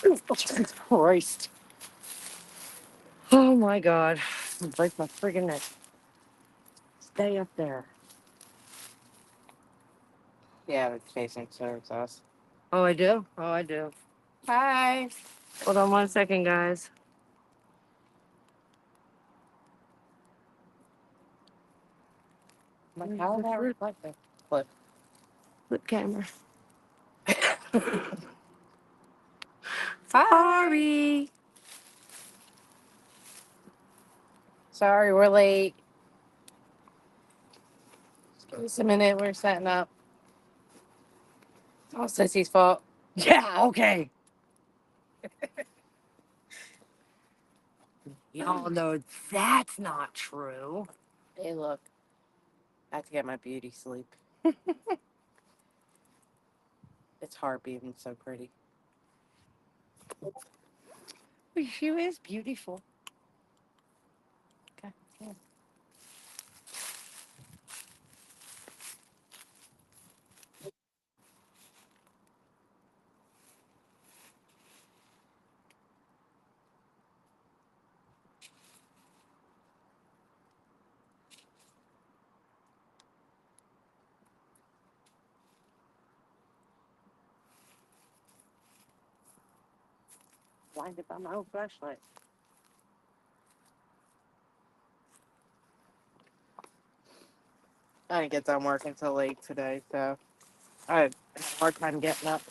Jesus Christ. Oh my God. I'm break my friggin' neck. Stay up there. Yeah, it's facing towards us. Oh, I do? Oh, I do. Hi. Hold on 1 second, guys. Like, how is that reflecting? Flip. Flip camera. Hi. Sorry, we're late. Give us a minute. We're setting up. It's all Sissy's fault. Yeah, okay. Y'all know that's not true. Hey, look. I have to get my beauty sleep. It's hard being so pretty. She is beautiful. Okay. Yeah. Blinded by my own flashlight. I didn't get done work until late today, so I had a hard time getting up.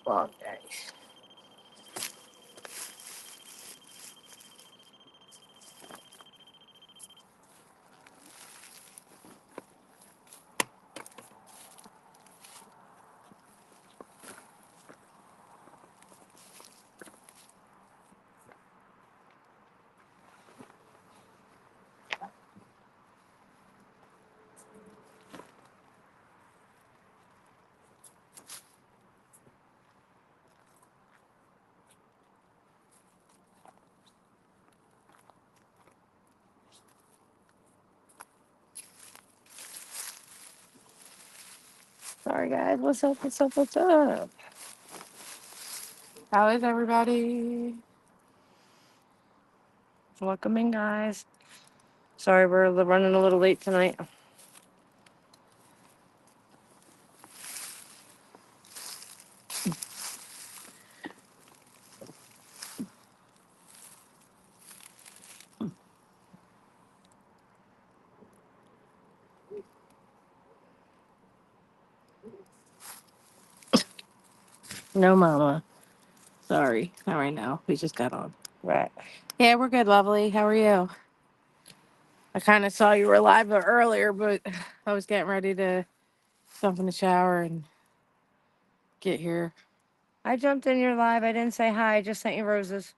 Long day. Sorry, guys. What's up? What's up? What's up? How is everybody? Welcome in, guys. Sorry, we're running a little late tonight. No, Mama. Sorry. Not right now. We just got on. Right. Yeah, we're good, lovely. How are you? I kind of saw you were live earlier, but I was getting ready to jump in the shower and get here. I jumped in your live. I didn't say hi. I just sent you roses.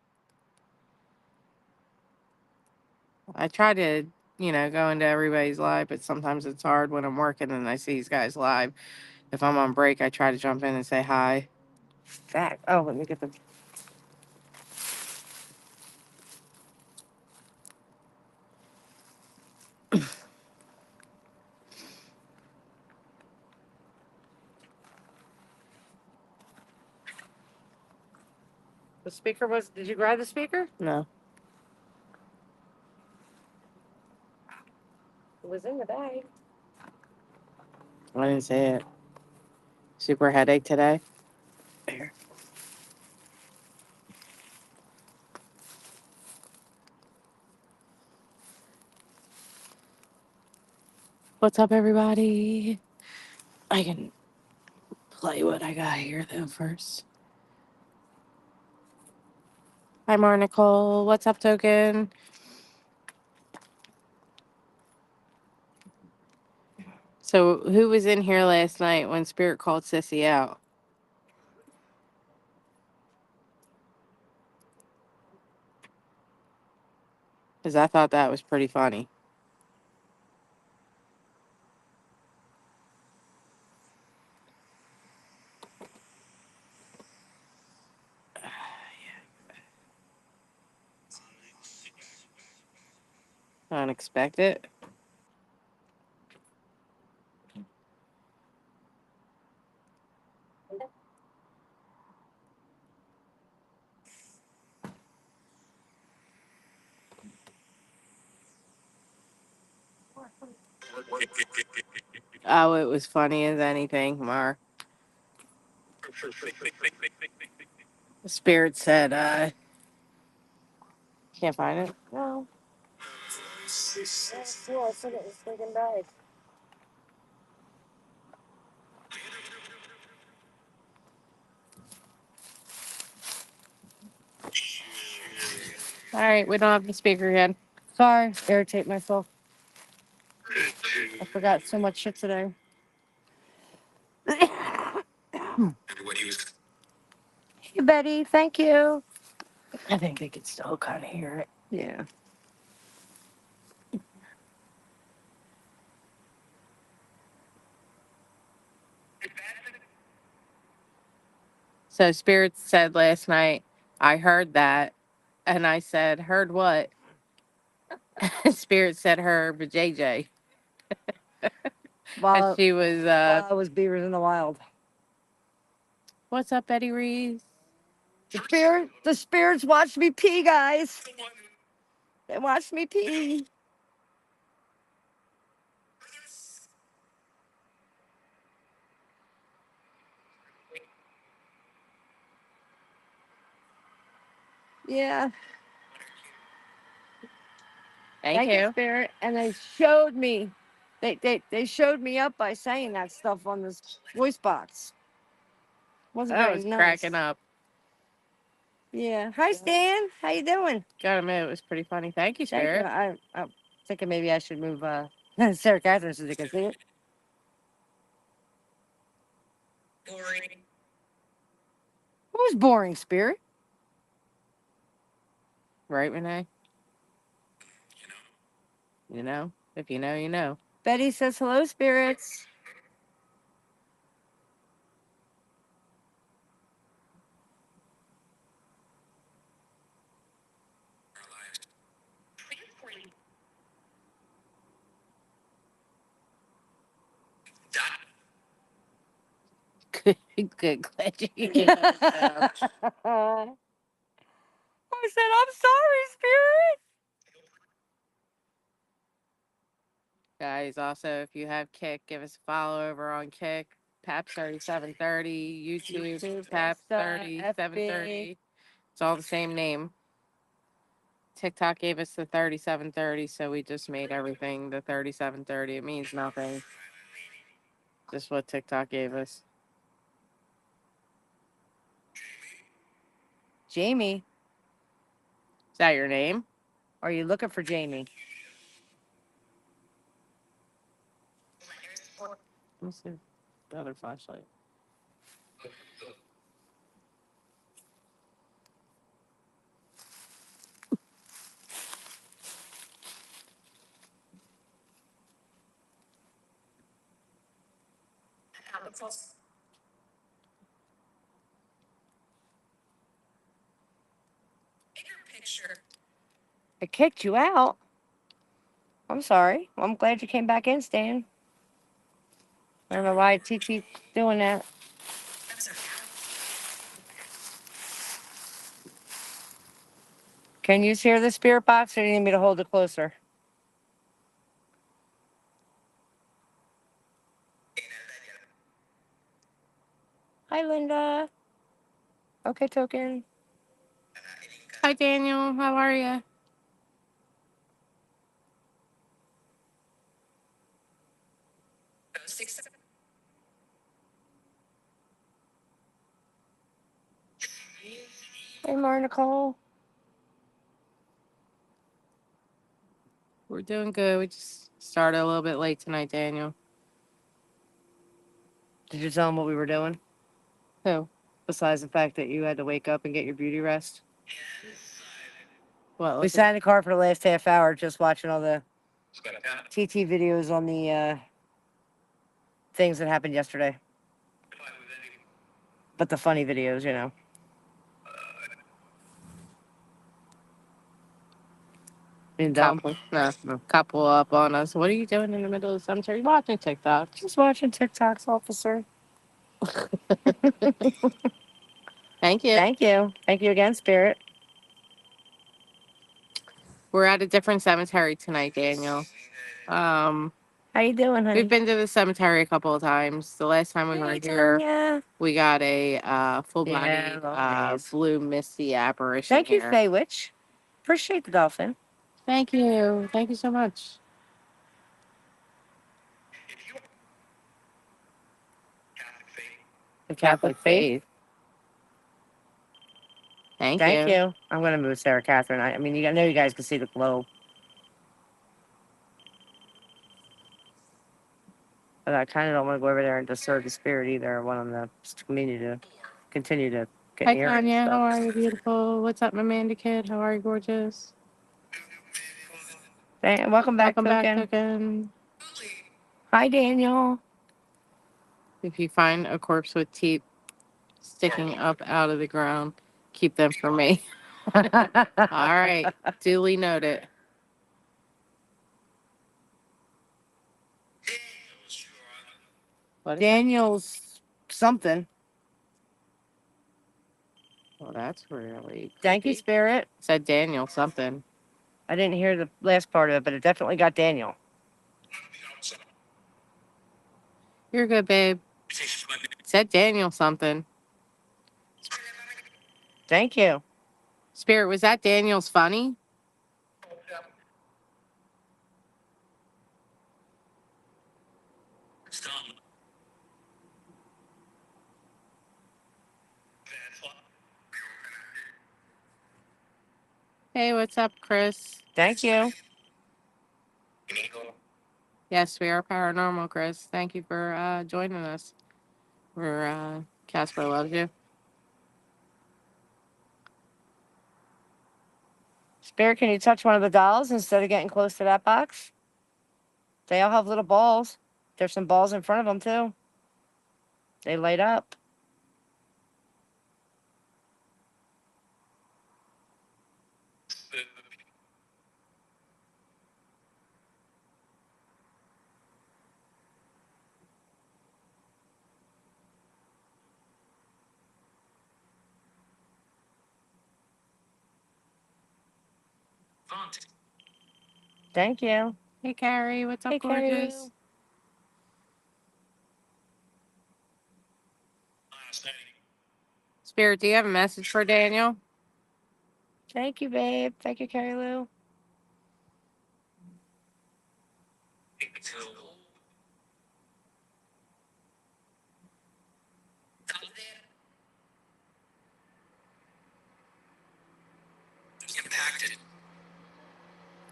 I try to, go into everybody's live, but sometimes it's hard when I'm working and I see these guys live. If I'm on break, I try to jump in and say hi. Fact. Oh, let me get the. The speaker was. Did you grab the speaker? No, It was in the bag. I didn't say it. Super headache today. There. What's up, everybody? I can play what I got here, though, first. Hi, Mar Nicole. What's up, Token? So who was in here last night when Spirit called Sissy out? Because I thought that was pretty funny. Unexpected. Oh, it was funny as anything, Mar. Spirit said, can't find it. No. I said it was freaking died. All right, we don't have the speaker again. Sorry, irritate myself. I forgot so much shit today. Hey, Betty, thank you. I think they could still kind of hear it. Yeah. So Spirit said last night, I heard that. And I said, heard what? Spirit said her, but JJ. And While, she was, while I was beavers in the wild. what's up, Betty Reeves? The spirits watched me pee, guys. They watched me pee. Yeah. Thank you. Spirit. And they showed me. They showed me up by saying that stuff on this voice box. Wasn't I very was nice. cracking up. Yeah. Hi, Stan. How you doing? Gotta admit, it was pretty funny. Thank you, Thank you. Spirit. I'm thinking maybe I should move Sarah Catherine so they can see it. What was boring, Spirit? Right, Renee? You know? If you know, you know. Betty says hello, spirits. Good. Glad you can get that out. I said, I'm sorry, Spirit. Guys, also, if you have Kick, give us a follow over on Kick. Paps 3730, YouTube, Paps 3730. It's all the same name. TikTok gave us the 3730, so we just made everything the 3730. It means nothing. Just what TikTok gave us. Jamie. Is that your name? Are you looking for Jamie? Let me see the other flashlight. I kicked you out. I'm sorry. I'm glad you came back in, Stan. I don't know why TT doing that. Can you hear the spirit box, or do you need me to hold it closer? Hi, Linda. Okay, token. Hi, Daniel. How are you? Hey, Mar Nicole. We're doing good. We just started a little bit late tonight, Daniel. Did you tell him what we were doing? Who? Besides the fact that you had to wake up and get your beauty rest? What? We sat in the car for the last half hour just watching all the TT videos on the things that happened yesterday. But the funny videos, you know. Being dumb. Couple up on us. What are you doing in the middle of the cemetery? Watching TikTok. Just watching TikToks, officer. Thank you. Thank you. Thank you again, Spirit. We're at a different cemetery tonight, Daniel. How you doing, honey? We've been to the cemetery a couple of times. The last time we were here, we got a full-body blue misty apparition. Thank you, Fay Witch. Appreciate the dolphin. Thank you. Thank you so much. The Catholic faith. Thank you. I'm gonna move Sarah Catherine. I mean, I know you guys can see the globe, but I kind of don't want to go over there and disturb the spirit either. I want them to continue to get Hi, near. Tanya. How are you, beautiful? What's up, Amanda Kid? How are you, gorgeous? Welcome back, Token. Hi, Daniel. If you find a corpse with teeth sticking up out of the ground, keep them for me. All right. Duly noted. What? Daniel's something. Well, that's really Thank you, creepy. Spirit. Said Daniel something. I didn't hear the last part of it, but it definitely got Daniel. You're good, babe. Said Daniel something. Thank you. Spirit, was that Daniel's funny? Hey, what's up, Chris? Thank you. Yes, we are paranormal, Chris. Thank you for joining us. We're Casper loves you. Spirit, can you touch one of the dolls instead of getting close to that box? They all have little balls. There's some balls in front of them, too. They light up. Thank you. Hey, Carrie. What's up, Hey, gorgeous? Carrie. Spirit, do you have a message for Daniel? Thank you, babe. Thank you, Carrie Lou.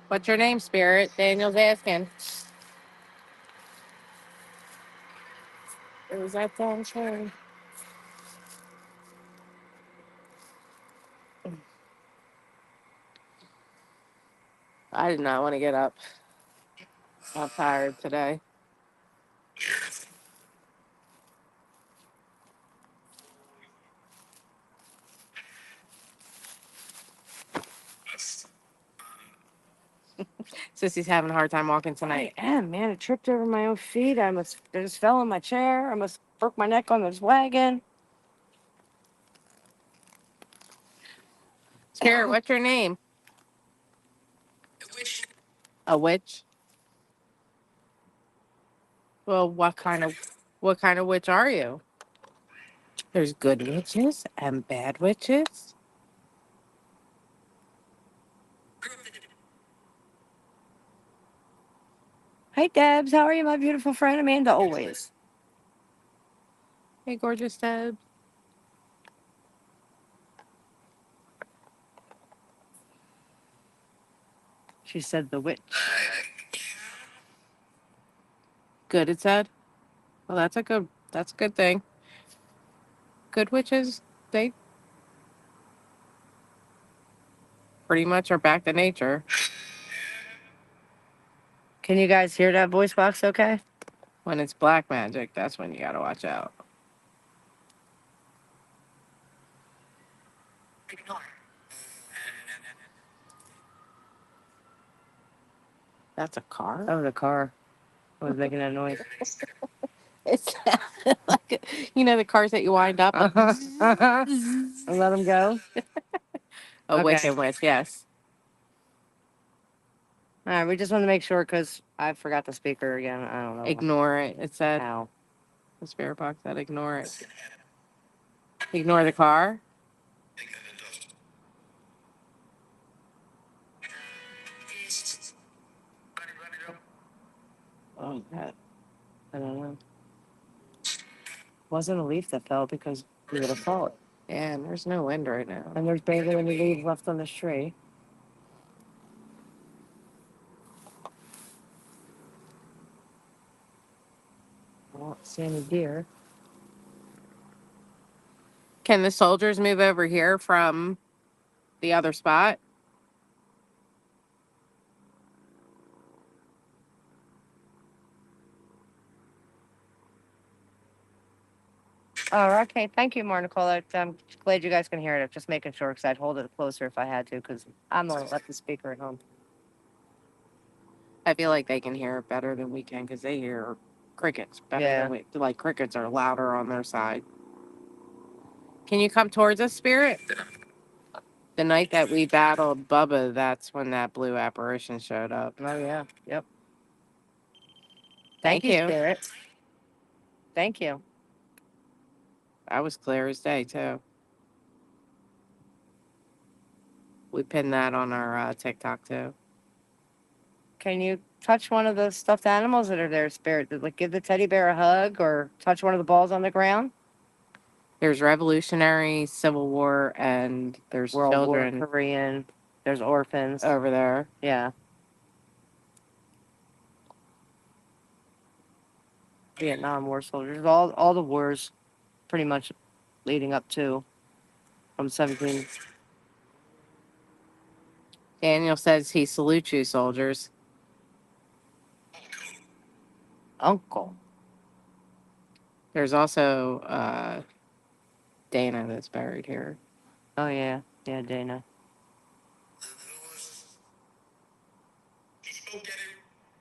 What's your name, Spirit? Daniel's asking. Or was that Don Cherry? I did not want to get up. I'm tired today. Sissy's having a hard time walking tonight. I am, man. I tripped over my own feet. I just fell in my chair. I must broke my neck on this wagon. Spirit, what's your name? A witch. Well, what kind of witch are you? There's good witches and bad witches. Hey, Debs. How are you, my beautiful friend? Amanda, always. Hey, gorgeous Deb. She said the witch. Good, it said. Well, that's a good That's a good thing. Good witches, they pretty much are back to nature. Can you guys hear that voice box okay? When it's black magic, that's when you gotta watch out. That's a car? Oh, the car was making that noise. It's like, the cars that you wind up. And let them go. A Okay. Wicked Witch, yes. All right, we just want to make sure because I forgot the speaker again. I don't know. Ignore it. It said, How. the spirit box said ignore it. Ignore the car? Oh, that. I don't know. Wasn't a leaf that fell because we would have fallen. Yeah, and there's no wind right now. And there's barely any leaves left on this tree. I don't see any deer. Can the soldiers move over here from the other spot? Oh, okay. Thank you, more Nicole. I'm glad you guys can hear it. Just making sure because I'd hold it closer if I had to because I'm not left the speaker at home. I feel like they can hear it better than we can because they hear crickets better Yeah. than we. Like crickets are louder on their side. Can you come towards us, Spirit? The night that we battled Bubba, that's when that blue apparition showed up. Oh, yeah. Yep. Thank you. Spirit. Thank you. That was clear as day, too. We pinned that on our TikTok, too. Can you touch one of the stuffed animals that are there, Spirit? Like give the teddy bear a hug or touch one of the balls on the ground? There's Revolutionary, Civil War, and there's World children War, Korean. There's orphans. over there. Yeah. Vietnam War soldiers. All the wars pretty much leading up to from 17. Daniel says he salutes you, soldiers. Uncle. There's also Dana that's buried here. Oh yeah. Yeah, Dana.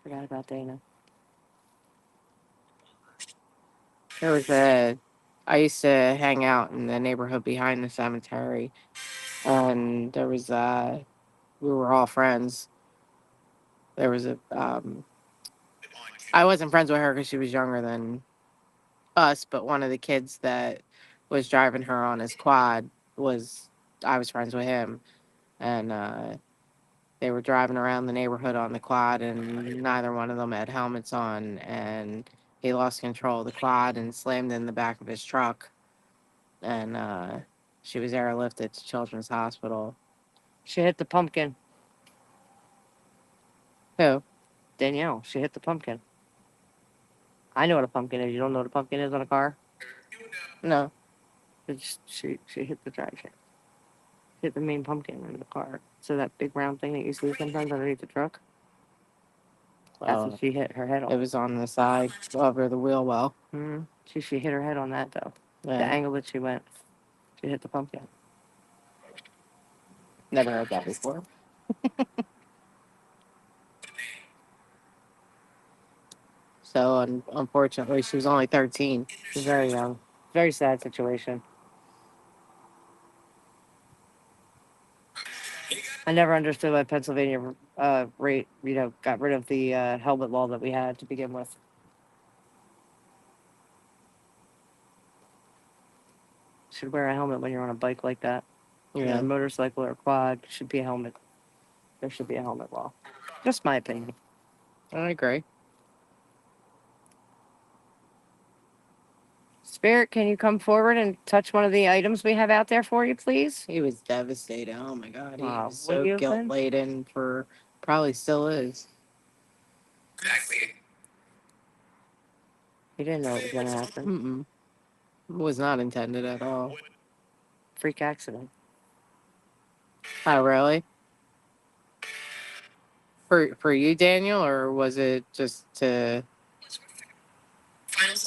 Forgot about Dana. I used to hang out in the neighborhood behind the cemetery, and there was we were all friends. There was I wasn't friends with her because she was younger than us, but one of the kids that was driving her on his quad I was friends with him, and they were driving around the neighborhood on the quad, and neither one of them had helmets on, and he lost control of the quad and slammed in the back of his truck, and she was airlifted to Children's Hospital. She hit the pumpkin. Who? Danielle. She hit the pumpkin. I know what a pumpkin is. You don't know what a pumpkin is on a car? No. She hit the drive shaft. Hit the main pumpkin in the car. So that big round thing that you see sometimes underneath the truck. That's what she hit her head on. It was on the side over the wheel well. Mm-hmm. She hit her head on that though. Yeah. The angle that she went. She hit the pumpkin. Never heard that before. So unfortunately, she was only 13. She's very young. Very sad situation. I never understood why Pennsylvania got rid of the helmet law that we had to begin with. Should wear a helmet when you're on a bike like that. Yeah. A motorcycle or a quad should be a helmet. There should be a helmet law. Just my opinion. I agree. Spirit, can you come forward and touch one of the items we have out there for you, please? He was devastated. Oh my God. He was so Williamson? guilt laden probably still is. Exactly. He didn't know it was gonna happen. Was not intended at all. Freak accident. Oh, really? For you, Daniel, or was it just to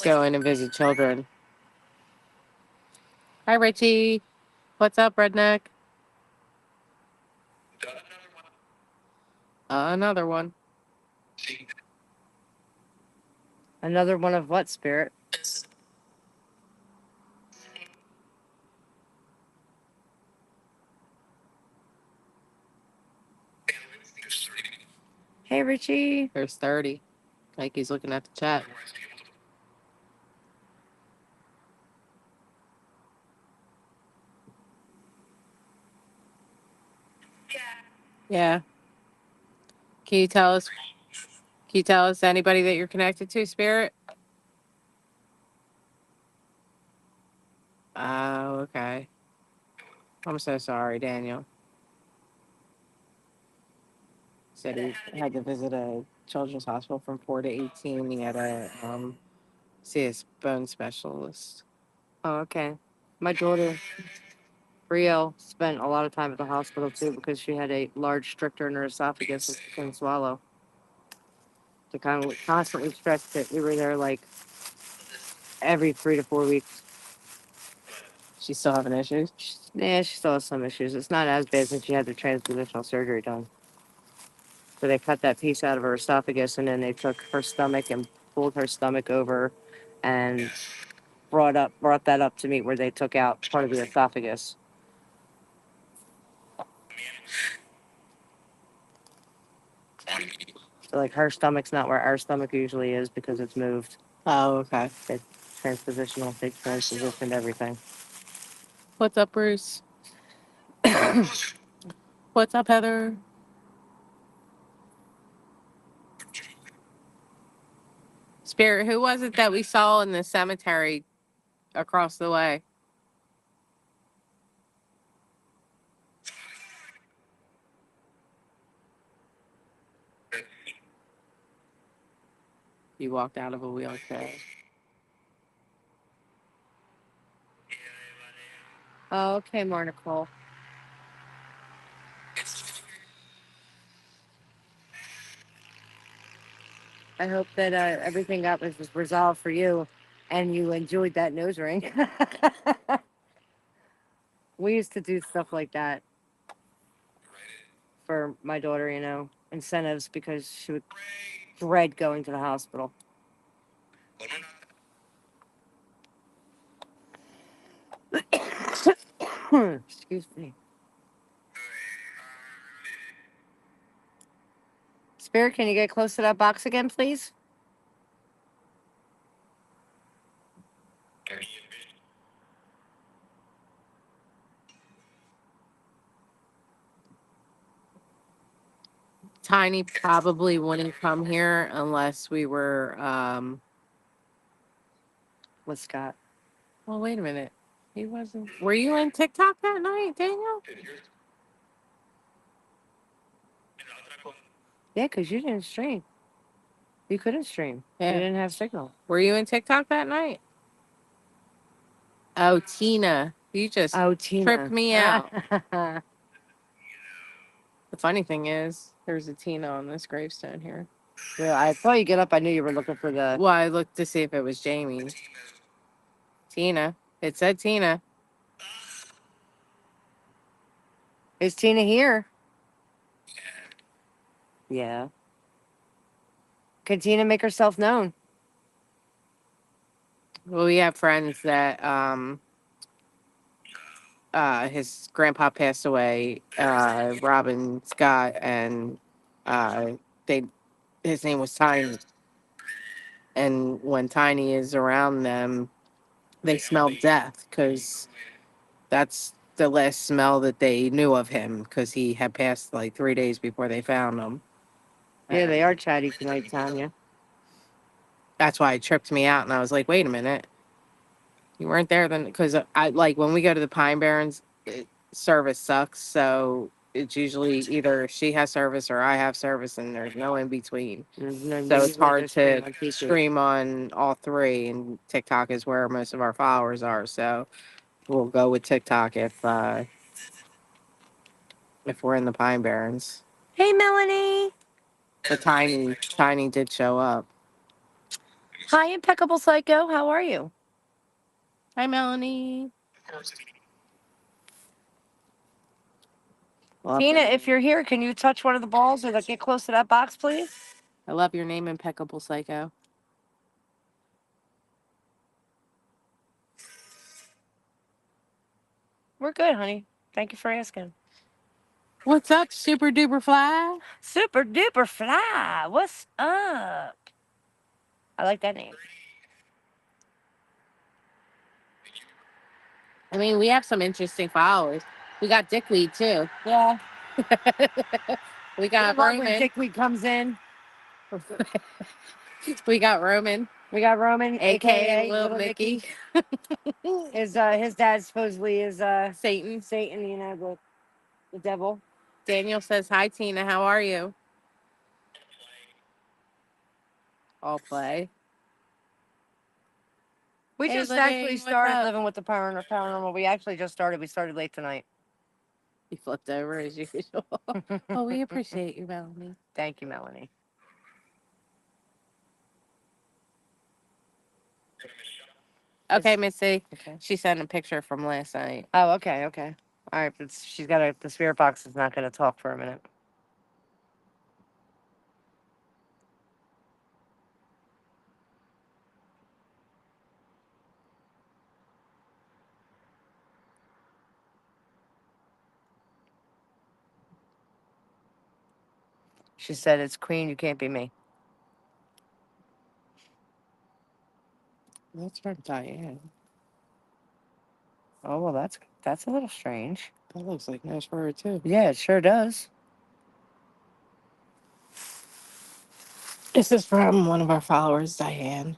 go in and visit children? Hi, Richie. What's up, redneck? Another one. Another one of what, Spirit? Hey, Richie. There's 30. Like he's looking at the chat. Yeah. Can you tell us? Can you tell us anybody that you're connected to, Spirit? Oh, okay. I'm so sorry, Daniel. Said he had to visit a children's hospital from 4 to 18. He had to see his bone specialist. Oh, okay. My daughter, Rio, spent a lot of time at the hospital too because she had a large stricture in her esophagus and she couldn't swallow. They kind of constantly stressed it. We were there like every 3 to 4 weeks. She's still having issues? Yeah, she still has some issues. It's not as bad since she had the transpositional surgery done. So they cut that piece out of her esophagus and then they took her stomach and pulled her stomach over and brought that up to meet where they took out part of the esophagus. So like her stomach's not where our stomach usually is because it's moved. Oh, okay. They transpositional, they transpositioned everything. What's up, Bruce? What's up, Heather? Spirit, who was it that we saw in the cemetery across the way? You walked out of a wheelchair. Oh, okay, Marnicole. I hope that everything got was resolved for you and you enjoyed that nose ring. We used to do stuff like that for my daughter, you know, incentives because she would dread going to the hospital. Excuse me. Spirit, can you get close to that box again, please? Tiny probably wouldn't come here unless we were. With Scott. Well, wait a minute. He wasn't. Were you in TikTok that night, Daniel? Yeah, because you didn't stream. You couldn't stream. Yeah. You didn't have signal. Were you in TikTok that night? Oh, Tina. You just Tina. tripped me out. The funny thing is, there's a Tina on this gravestone here. Yeah, I saw you get up. I knew you were looking for the. Well, I looked to see if it was Jamie. Tina. It said Tina. Is Tina here? Yeah. Can Tina make herself known? Well, we have friends that his grandpa passed away, Robin Scott, and his name was Tiny. And when Tiny is around them, they smell death because that's the last smell that they knew of him because he had passed like 3 days before they found him. Yeah, they are chatty tonight, Tanya. That's why it tripped me out, and I was like, wait a minute. You weren't there then, because I like when we go to the Pine Barrens, service sucks. So it's usually either she has service or I have service, and there's no in between. There's no- So it's usually hard there's stream to on PC. stream on all three, and TikTok is where most of our followers are. So we'll go with TikTok if we're in the Pine Barrens. Hey, Melanie. The Tiny did show up. Hi, Impeccable Psycho. How are you? Hi, Melanie. Well, Tina, if you're here, can you touch one of the balls or get close to that box, please? I love your name, Impeccable Psycho. We're good, honey. Thank you for asking. What's up, Super Duper Fly? Super Duper Fly. What's up? I like that name. I mean, we have some interesting followers. We got Dickweed too. Yeah. We got When Roman. Dickweed comes in. We got Roman, We got Roman, aka Little Mickey. His dad supposedly is Satan. Satan, you know, the devil. Daniel says, "Hi, Tina. How are you?" All play. We Hey, just Living, actually what's started up? living with the paranormal. We actually just started. We started late tonight. He flipped over as usual. Oh, we appreciate you, Melanie. Thank you, Melanie. Okay, Missy. Okay. She sent a picture from last night. Oh, okay, okay. All right, but she's got the spirit box is not going to talk for a minute. She said, "It's Queen. You can't be me." That's from Diane. Oh well, that's a little strange. That looks like nice for her too. Yeah, it sure does. This is from one of our followers, Diane.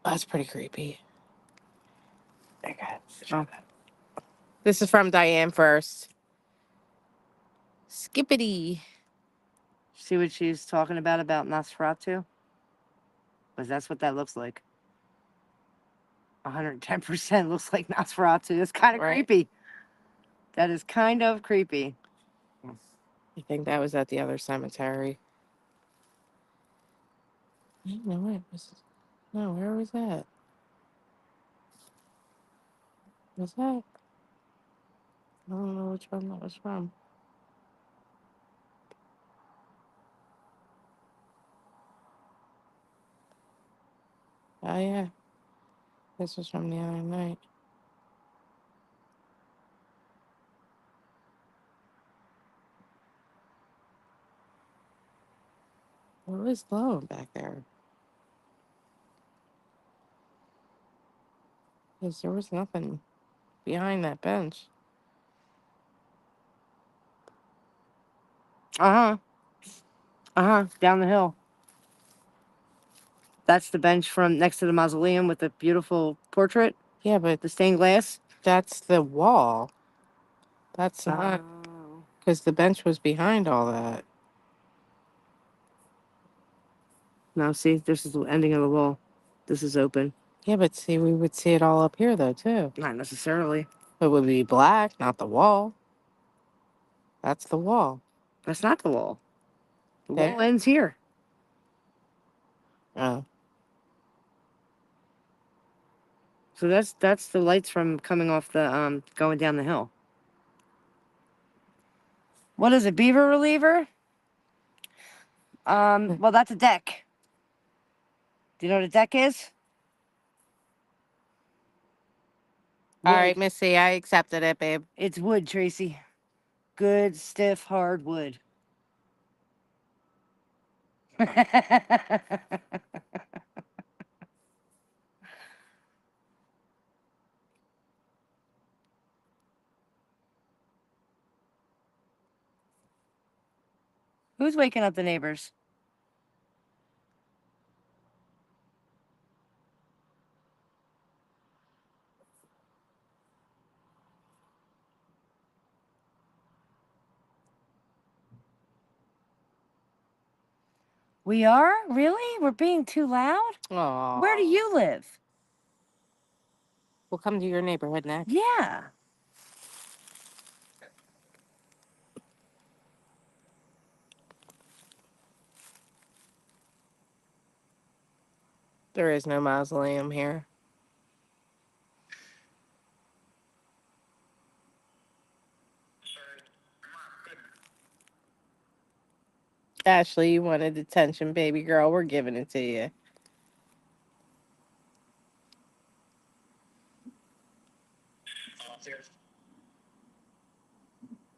That's pretty creepy. Okay. Oh. This is from Diane first. Skippity. See what she's talking about Nosferatu? Because that's what that looks like. 110% looks like Nosferatu. That's kind of creepy. That is kind of creepy. I think that was at the other cemetery. No, it was. No, where was that? Was that? I don't know which one that was from. Oh, yeah. This was from the other night. What was glowing back there? Because there was nothing behind that bench. Down the hill. That's the bench from next to the mausoleum with the beautiful portrait. Yeah, but the stained glass. That's the wall. That's not. Because the bench was behind all that. No, see, this is the ending of the wall. This is open. Yeah, but see, we would see it all up here, though, too. Not necessarily. It would be black, not the wall. That's the wall. That's not the wall. The There. wall ends here. Oh. So that's the lights from coming off the going down the hill. What is it, beaver reliever? Well, that's a deck. Do you know what a deck is? All right, Missy, I accepted it, babe. It's wood, Tracy. Good, stiff, hard wood. Who's waking up the neighbors? We are? Really? We're being too loud? Oh. Where do you live? We'll come to your neighborhood next. Yeah. There is no mausoleum here. Ashley, you wanted attention, baby girl. We're giving it to you.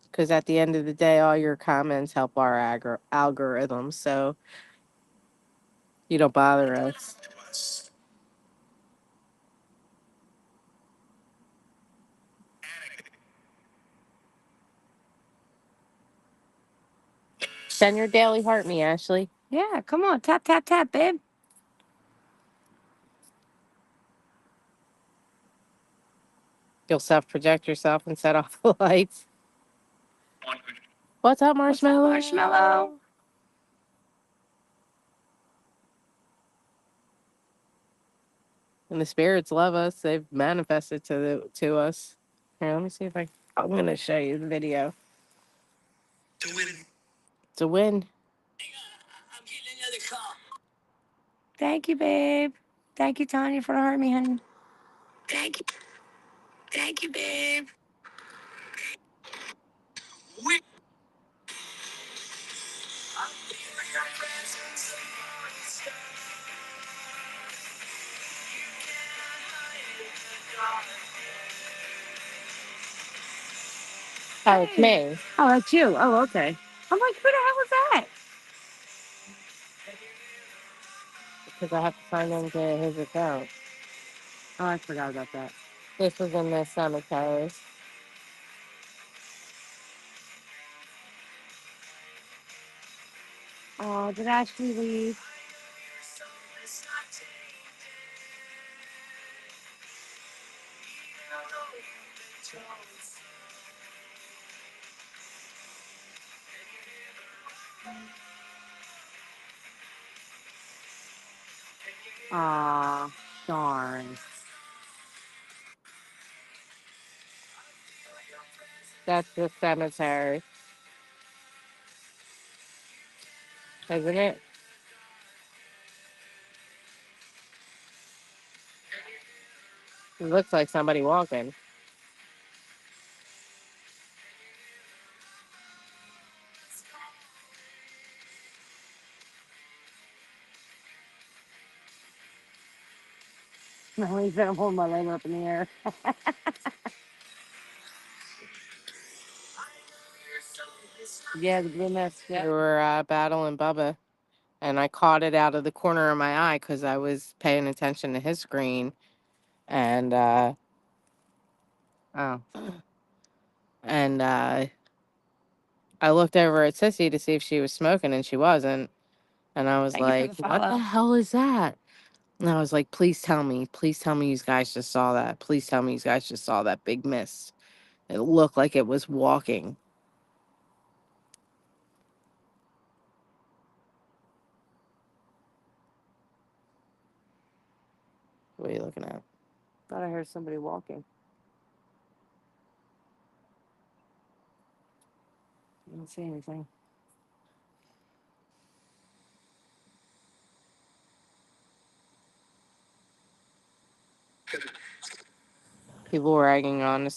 Because at the end of the day, all your comments help our algorithm, so you don't bother us. Send your daily heart me, Ashley. Yeah, come on. Tap, tap, tap, babe. You'll self-project yourself and set off the lights. What's up, Marshmallow? What's up, Marshmallow? And the spirits love us. They've manifested to us. Here, let me see if I'm gonna show you the video. It's a win. Thank you, babe. Thank you, Tanya, for hurting me, honey. Thank you. Thank you, babe. Oh, it's me. Oh, that's you. Oh, okay. I'm like, who the hell was that? Because I have to sign into his account. Oh, I forgot about that. This was in the cemetery. Oh, did Ashley leave? Aw, darn. That's the cemetery. Isn't it? It looks like somebody walking. No, he's gonna hold my leg up in the air. Yeah, the blue mess. We Yeah. were battling Bubba, and I caught it out of the corner of my eye because I was paying attention to his screen, and Oh. I looked over at Sissy to see if she was smoking, and she wasn't. And I was Thank you for like, the "What the follow. hell is that?" And I was like, please tell me, you guys just saw that. Please tell me you guys just saw that big mist. It looked like it was walking. What are you looking at? Thought I heard somebody walking. I don't see anything. People were egging on to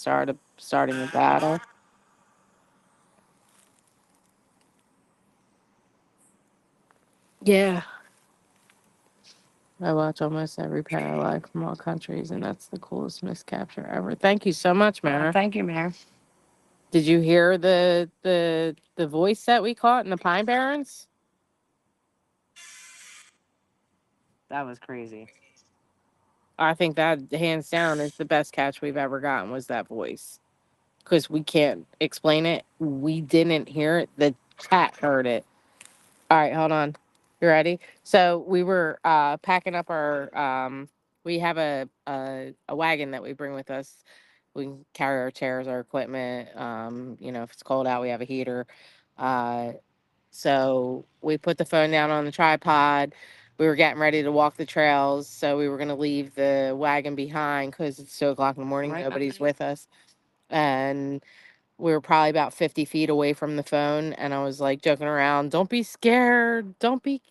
starting a battle. Yeah. I watch almost every pair live from all countries, and that's the coolest miscapture ever. Thank you so much, Mara. Thank you, Mayor. Did you hear the voice that we caught in the Pine Barrens? That was crazy. I think that hands down is the best catch we've ever gotten was that voice. Because we can't explain it. We didn't hear it. The cat heard it. All right, hold on. You ready? So we were packing up our we have a wagon that we bring with us. We can carry our chairs, our equipment. You know, if it's cold out, we have a heater. Uh So we put the phone down on the tripod. We were getting ready to walk the trails, so we were going to leave the wagon behind because it's 2 o'clock in the morning. Right. Nobody's with us. And we were probably about 50 feet away from the phone. And I was like joking around, don't be scared. Don't be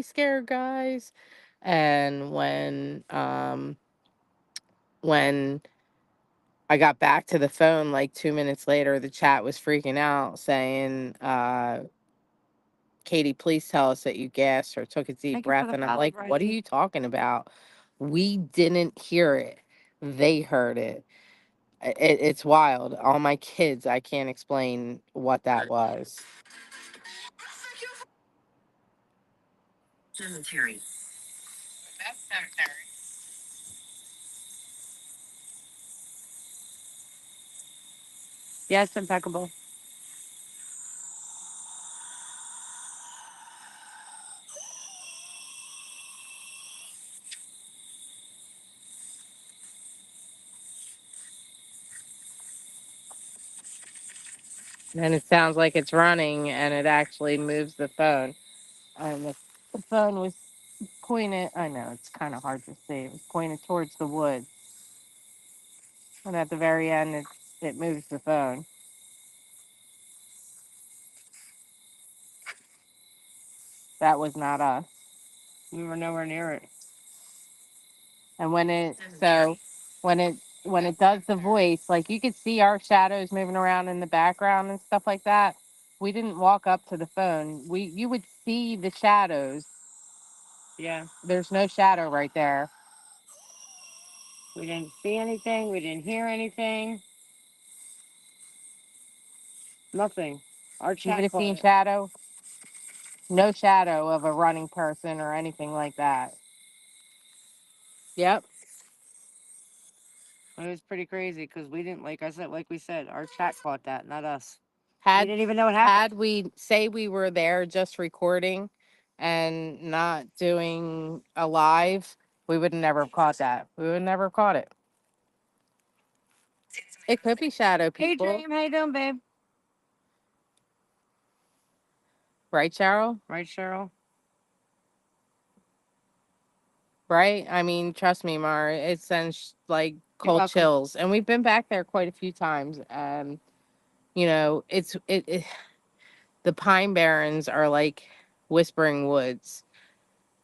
scared, guys. And when I got back to the phone like 2 minutes later, the chat was freaking out saying, Katie, please tell us that you gasped or took a deep Thank you for breath. the And I'm follow, like, what are Bryce. you talking about? We didn't hear it. They heard it. It's wild. All my kids, I can't explain what that was. Yes, impeccable. And it sounds like it's running and it actually moves the phone. And the phone was pointed, I know it's kind of hard to see. It was pointed towards the woods. And at the very end, it moves the phone. That was not us. We were nowhere near it. And when it does the voice, like you could see our shadows moving around in the background and stuff like that. We didn't walk up to the phone. You would see the shadows. Yeah. There's no shadow right there. We didn't see anything. We didn't hear anything. Nothing. Our You chat would have caught seen it. shadow. No shadow of a running person or anything like that. Yep. It was pretty crazy because we didn't, like we said, our chat caught that, not us. We Had didn't even know what happened. had we say we were there just recording and not doing a live, we would never have caught that. We would never have caught it. It could be shadow Hey, people, Dream, how you doing, babe? right, Cheryl? Right, Cheryl? Right? I mean, trust me, Mar, it sends like You're cold welcome. chills, and we've been back there quite a few times. You know, the Pine Barrens are like whispering woods.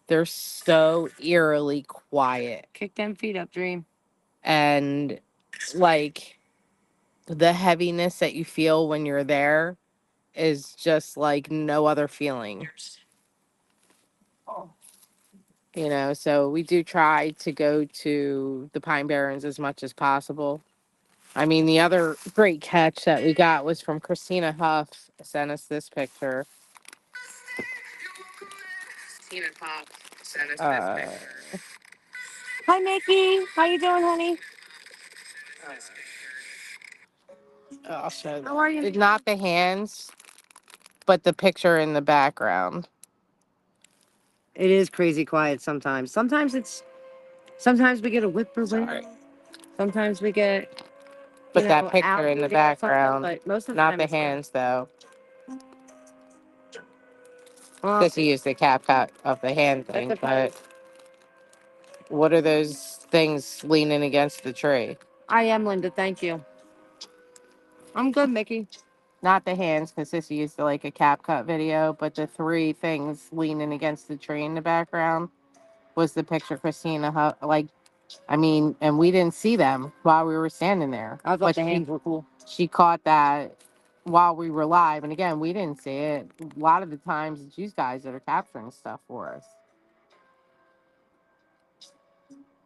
They're so eerily quiet, Kick them feet up, Dream. and like the heaviness that you feel when you're there is just like no other feeling. You know, so we do try to go to the Pine Barrens as much as possible. I mean, the other great catch that we got was from Christina Huff sent us this picture. Uh, Hi, Nikki. How you doing, honey? I'll show How are you? it's not the hands, but the picture in the background. It is crazy quiet sometimes. Sometimes we get a whippoorwill. Sometimes we get, But that owl picture in the hooting or something, background, but most of the not time the it's quiet. hands though. Well, Just to use the cap cut of the hand that thing, depends. but what are those things leaning against the tree? I am Linda. Thank you. I'm good, Mickey. Not the hands, because this used like a cap cut video, but the three things leaning against the tree in the background was the picture Christina, like, I mean, and we didn't see them while we were standing there. I thought But the hands were cool. she caught that while we were live. And again, we didn't see it. A lot of the times it's you guys that are capturing stuff for us.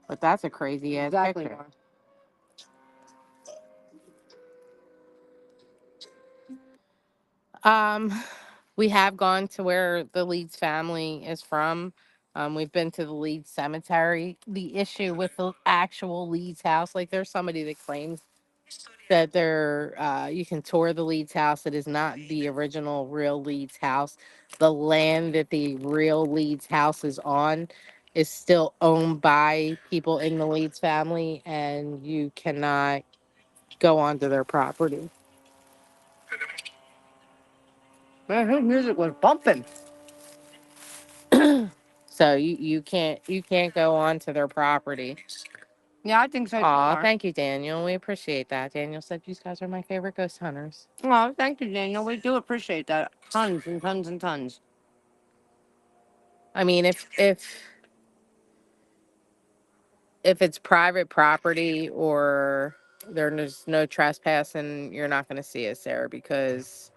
But that's a crazy ass Exactly. picture. We have gone to where the Leeds family is from. We've been to the Leeds cemetery. The issue with the actual Leeds house, like there's somebody that claims that you can tour the Leeds house. It is not the original real Leeds house. The land that the real Leeds house is on is still owned by people in the Leeds family, and you cannot go onto their property. Man, his music was bumping. So you can't go onto their property. Yeah, I think so too. Aw, Mark. thank you, Daniel. We appreciate that. Daniel said you guys are my favorite ghost hunters. Oh, thank you, Daniel. We do appreciate that. Tons and tons and tons. I mean, if it's private property or there's no trespassing, you're not going to see us there because,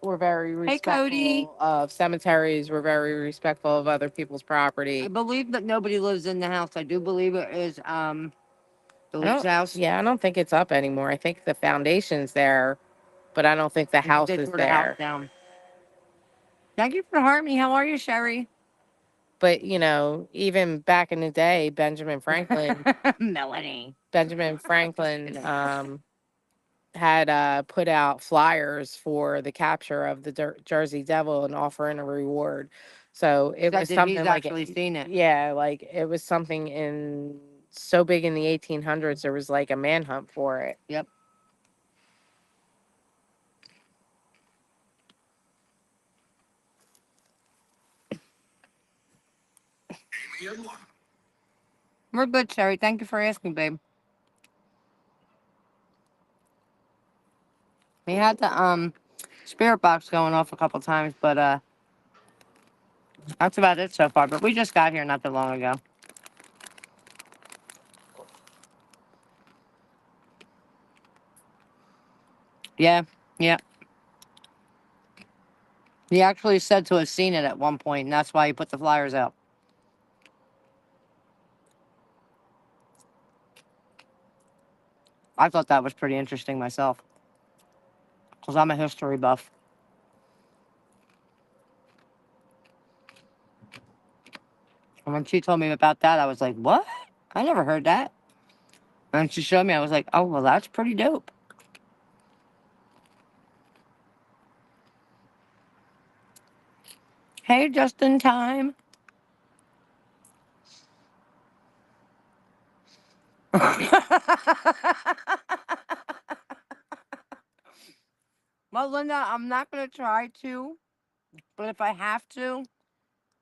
we're very Hey, Cody. respectful of cemeteries. We're very respectful of other people's I property. believe that nobody lives in the house. I do believe it is the I Luke's don't, house. yeah, I don't think it's up anymore. I think the foundation's there, but I don't think the house They is tore the house there. down. Thank you for hearing me. How are you, Sherry? But, even back in the day, Benjamin Franklin Melanie. had put out flyers for the capture of the Jersey Devil and offering a reward. So it Said was that something he's like actually seen it. yeah, like it was something so big in the 1800s. There was like a manhunt for it. Yep. We're good, Sherry. Thank you for asking, babe. We had the spirit box going off a couple times, but that's about it so far. But we just got here not that long ago. Yeah, yeah. He actually said to have seen it at one point, and that's why he put the flyers out. I thought that was pretty interesting myself, because I'm a history buff. And when she told me about that, I was like, what? I never heard that. And she showed me, I was like, oh, well, that's pretty dope. Hey, just in time. Well, Linda, I'm not going to try to, but if I have to,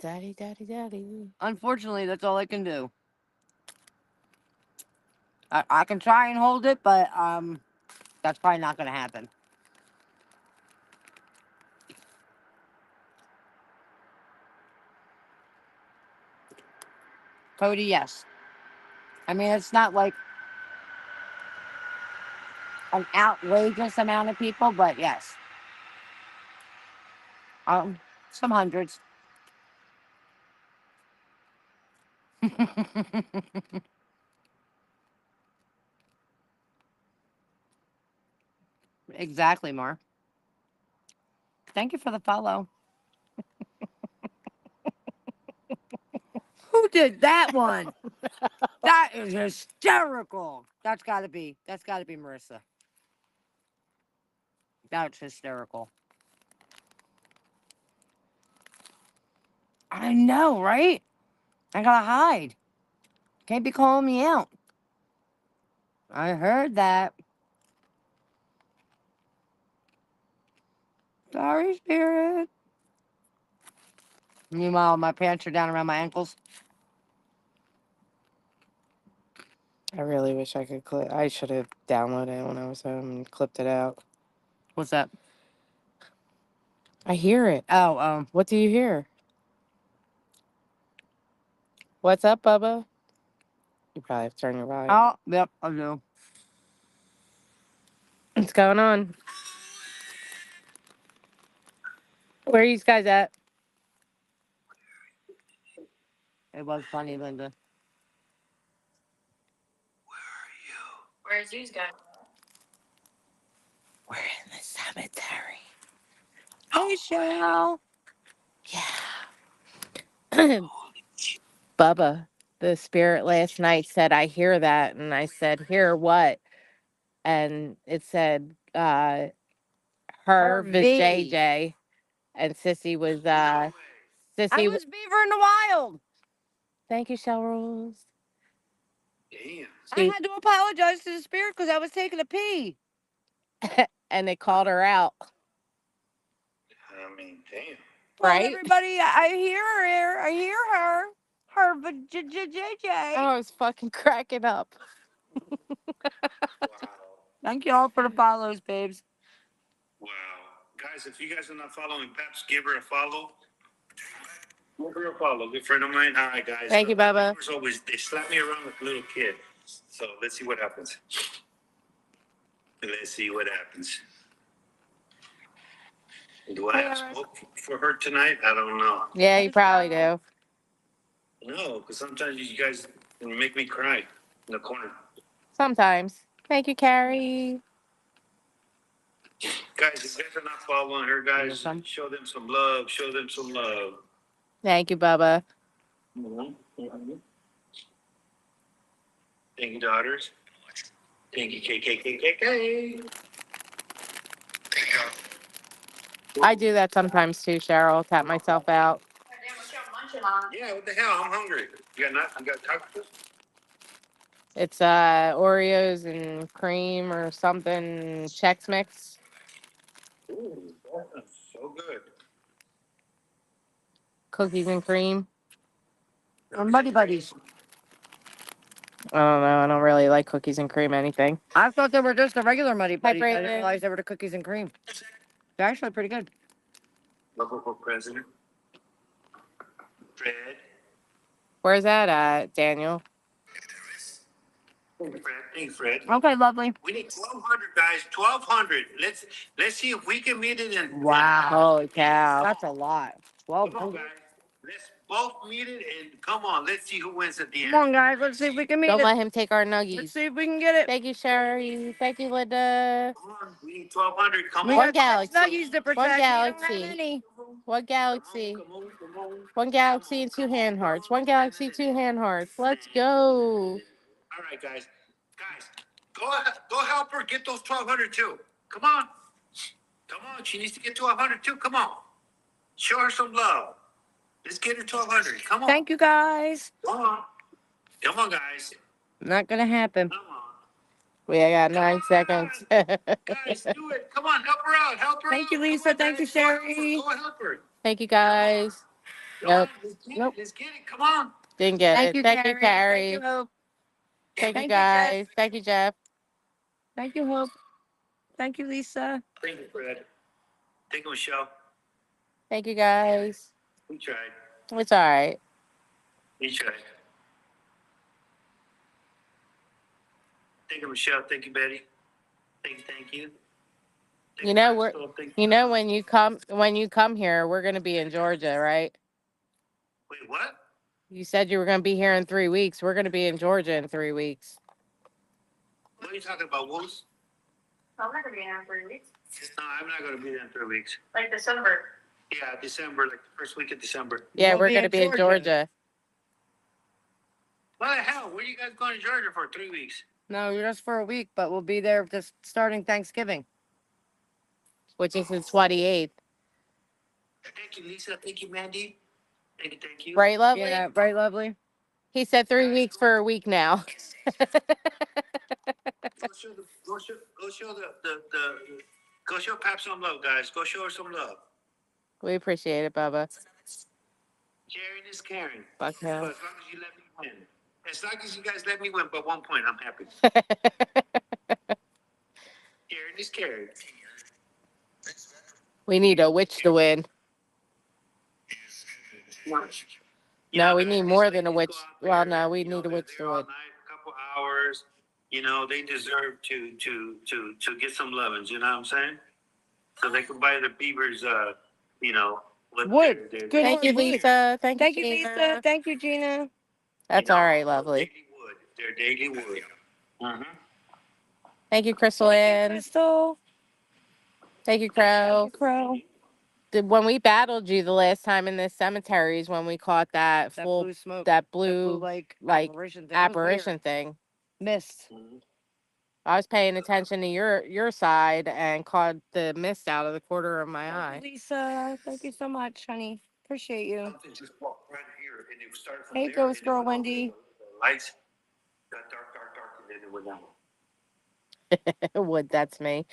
Daddy, daddy, daddy. unfortunately, that's all I can do. I can try and hold it, but that's probably not going to happen. Cody, yes. I mean, it's not like an outrageous amount of people, but yes. Some hundreds. Exactly, Mar. Thank you for the follow. Who did that one? That is hysterical. That's gotta be Marissa. That's hysterical. I know, right? I gotta hide. Can't be calling me out. I heard that. Sorry, Spirit. Meanwhile, my pants are down around my ankles. I really wish I could clip. I should have downloaded it when I was home and clipped it out. What's that? I hear it. Oh, What do you hear? What's up, Bubba? You probably have to turn your volume. oh, yep, I do. What's going on? Where are you guys at? It was funny, Linda. Where's you guys? We're in the cemetery. Hey, Shell. Yeah. Bubba, the spirit last night said, I hear that. And I said, hear what? And it said, her, V. JJ. And Sissy was, I was Beaver in the Wild. Thank you, Shell Rules. I had to apologize to the spirit because I was taking a pee. And they called her out. mean, damn. Well, Right? everybody, I hear her. I hear her. Her JJ. I was fucking cracking up. Wow. Thank you all for the follows, babes. Wow. Guys, if you guys are not following Peps, give her a follow. Give her a follow. Good friend of mine. All right, guys. Thank you, Bubba. Viewers always, they slap me around like a little kid. So let's see what happens. Let's see what happens. Do I have smoke for her tonight? I don't know. Yeah, you probably do. No, because sometimes you guys make me cry in the corner. Sometimes. Thank you, Carrie. Guys, if you guys are not following her, guys, Some. show them some love. Show them some love. Thank you, Bubba. Thank you, daughters. Thank you, KKKKK. I do that sometimes too, Cheryl. Tap myself out. Yeah, what the hell? I'm hungry. You got nothing? You got tacos? It's Oreos and cream or something. Chex Mix. Ooh, that's so good. Cookies and cream. Or Muddy Buddies. I don't know. I don't really like cookies and cream anything. I thought they were just the regular Muddy Buddies. I Brandon. didn't realize they were the cookies and cream. They're actually pretty good. Local for president. Fred. Where's that at, Daniel? Thank you, Fred. Thanks, Fred. Okay, lovely. We need 1,200 guys. 1,200. Let's see if we can meet it in. Wow. Holy cow. That's a lot. Come on, 1,200. guys. Let's both meet it and come on. Let's see who wins at the end. Come on, guys. Let's see if we can meet Don't it. let him take our Let's nuggies. see if we can get it. Thank you, Sherry. Thank you, Linda. Come on. We need 1,200. Come We on. One got galaxy. Nuggies to protect. One We don't galaxy. have any. One galaxy. Come on. Come on. One galaxy and two hand hearts. One galaxy, two hand hearts. Let's go. All right, guys. Go help her get those 1,200 too. Come on. Come on. She needs to get to 100 too. Come on. Show her some love. Let's get her to 100. Come on. Thank you, guys. Come on. Come on, guys. Not gonna happen. Come on. We got 9 seconds. Guys, do it. Come on. Help her out. Help her Thank out. you, Come Lisa. on, Thank you, guys. Go help her. Sherry. Go help her. Thank you, guys. Come Nope. on. Let's get Nope. it. Let's get it. Come on. Didn't get Thank it. you, Thank you, Carrie. Carrie. Thank you, Hope. Thank you, Thank you, guys. Thank you, Jeff. Thank you, Hope. Thank you, Lisa. Thank you, Fred. Thank you, Michelle. Thank you, guys. We tried. It's all right. We tried. Thank you, Michelle. Thank you, Betty. Thank you. Thank you. Thank You know, Crystal. Thank You know, when you come here, we're gonna be in Georgia, right? Wait, what? You said you were gonna be here in 3 weeks. We're gonna be in Georgia in 3 weeks. What are you talking about, Wolves? I'm not gonna be in there in 3 weeks. No, I'm not going to be there in 3 weeks. Like December. Yeah, December, like the first week of December. Yeah, We'll we're be gonna in be in Georgia. Georgia. What the hell? Where are you guys going to Georgia for 3 weeks? No, just for a week, but we'll be there just starting Thanksgiving. Which is the 28th. Thank you, Lisa. Thank you, Mandy. Thank you. Thank you. Right, lovely? Yeah, right, lovely. He said 3 weeks for a week now. Go show Pap some love, guys. Go show her some love. We appreciate it, Bubba. Sharing is caring. Fuck But hell. as long as you let me win. As long as you guys let me win by 1 point, I'm happy. Sharing is caring. We need a witch to win. No, we need more than a witch. Well, no, we need a witch to all win. night, a couple hours. You know, they deserve to get some lovings. You know what I'm saying? So they can buy the beavers. You know, what Wood. they're- Good Thank you, Lord, Lisa. Thank Thank you, Gina. Lisa. Thank you, Gina. That's you know, all right, lovely. Daily wood. They're daily wood. Mm-hmm. Thank you, Crystal Ann. Crystal. Thank you, Crow. Crow. When we battled you the last time in the cemeteries, when we caught that That full, blue smoke. that That blue, blue like like, apparition thing. That was weird. apparition thing, Mist. Mm-hmm. I was paying attention to your side and caught the mist out of the corner of my Thank eye. you, Lisa. Thank you so much, honey. Appreciate you. Something just walked right here, and it started from Hey, there, Ghost and it Girl went all Wendy. the lights got dark, and then it went down. Wood, that's me.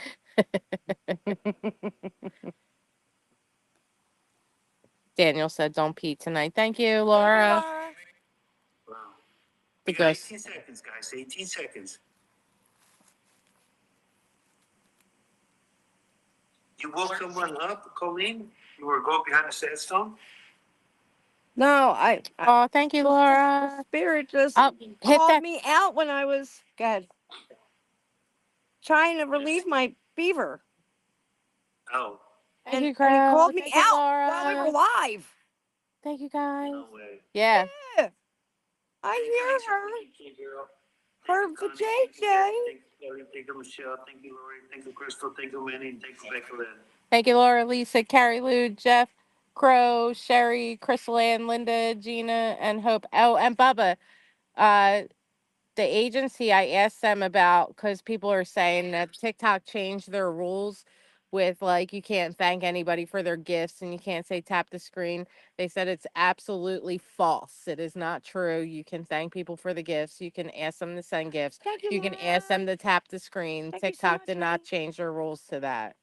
Daniel said don't pee tonight. Thank you, Laura. Wow. The We got ghost. 18 seconds, guys. 18 seconds. You woke someone up, Colleen? You were going behind the sandstone? No, Oh, thank you, Laura. spirit just Oh, hit called that. me out when I was good trying to relieve my fever. Oh, Thank you, And Crow. he called me Thank you, out Laura. while we were live. Thank you, guys. no way. Yeah. Yeah, I hear her. Thank you, girl. Her Thank you, for Connie. Thank you, JJ. Betty. Thank you, Kelly. Thank you, Michelle. Thank you, Lori. Thank you, Crystal. Thank you, Manny. Thank you, Becca Lynn. Thank you, Laura, Lisa, Carrie Lou, Jeff, Crow, Sherry, Crystal Ann, Linda, Gina, and Hope. Oh, and Bubba. The agency, I asked them about, because people are saying that TikTok changed their rules with like you can't thank anybody for their gifts and you can't say tap the screen. They said it's absolutely false. It is not true. You can thank people for the gifts. You can ask them to send gifts. Thank you, You can Laura. ask them to tap the screen. Thank you so TikTok much, did not change their rules to that.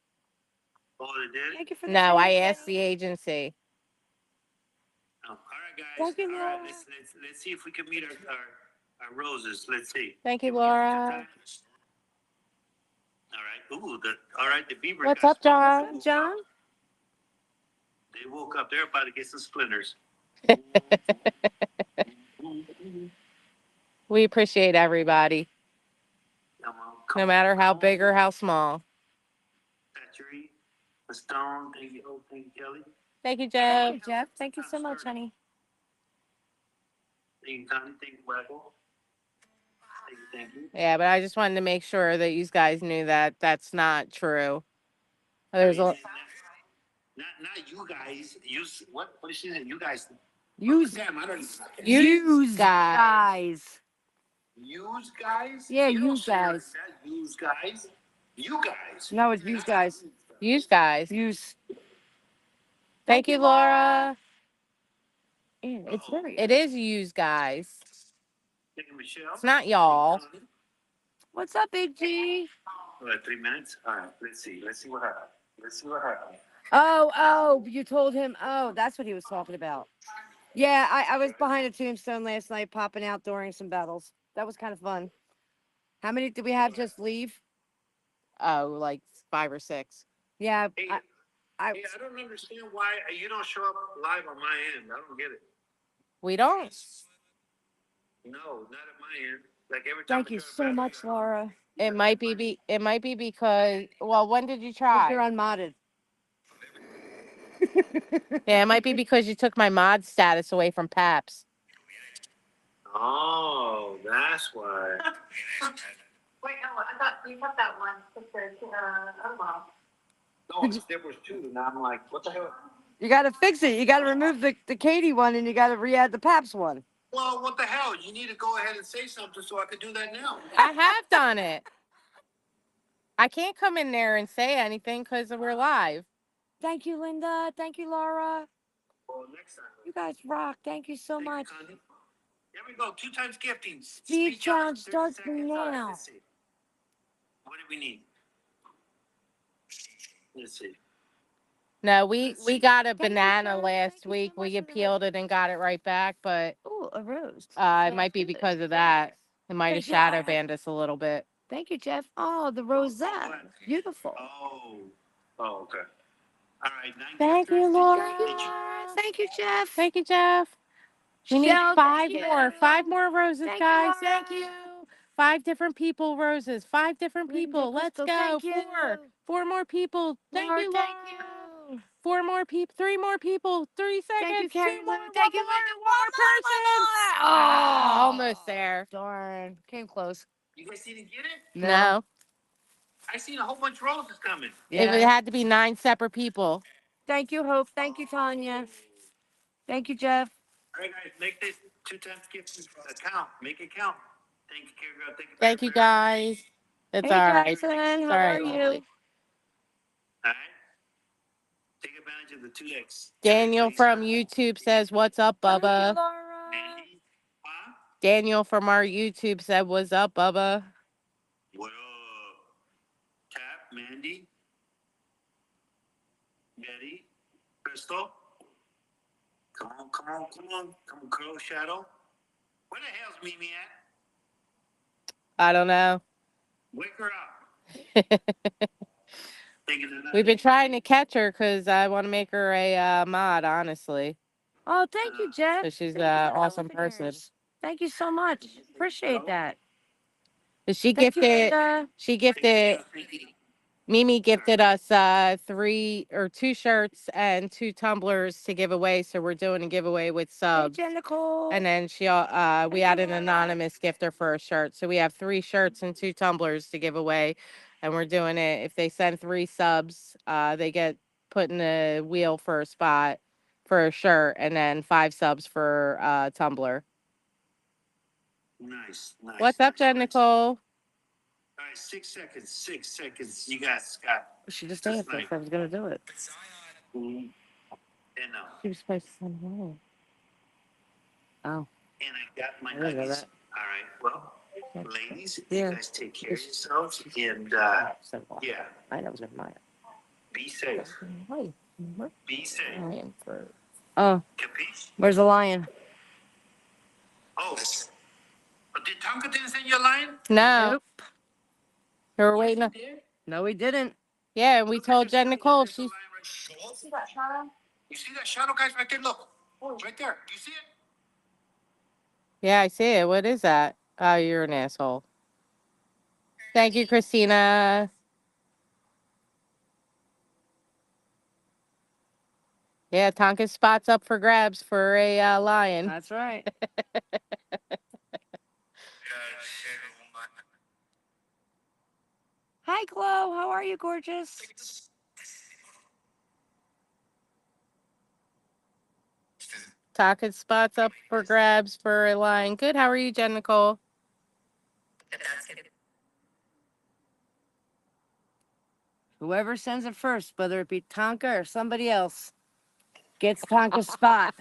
Oh, they did? Thank you for the No, I thank asked the agency. Oh, all right, guys. Thank you, All right, Laura. let's see if we can meet our roses. Let's see. Thank you, Can we get Laura. time? All right. Ooh, all right. The beaver. What's got up, smoked. John? What's up, John? They woke up. They're about to get some splinters. We appreciate everybody, Come on. no matter how big or how small. Satchery, the stone. Thank you. Oh, thank you, Kelly. Thank you, Jeff. Thank you, Jeff. Thank you so much, honey. Thank you, Connie. Thank you, Waggle. Thank you. Yeah, but I just wanted to make sure that you guys knew that that's not true. There's a Not you guys. What is she saying? You guys. Use Damn, I don't. use guys. guys. Use guys. Yeah, You don't use say it like guys. that. Use guys. You guys. No, it's use guys. Use guys. Use. Thank you, Laura. Yeah, it's very. It is use guys. Thank you, Michelle. It's not y'all. What's up, Big G? 3 minutes. All right. Let's see. Let's see what happens. Let's see what happens. Oh, you told him. Oh, that's what he was talking about. Yeah, I was behind a tombstone last night, popping out during some battles. That was kind of fun. How many did we have just leave? Oh, like 5 or 6. Yeah, Hey, I I don't understand why you don't show up live on my end. I don't get it. We don't. No, not at my end. Like every time. thank you so much, Laura. It might be because, well, when did you Hope you're try? unmodded. Yeah, it might be because you took my mod status away from Paps. Oh, that's why. Wait, no, I thought you cut that one. Oh, well. No, there was 2. Now I'm like, what the hell? You got to fix it. You got to remove the Katie one and you got to re-add the Paps one. Well, what the hell? You need to go ahead and say something so I could do that now. I have done it. I can't come in there and say anything because we're live. Thank you, Linda. Thank you, Laura. Well, next time. You guys rock. Thank you so Thank you, much. Connie. Here we go. 2 times gifting. Speed challenge 30 starts seconds. All right, now. let's see. What do we need? Let's see. No, we got a Thank you, banana Sharon. last Thank you so week. much We for the appealed it and got it right back, but Oh, a rose. it might be because of that. It might have Hey, shadow Jeff. banned us a little bit. Thank you, Jeff. Oh, the rosette. Beautiful. Oh. Oh, okay. All right. 9 Thank gifters. you, Laura. Thank you, Jeff. Thank you, Jeff. We need Shell, 5 thank more. you. 5 more roses, Thank you, guys. Laura. Thank you. 5 different people roses. 5 different Linda, people. Let's Crystal, go. thank you. 4 more people. Thank Laura, you, thank Laura. you. 4 more people. 3 more people. 3 seconds. Thank you, Carrie 2 more. Lou. Thank you, One more. Linda. One more person. Oh, Almost there. darn. Came close. You guys didn't get it? No. I seen a whole bunch of roses coming. It had to be 9 separate people. Thank you, Hope. Thank you, Tanya. Thank you, Jeff. All right, guys, make this 2 times gifting count. Make it count. Thank you, Carrie Girl. Thank you, guys. It's Hey, all right. Jackson. How All are right, you? lovely. All right. Take advantage of the 2x. Daniel from YouTube says, "What's up, Thank you, Bubba?" Laura. Mandy. Huh? Daniel from our YouTube said, "What's up, Bubba?" What up? Tap, Mandy. Betty. Crystal. Come on, come on, come on. Come on, girl, Shadow. Where the hell's Mimi at? I don't know. Wake her up. Taking it We've been trying to catch her because I want to make her a mod, honestly. Oh, thank you, Jeff. So she's Thank an you for the awesome elephant person. ears. Thank you so much. Appreciate that. She Thank you, gifted, Linda. she gifted, Mimi gifted us 2 shirts and 2 tumblers to give away. So we're doing a giveaway with Hey, subs. Jen Nicole. And then we had an anonymous gifter for a shirt. So we have 3 shirts and 2 tumblers to give away. And we're doing it. If they send 3 subs, they get put in the wheel for a spot for a shirt, and then 5 subs for tumbler. Nice, nice. What's up, Jen nice. Nicole? All right, 6 seconds. 6 seconds. You guys got. She just Just asked like- if I was gonna do it. And She was supposed to send it away. Oh, and I got my I didn't know nuggies. that. All right. Well, ladies, Yeah. you guys take care of yourselves, and send one. yeah, I know it was in mine. be safe. Wait, Be safe. oh, Capiche? where's the lion? Oh, did Tonka didn't send you a line? No, Nope. we were waiting. No, we didn't. Yeah, and we told Jen Nicole she's. See that shadow? You see that shadow, guys, right there? Look, right there. You see it? Yeah, I see it. What is that? Oh, you're an asshole. Thank you, Christina. Yeah, Tonka's spot's up for grabs for a lion. That's right. Hi, Chloe. How are you, gorgeous? Tonka's spot's up for grabs for a lion. Good. How are you, Jen Nicole? Whoever sends it first, whether it be Tonka or somebody else, gets Tonka's spot.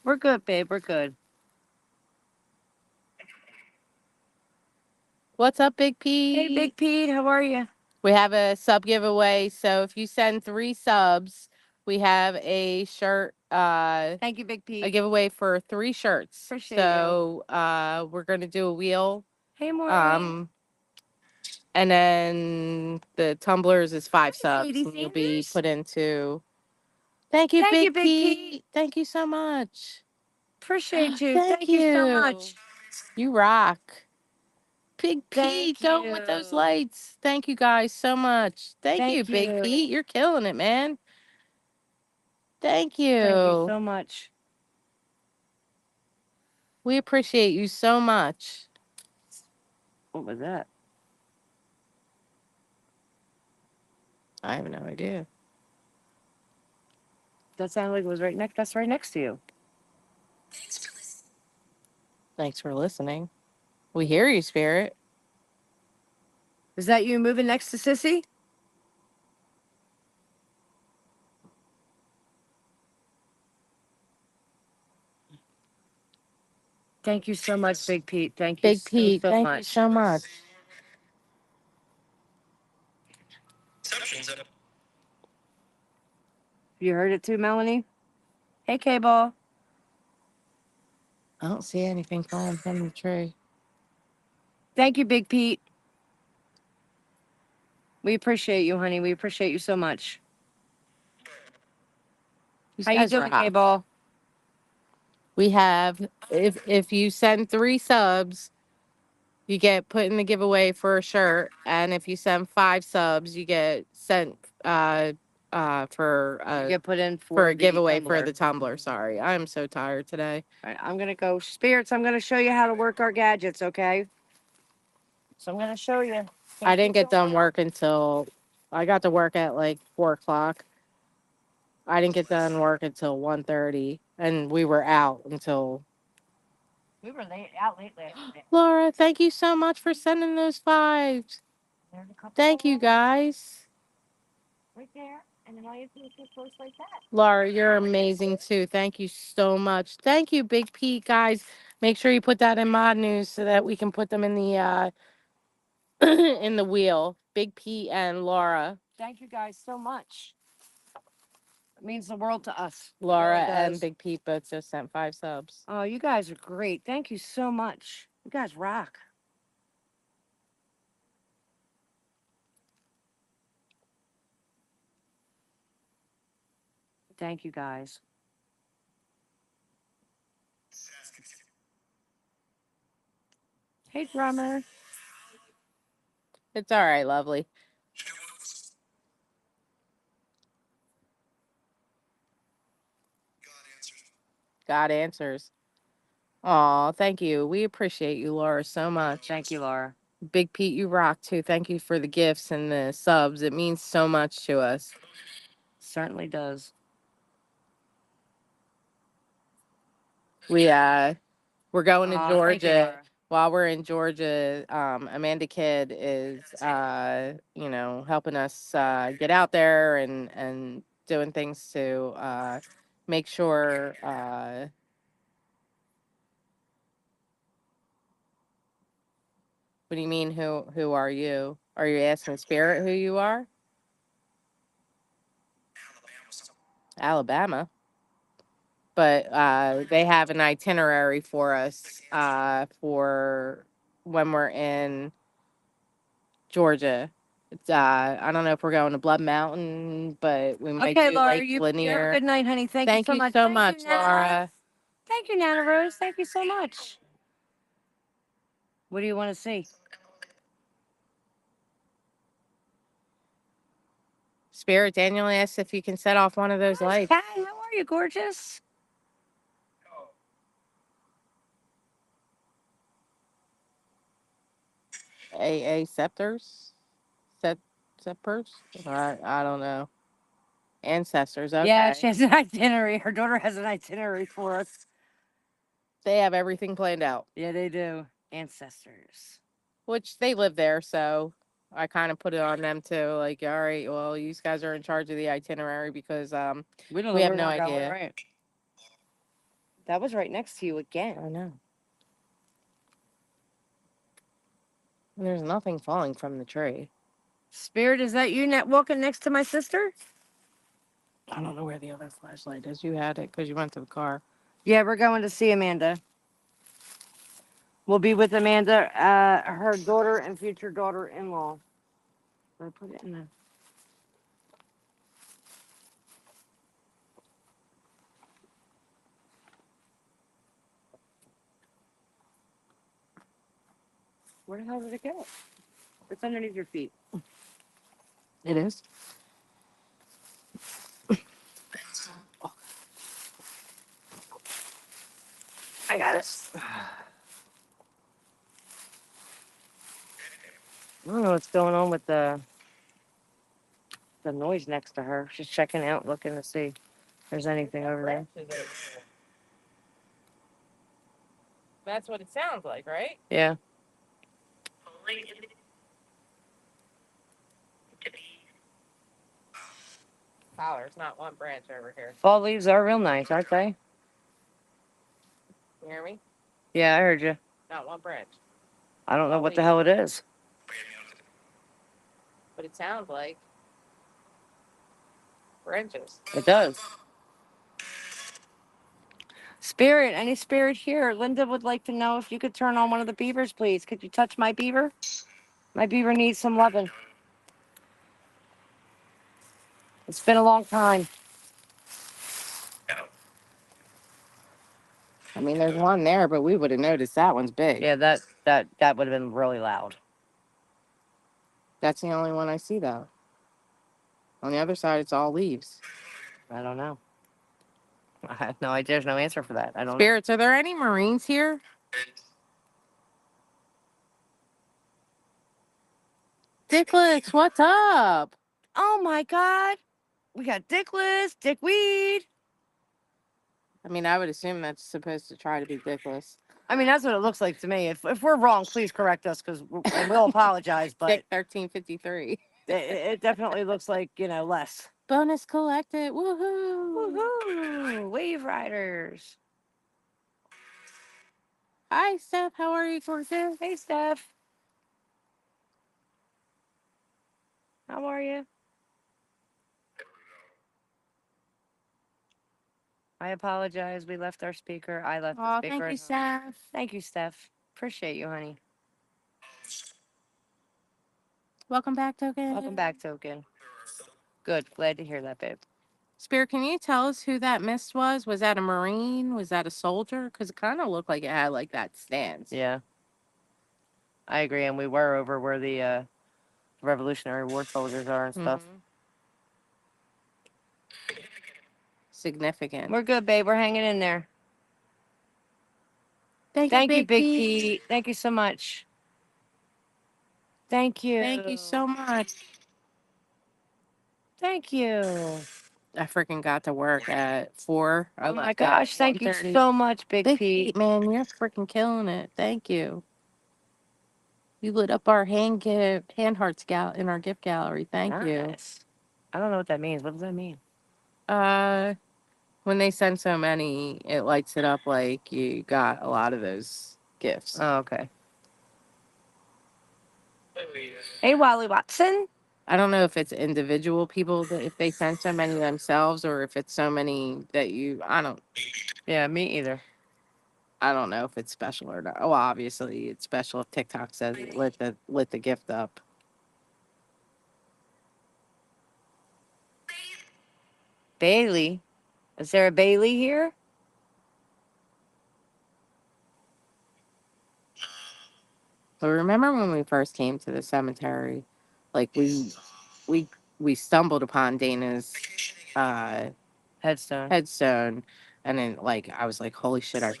We're good, babe. We're good. What's up, Big P? Hey, Big Pete. How are you? We have a sub giveaway. So if you send 3 subs, we have a shirt, Thank you, Big a Pete. giveaway for 3 shirts. Appreciate so we're gonna do a wheel. Hey, Maureen. And then the tumblers is 5 subs. Lady And you'll be Sanders. put into. Thank you, Thank you, Big Big Pete. Pete. Thank you so much. Appreciate you. Thank Thank you so much. You rock. Big Thank Pete, going with those you. lights. Thank you guys so much. Thank you, Thank Big you. Pete. You're killing it, man. Thank you. Thank you so much. We appreciate you so much. What was that? I have no idea. That sounded like it was right next. That's right next to you. Thanks for listening. We hear you, Spirit. Is that you moving next to Sissy? Thank you so much, Big Pete. Thank you Big so, Pete, so thank much. you so much. You heard it too, Melanie? Hey, K-Ball. I don't see anything falling from the tree. Thank you, Big Pete. We appreciate you, honey. We appreciate you so much. These How you guys doing, rock. K-Ball? We have, if you send 3 subs, you get put in the giveaway for a shirt, and if you send 5 subs, you get sent for You get put in for a the giveaway tumbler. for the tumbler. Sorry, I'm so tired today. All right, I'm gonna go. Spirits, I'm gonna show you how to work our gadgets, okay? So I'm gonna show you. I didn't get done work until I got to work at like 4 o'clock. I didn't get done work until 1:30, and we were out until. We were out late last night. Laura, thank you so much for sending those 5s. There's a couple Thank you, guys. right there, and then all you have to do is get close like that. Laura, you're amazing too. Thank you so much. Thank you, Big Pete, guys. Make sure you put that in Mod News so that we can put them in the in the wheel. Big Pete and Laura. Thank you guys so much. means the world to us. It Laura really and does. Big Pete both just sent 5 subs. Oh, you guys are great. Thank you so much. You guys rock. Thank you guys. Hey, drummer. It's all right, lovely. God answers. Aw, thank you. We appreciate you, Laura, so much. Thank you, Laura. Big Pete, you rock too. Thank you for the gifts and the subs. It means so much to us. Certainly does. We're going to Aw, thank you, Georgia. Laura. While we're in Georgia, Amanda Kidd is helping us get out there and doing things to make sure what do you mean who are you? Are you asking Spirit who you are? Alabama. But they have an itinerary for us for when we're in Georgia. It's, I don't know if we're going to Blood Mountain, but we might Okay, do Laura, Lake you have a Lanier. good night, honey. Thank you Thank so you much. so Thank much, you, Nana. Laura. Thank you, Nana Rose. Thank you so much. What do you want to see? Spirit Daniel asks if you can set off one of those Hi, lights. Kat. How are you, gorgeous? AA scepters? Scepters? I don't know. Ancestors, okay. Yeah, she has an itinerary. Her daughter has an itinerary for us. They have everything planned out. Yeah, they do. Ancestors. Which they live there, so I kind of put it on them too. Like, all right, well, you guys are in charge of the itinerary because We don't we know have where no we're going, idea. right? That was right next to you again. I know. And there's nothing falling from the tree. Spirit, is that you walking next to my sister? I don't know where the other flashlight is. You had it because you went to the car. Yeah, we're going to see Amanda. We'll be with Amanda, her daughter and future daughter-in-law. I put it in the. Where the hell did it go? It's underneath your feet. It is? I got it. I don't know what's going on with the noise next to her. She's checking out, looking to see if there's anything over there. That's what it sounds like, right? Yeah. There's not one branch over here. Fall leaves are real nice, aren't they? You hear me? Yeah, I heard you. Not one branch. I don't know Fall what the leaves. hell it is. But it sounds like branches. It does. Spirit, any spirit here? Linda would like to know if you could turn on one of the beavers, please. Could you touch my beaver? My beaver needs some loving. It's been a long time. I mean, there's one there, but we would have noticed that one's big. Yeah, that would have been really loud. That's the only one I see, though. On the other side, it's all leaves. I don't know. I have no idea. There's no answer for that. I don't know. Spirits, are there any Marines here? Dickless, what's up? Oh my God. We got Dickless, Dickweed. I mean, I would assume that's supposed to try to be Dickless. I mean, that's what it looks like to me. If we're wrong, please correct us because we'll apologize. But Dick 1353. it definitely looks like, less. Bonus collected. Woohoo. Woohoo! Wave Riders. Hi, Steph. How are you, gorgeous? Hey, Steph. How are you? I apologize. We left our speaker. I left the Oh, speaker. thank you, at home. Steph. Thank you, Steph. Appreciate you, honey. Welcome back, Token. Welcome back, Token. Good. Glad to hear that, babe. Spirit, can you tell us who that mist was? Was that a Marine? Was that a soldier? Because it kind of looked like it had like that stance. Yeah. I agree. And we were over where the Revolutionary War soldiers are and stuff. Mhm. Significant. We're good, babe. We're hanging in there. Thank Thank you, Big Pete. Pete. Thank you so much. Thank you. Thank you so much. Thank you. I freaking got to work at 4. I Oh my left at gosh. Thank you 1:30. so much, Big Big Pete. Pete, man, you're freaking killing it. Thank you. You lit up our hand hearts in our gift gallery. Thank you. Nice. I don't know what that means. What does that mean? When they send so many, it lights it up like you got a lot of those gifts. Oh, okay. Hey, Wally Watson. I don't know if it's individual people that if they send so many themselves or if it's so many that Yeah, me either. I don't know if it's special or not. Oh, obviously it's special if TikTok says it lit the gift up. Bailey. Is there a Bailey here? But remember when we first came to the cemetery, like we stumbled upon Dana's Headstone. headstone, and then like I was like, holy shit, I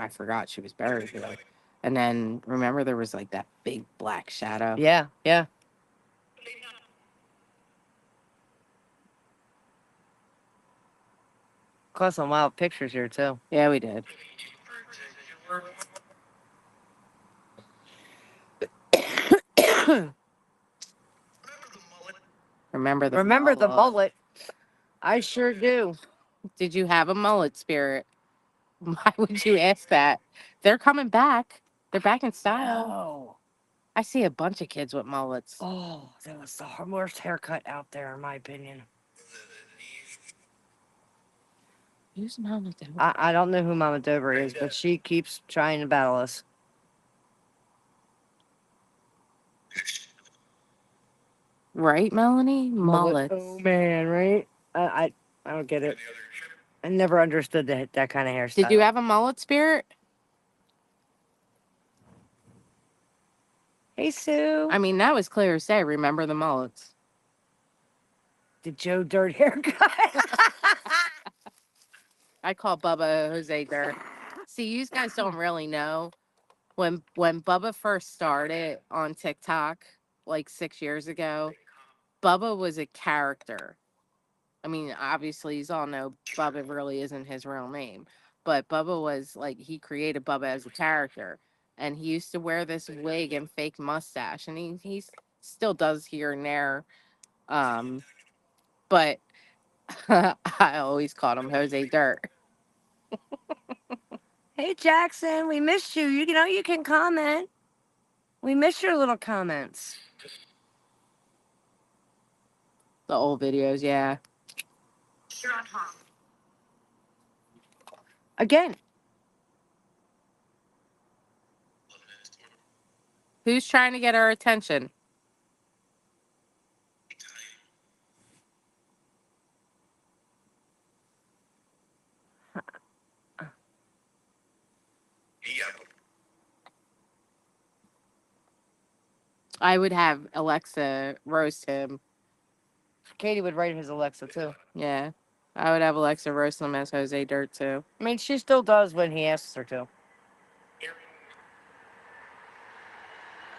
forgot she was buried here. And then remember there was like that big black shadow. Yeah, yeah. Caught some wild pictures here too. Yeah, we did. Remember the mullet? I sure do. Did you have a mullet, Spirit? Why would you ask that? They're coming back. They're back in style. No. I see a bunch of kids with mullets. Oh, that was the worst haircut out there, in my opinion. Who's Mama Dover? I don't know who Mama Dover is, but she keeps trying to battle us. Right, Melanie? Mullets. Oh man, right? I don't get it. I never understood that kind of hairstyle. Did you have a mullet, Spirit? Hey, Sue. I mean, that was clear as day. Remember the mullets. The Joe Dirt haircut. I call Bubba Jose Dirt. See, you guys don't really know. When Bubba first started on TikTok, like 6 years ago, Bubba was a character. I mean, obviously, you all know Bubba really isn't his real name. But Bubba was like, he created Bubba as a character. And he used to wear this wig and fake mustache. And he still does here and there. But I always called him Jose Dirt. Hey, Jackson, we missed you. You know, you can comment. We miss your little comments. The old videos, yeah. You're on top. Again. Who's trying to get our attention? I would have Alexa roast him. Katie would write his Alexa too. Yeah. I would have Alexa roast him as Jose Dirt too. I mean, she still does when he asks her to.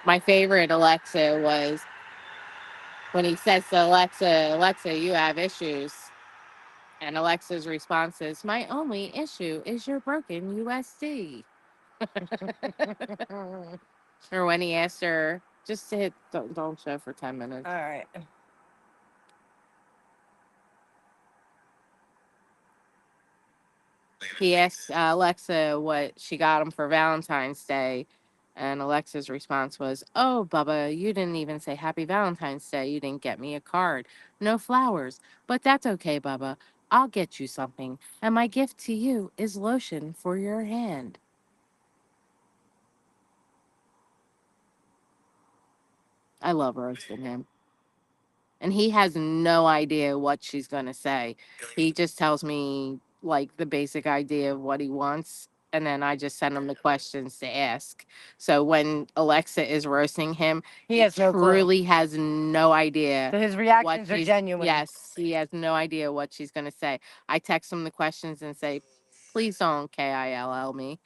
My favorite Alexa was when he says to Alexa, Alexa, you have issues. And Alexa's response is, my only issue is your broken USD. Or when he asked her, just to hit, don't show for 10 minutes. All right. He asked Alexa what she got him for Valentine's Day. And Alexa's response was, oh, Bubba, you didn't even say Happy Valentine's Day. You didn't get me a card. No flowers. But that's okay, Bubba. I'll get you something. And my gift to you is lotion for your hand. I love roasting him. And he has no idea what she's going to say. He just tells me like the basic idea of what he wants. And then I just send him the questions to ask. So when Alexa is roasting him, He has no clue. truly has no idea. So his what reactions are she's- genuine. Yes, he has no idea what she's going to say. I text him the questions and say, please don't KILL me.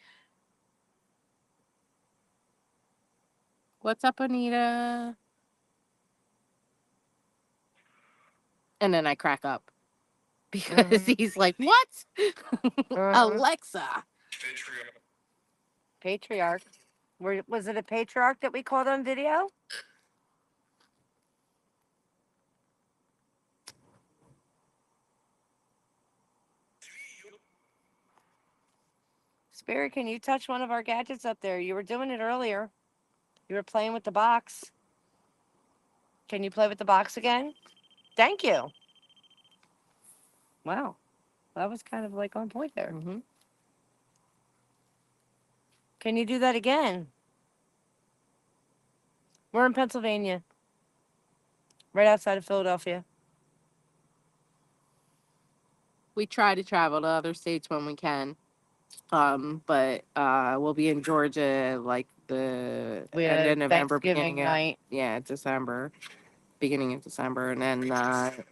What's up, Anita? And then I crack up because he's like, what? Alexa. Patriarch. Was it a patriarch that we called on video? Spirit, can you touch one of our gadgets up there? You were doing it earlier. You were playing with the box. Can you play with the box again? Thank you. Wow. That was kind of like on point there. Mm-hmm. Can you do that again? We're in Pennsylvania, right outside of Philadelphia. We try to travel to other states when we can. But we'll be in Georgia like the We end had of November, Thanksgiving night. December, beginning of December, and then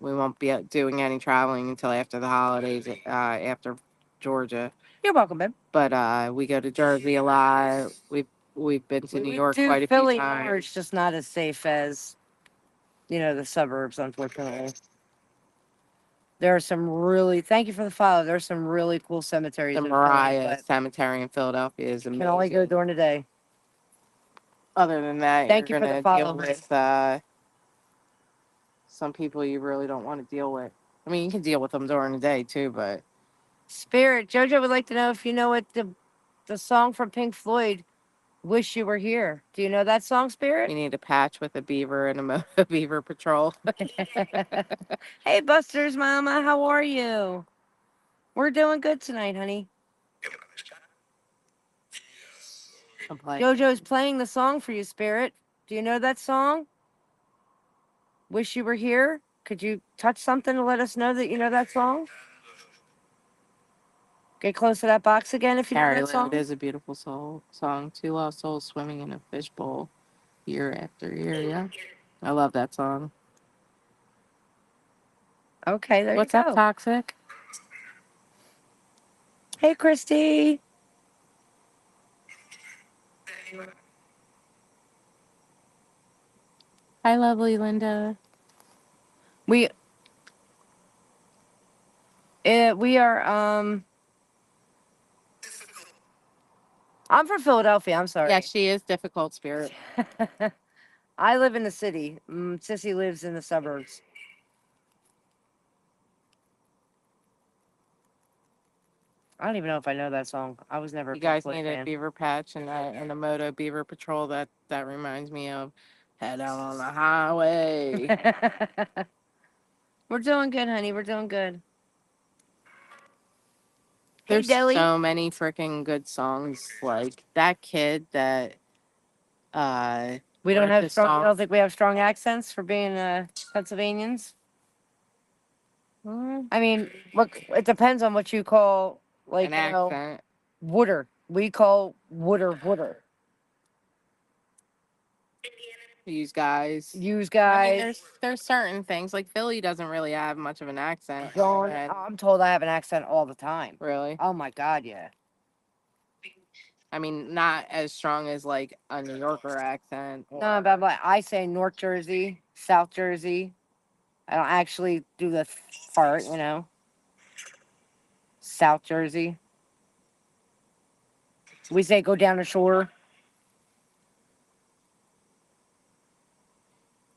we won't be doing any traveling until after the holidays, after Georgia. You're welcome, babe. But we go to Jersey a lot. We've been to New York quite a Philly few more. times. It's just not as safe as, the suburbs, unfortunately. There are some really, thank you for the follow. There are some really cool cemeteries. The in Philly, Mariah but Cemetery in Philadelphia is amazing. can only go during the day. Other than that, Thank you you're for gonna the follow, deal with some people you really don't want to deal with. I mean, you can deal with them during the day too, but Spirit, JoJo would like to know if you know what the song from Pink Floyd, "Wish You Were Here." Do you know that song, Spirit? you need a patch with a beaver and a beaver patrol. Hey, Buster's mama, how are you? We're doing good tonight, honey. I'm playing. JoJo's playing the song for you, Spirit. Do you know that song? Wish You Were Here. Could you touch something to let us know that you know that song? Get close to that box again if you know Carrie that song. Lou, it is a beautiful song. Two lost souls swimming in a fishbowl, year after year. Yeah, I love that song. Okay, there What's you up, go. Toxic? Hey, Christy. Hi, lovely Linda. We are I'm from Philadelphia. I'm sorry. Yeah, she is difficult spirit. I live in the city. Sissy lives in the suburbs. I don't even know if I know that song. I was never a You Pink guys Floyd need a fan. beaver patch and a Moto Beaver Patrol. That reminds me of head out on the highway. We're doing good, honey. We're doing good. Hey, There's Deli. so many freaking good songs. Like that kid that We don't wrote have the strong. I song. don't think we have strong accents for being Pennsylvanians. Mm, I mean, look, it depends on what you call like an accent. wooder. We call wooder. These guys. Use I mean, guys. there's certain things like Philly doesn't really have much of an accent. Don't. And I'm told I have an accent all the time. really, Oh my God, yeah. I mean, not as strong as like a New Yorker accent. No, but I say North Jersey, South Jersey. I don't actually do the part, South Jersey. We say go down the shore.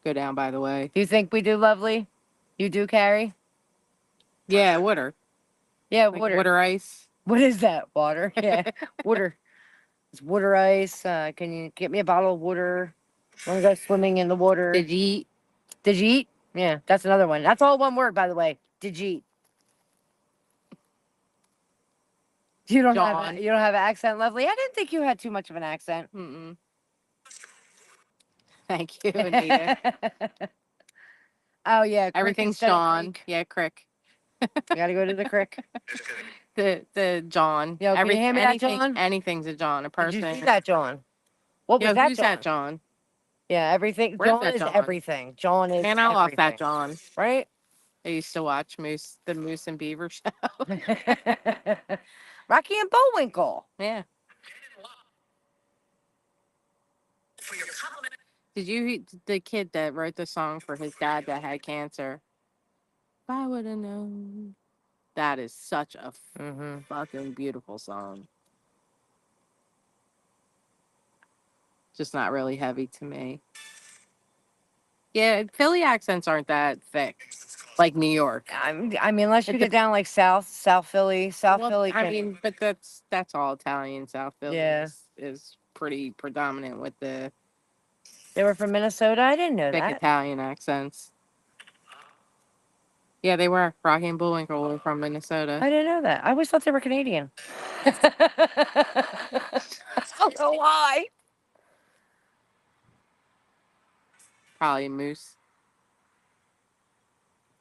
Go down, by the way. Do you think we do, lovely? You do, Carrie? Yeah, water. Yeah, Like water. water ice. What is that? Water? Yeah, water. It's water ice. Can you get me a bottle of water? Want to go swimming in the water? Did you eat? Did you eat? Yeah, that's another one. That's all one word, by the way. Did you eat? You don't John. have you don't have an accent, Lovely. I didn't think you had too much of an accent. Mm-mm. Thank you, Anita. Oh yeah, crick Everything's instead of John. creek. Yeah, Crick. You gotta go to the crick. The John. Yo, can you hand me that, anything, John? anything's a John. A Did person. you see that, John? What was Yo, that, who's John? that John? Yeah, everything. Where's John that is John? everything. John is Man, I lost that everything, John. right? I used to watch the Moose and Beaver show. Rocky and Bullwinkle. Yeah. Did you the kid that wrote the song for his dad that had cancer? If I would have known. That is such a Mm-hmm. fucking beautiful song. Just not really heavy to me. Yeah, Philly accents aren't that thick, like New York. I mean, unless you It get down like South Philly, Well, Philly. I Can, mean, but that's all Italian. South Philly Yeah. is pretty predominant with the they were from Minnesota. I didn't know thick that. Italian accents. Yeah, they were. Rocky and Bullwinkle were from Minnesota. I didn't know that. I always thought they were Canadian. I don't know why. Probably Moose.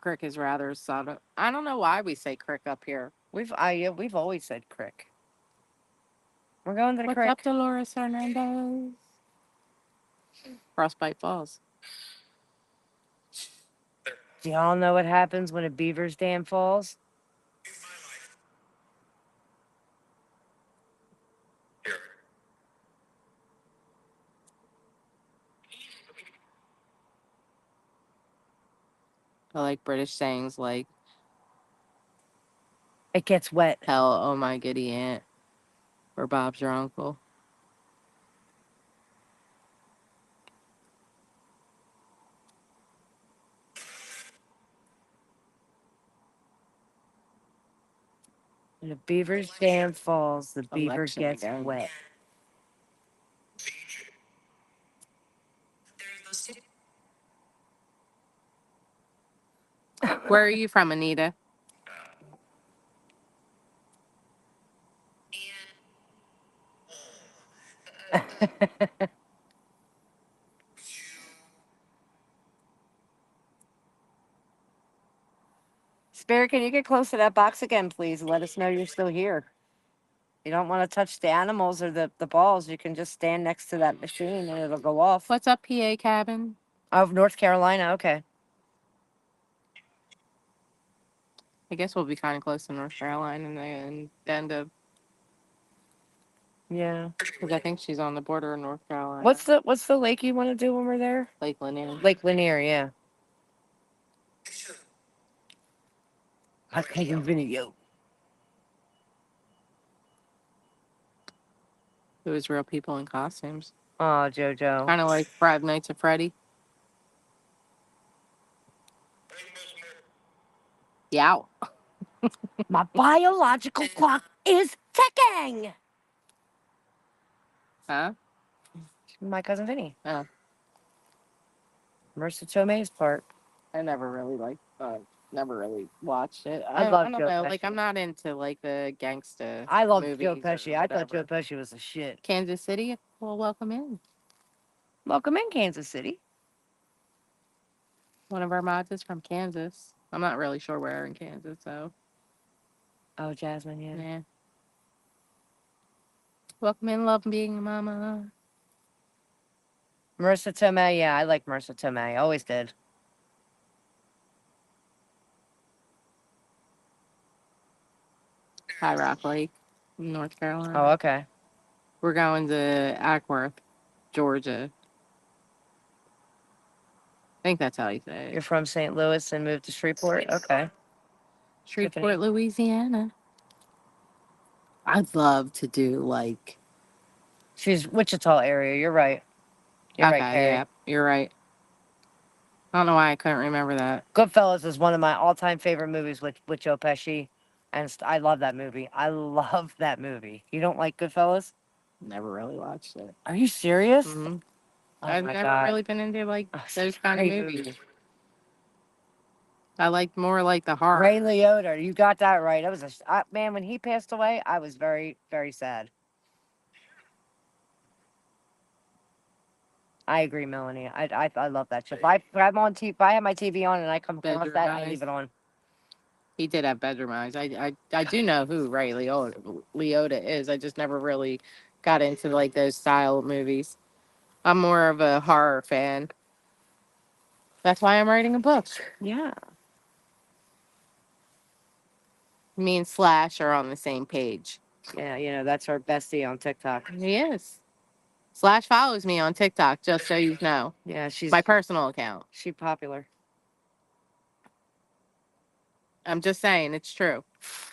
Crick is rather subtle. I don't know why we say Crick up here. We've always said crick. We're going to the What's crick. up, Dolores Hernandez? Frostbite Falls. Do y'all know what happens when a beaver's dam falls? I like British sayings like It gets wet. "Hell, oh my giddy aunt," or "Bob's your uncle." When a beaver's dam falls, the beaver Election gets again. wet. Where are you from, Anita? Spirit, can you get close to that box again, please? And let us know you're still here. You don't want to touch the animals or the balls. You can just stand next to that machine and it'll go off. What's up, PA Cabin? Of North Carolina. Okay. I guess we'll be kind of close to North Carolina and the end of, Yeah. because I think she's on the border of North Carolina. What's the lake you want to do when we're there? Lake Lanier? Lake Lanier. Yeah. I'm taking video. It was real people in costumes, Oh, JoJo. kind of like Five Nights at Freddy. Yeah. My biological clock is ticking. Huh? My cousin Vinny. Oh. Marissa Tomei's part. I never really never really watched it. I love I don't Joe know. Like, Pesci. I'm not into like the gangsta. I love movies Joe or Pesci. I thought Joe whatever. Pesci was a shit. Kansas City. Well, welcome in. Welcome in, Kansas City. One of our mods is from Kansas. I'm not really sure where in Kansas, so Oh, Jasmine, yeah. yeah. Welcome in, love being a mama. Marissa Tomei, yeah, I like Marissa Tomei. Always did. High Rock Lake, North Carolina. Oh, okay. We're going to Ackworth, Georgia. I think that's how you say You're it. from St. Louis and moved to Shreveport? Okay. Shreveport, Louisiana. I'd love to do like. She's Wichita area. You're right. You're right, Carrie. Yeah, you're right. I don't know why I couldn't remember that. Goodfellas is one of my all-time favorite movies with Joe Pesci. And I love that movie. I love that movie. You don't like Goodfellas? Never really watched it. Are you serious? Mhm. Oh I've my never God. really been into like Oh, it's those a kind of great movies. movie. I like more like the horror. Ray Liotta, you got that right. That was man. When he passed away, I was very, very sad. I agree, Melanie. I love that shit. I'm on TV. If I have my TV on and I come across Bedroom that, I Eyes. leave it on. He did have bedroom eyes. I do know who Ray Liotta is. I just never really got into like those style of movies. I'm more of a horror fan. That's why I'm writing a book. Yeah. Me and Slash are on the same page. Yeah, that's our bestie on TikTok. He is. Slash follows me on TikTok, just so you know. Yeah, she's My personal account. she popular. I'm just saying, it's true.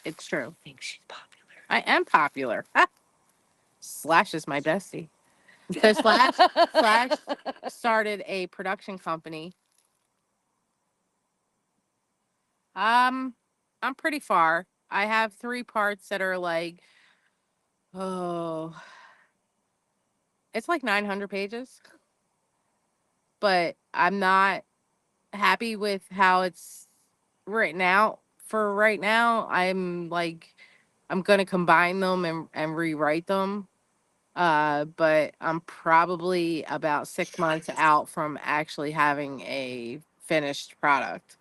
It's true. I think she's popular. I am popular. Slash is my bestie. So Slash started a production company. I'm pretty far. I have 3 parts that are like, it's like 900 pages. But I'm not happy with how it's written out. For right now, I'm gonna combine them and rewrite them. But I'm probably about 6 months out from actually having a finished product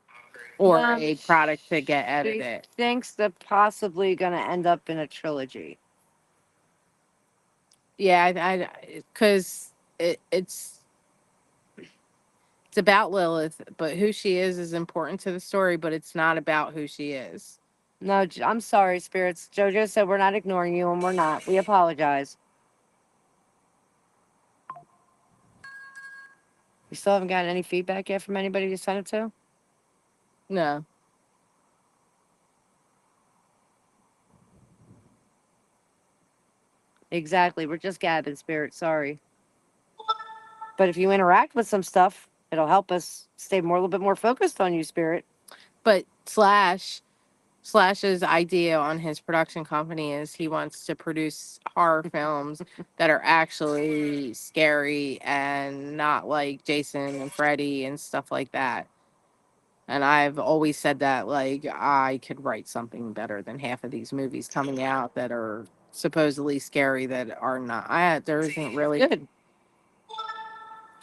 or a product to get She edited. thinks they're possibly gonna end up in a trilogy. Yeah, because it's about Lilith, but who she is important to the story, but it's not about who she is. No, I'm sorry, spirits. JoJo said we're not ignoring you, and we're not. We apologize. You still haven't gotten any feedback yet from anybody you sent it to? No. Exactly. We're just gabbing, spirit. Sorry. But if you interact with some stuff, it'll help us stay a little bit more focused on you, spirit. But Slash's idea on his production company is he wants to produce horror films that are actually scary and not like Jason and Freddy and stuff like that. And I've always said that like I could write something better than half of these movies coming out that are supposedly scary that are not. There isn't really Good.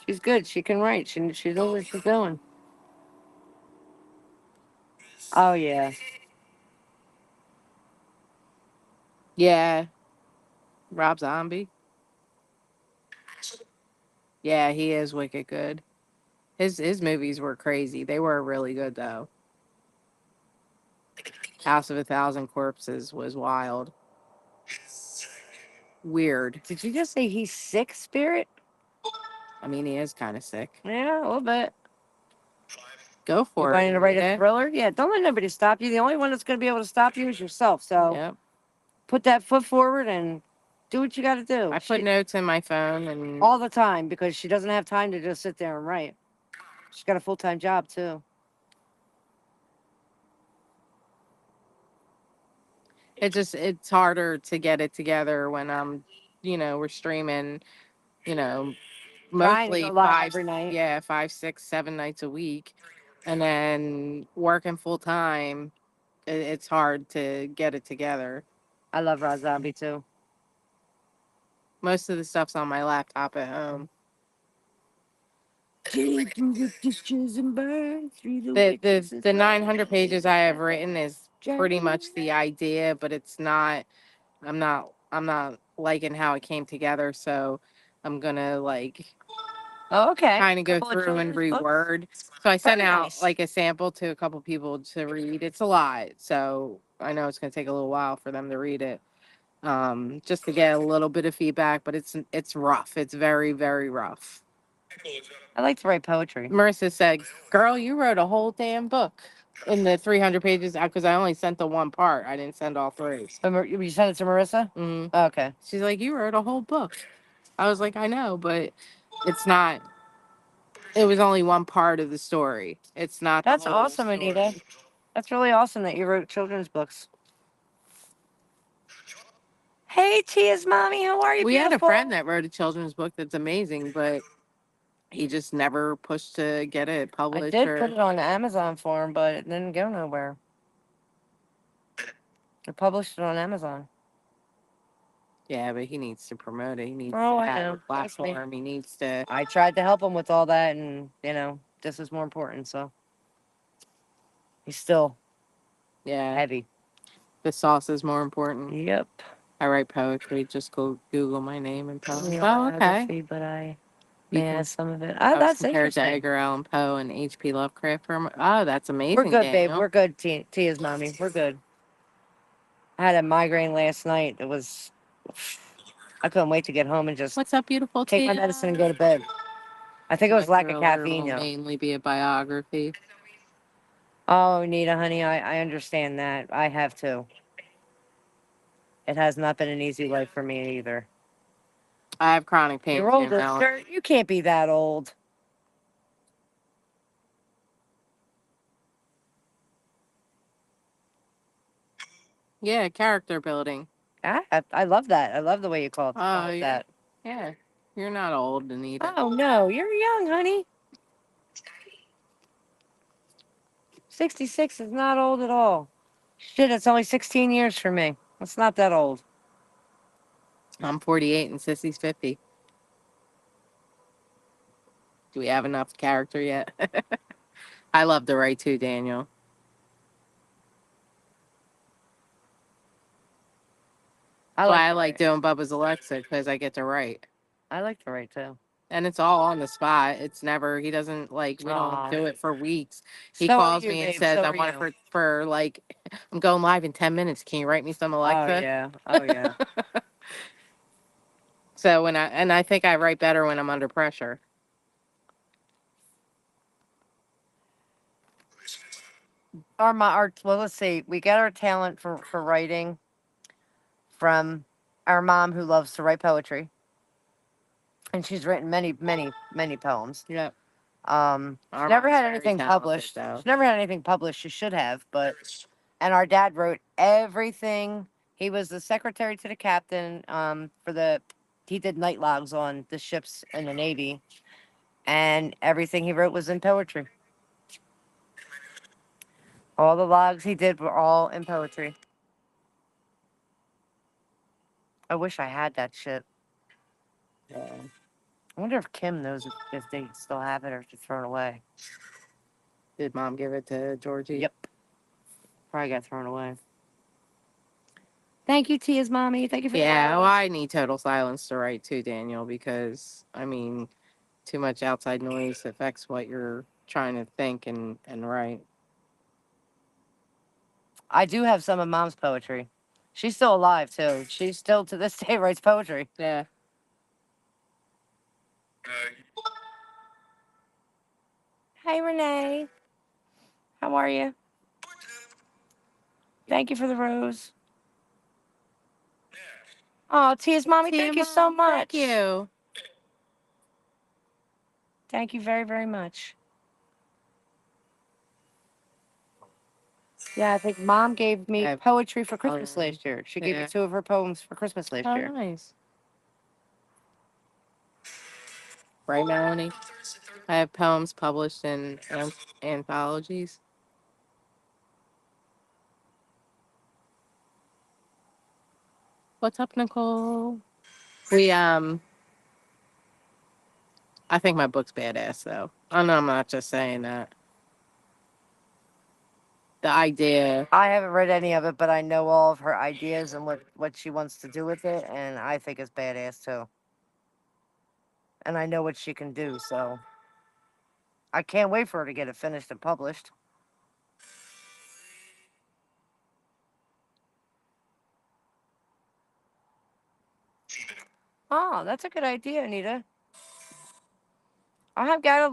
She's good. She can write. She knows what she's doing. Oh yeah. Yeah. Rob Zombie. Yeah, he is wicked good. His movies were crazy. They were really good though. House of a Thousand Corpses was wild. Weird. Did you just say he's sick, spirit? I mean, he is kind of sick. Yeah, a little bit. Go You for it. wanting to write a Yeah. thriller? Yeah, don't let nobody stop you. The only one that's going to be able to stop you is yourself. So Yep. put that foot forward and do what you got to do. I put notes in my phone and all the time because she doesn't have time to just sit there and write. She's got a full-time job too. it's harder to get it together when we're streaming, you know, Trying to mostly go live every night. 5, 6, 7 nights a week, and then working full time. It's hard to get it together. I love Rob Zombie too. Most of the stuff's on my laptop at home. The 900 pages I have written is pretty much the idea, but it's not. I'm not liking how it came together, so I'm gonna Oh, okay. kind of go Couple of through and children's books. reword. So I sent Very out nice. like a sample to a couple people to read. It's a lot, so I know it's gonna take a little while for them to read it, just to get a little bit of feedback. But it's rough. It's very, very rough. I like to write poetry. Marissa said, "Girl, you wrote a whole damn book in the 300 pages because I only sent the one part. I didn't send all 3." But you sent it to Marissa? Mm. Okay. She's like, "You wrote a whole book." I was like, "I know, but it's not. It was only one part of the story. It's not." That's the whole awesome, story. Anita. That's really awesome that you wrote children's books. Hey, Tia's mommy, how are you? We had a beautiful? friend that wrote a children's book that's amazing, but He just never pushed to get it I published. did Or put it on Amazon for him, but it didn't go nowhere. I published it on Amazon. yeah, but he needs to promote it. He needs Oh, to I have know. a Trust me. platform. He needs to. I tried to help him with all that, and this is more important. So he's still Yeah, heavy. the sauce is more important. Yep. I write poetry. Just go Google my name and poem. Oh, okay. Biography, but I You may can add some of it. I Oh, was that's compared to interesting. Edgar Allan Poe and H.P. Lovecraft. Oh, that's amazing. We're good, babe. Daniel. We're good. Tia's mommy. We're good. I had a migraine last night. It was. I couldn't wait to get home and just What's up, beautiful take my Tia? medicine and go to bed. I think it was My lack of thriller caffeine, will though. mainly be a biography. Oh, Nita, honey, I understand that. I have too. It has not been an easy life for me either. I have chronic pain You're too, older, Mel. sir. You can't be that old. Yeah, character building. I love that. I love the way you call Oh, it yeah. that. Yeah, you're not old, Anita. Oh no, you're young, honey. 66 is not old at all. Shit, it's only 16 years for me. It's not that old. I'm 48 and Sissy's 50. Do we have enough character yet? I love to write too, Daniel. That's why I like doing Bubba's Alexa, because I get to write. I like to write too. And it's all on the spot. It's never, he doesn't like, we Aw. don't do it for weeks. He So are calls you, me and babe. says, So I are want you. it for like, I'm going live in 10 minutes. Can you write me some Alexa? Oh yeah. Oh yeah. So I think I write better when I'm under pressure. Well, let's see. We get our talent for writing from our mom, who loves to write poetry, and she's written many poems. Yep. She's Our never mom's had very anything talented, published. though. She's never had anything published. She should have, but and our dad wrote everything. He was the secretary to the captain. He did night logs on the ships in the Navy, and everything he wrote was in poetry. All the logs he did were all in poetry. I wish I had that shit. Yeah. I wonder if Kim knows if they still have it or if it's thrown away. Did mom give it to Georgie? Yep. Probably got thrown away. Thank you, Tia's mommy. Thank you for Yeah, the well, flowers. I need total silence to write too, Daniel, because I mean, too much outside noise affects what you're trying to think and write. I do have some of mom's poetry. She's still alive too. She still to this day writes poetry. Yeah. Hey, Renee. How are you? Thank you for the rose. Oh, Tia's mommy, thank you so much. Thank you. Thank you very, very much. Yeah, I think mom gave me Yeah. poetry for Christmas last year. She gave Yeah. me 2 of her poems for Christmas last Oh, year. nice. Right, Melanie? I have poems published in anthologies. What's up, Nicole? I think my book's badass, though. I know I'm not just saying that. The idea. I haven't read any of it, but I know all of her ideas and what she wants to do with it, and I think it's badass too. And I know what she can do, so I can't wait for her to get it finished and published. Oh, that's a good idea, Anita. I gotta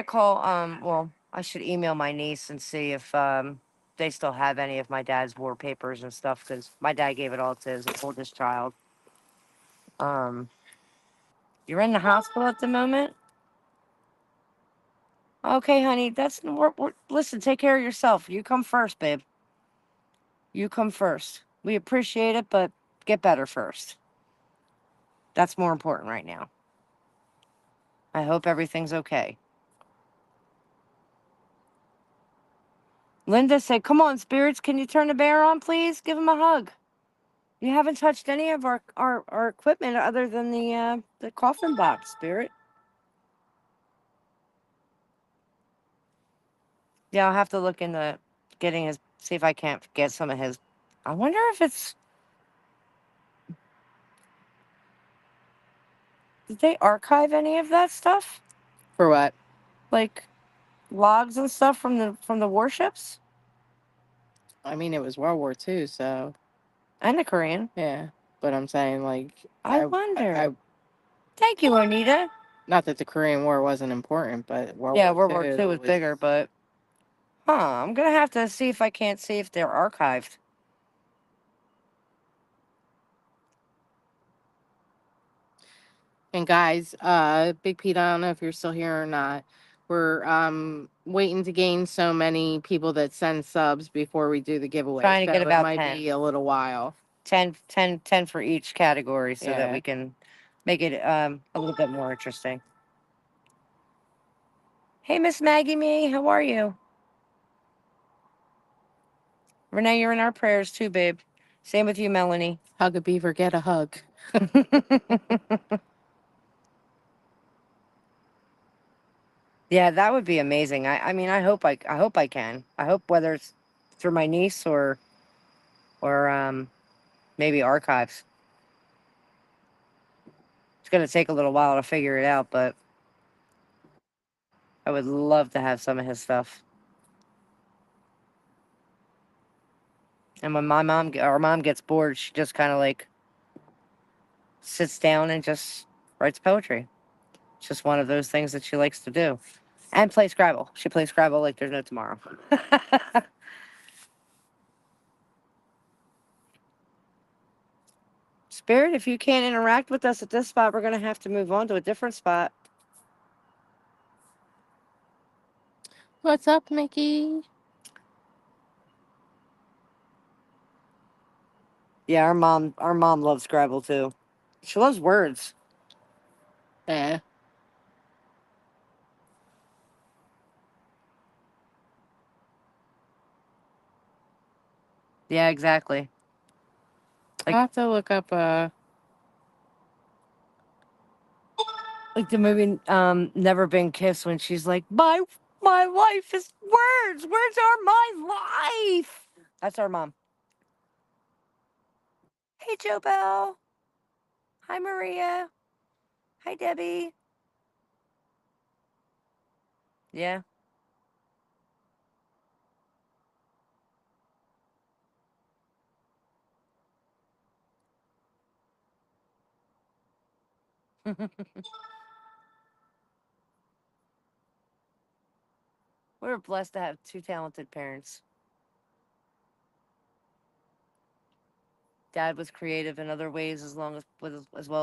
call, well, I should email my niece and see if they still have any of my dad's war papers and stuff, because my dad gave it all to his oldest child. You're in the hospital at the moment? Okay, honey, listen, take care of yourself. You come first, babe. You come first. We appreciate it, but get better first. That's more important right now. I hope everything's okay. Linda said, "Come on, spirits, can you turn the bear on, please? Give him a hug." You haven't touched any of our equipment other than the coffin box, spirit. Yeah, I'll have to look into getting his. See if I can't get some of his. I wonder if it's. Did they archive any of that stuff? For what? Like logs and stuff from the warships I mean, it was World War II, so and the Korean. yeah. But I'm saying, like, I wonder. I Thank you, Anita. not that the Korean War wasn't important, but Yeah, War World War II was was bigger, but I'm gonna have to see if I can't see if they're archived. And guys, Big Pete, I don't know if you're still here or not. We're waiting to gain so many people that send subs before we do the giveaway. Trying to So get it about might 10. be a little while. 10 for each category so that Yeah. we can make it a little bit more interesting. Hey, Miss Maggie Me, how are you? Renee, you're in our prayers too, babe. Same with you, Melanie. Hug a beaver, get a hug. Yeah, that would be amazing. I mean, I hope I can. I hope whether it's through my niece or maybe archives. It's gonna take a little while to figure it out, but I would love to have some of his stuff. And when our mom gets bored, she just kind of like sits down and just writes poetry. It's just one of those things that she likes to do. And play Scrabble. She plays Scrabble like there's no tomorrow. Spirit, if you can't interact with us at this spot, we're going to have to move on to a different spot. What's up, Mickey? Yeah, our mom loves Scrabble too. She loves words. Yeah. Yeah, exactly. I'll have to look up Like the movie Never Been Kissed when she's like, my life is words. Words are my life. That's our mom. Hey, Joe Bell. Hi, Maria. Hi, Debbie. Yeah. We're blessed to have two talented parents. Dad was creative in other ways as well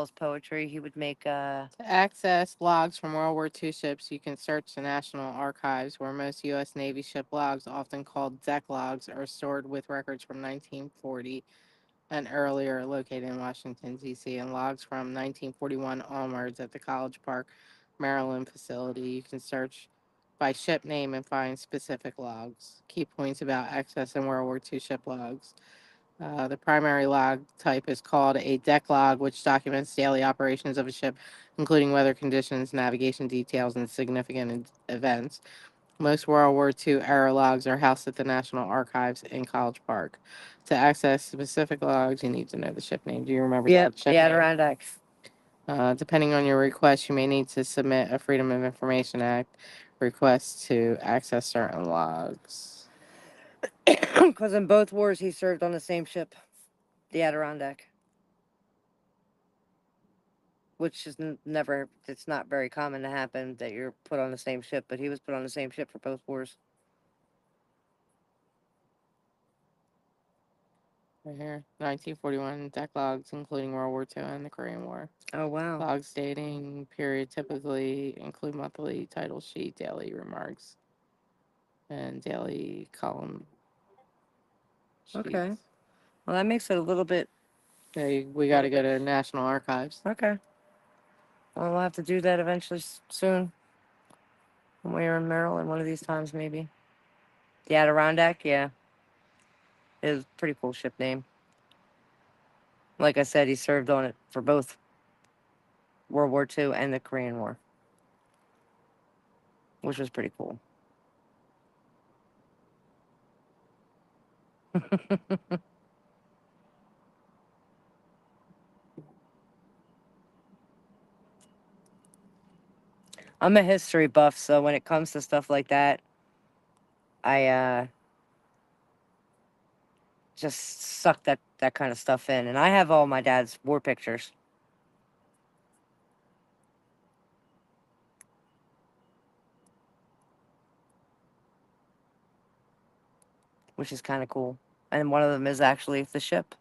as poetry. He would make to access logs from World War II ships. You can search the National Archives, where most U.S. Navy ship logs, often called deck logs, are stored with records from 1940 and earlier, located in Washington, D.C., and logs from 1941 onwards at the College Park, Maryland facility. You can search by ship name and find specific logs. Key points about accessing World War II ship logs. The primary log type is called a deck log, which documents daily operations of a ship, including weather conditions, navigation details, and significant events. Most World War II era logs are housed at the National Archives in College Park. To access specific logs, you need to know the ship name. Do you remember Yep, that the ship name? Adirondacks. Depending on your request, you may need to submit a Freedom of Information Act request to access certain logs. Because in both wars, he served on the same ship, the Adirondack. Which is never, it's not very common to happen that you're put on the same ship, but he was put on the same ship for both wars. Right here, 1941 deck logs, including World War II and the Korean War. Oh, wow. Logs dating period typically include monthly title sheet, daily remarks, and daily column sheets. Okay. Well, that makes it a little bit. We got to go to National Archives. Okay. Well, we'll have to do that eventually soon. When we're in Maryland, one of these times, maybe. The Adirondack, yeah. It was a pretty cool ship name. Like I said, he served on it for both World War II and the Korean War, which was pretty cool. I'm a history buff, so when it comes to stuff like that, I just suck that kind of stuff in. And I have all my dad's war pictures. Which is kind of cool. And one of them is actually the ship.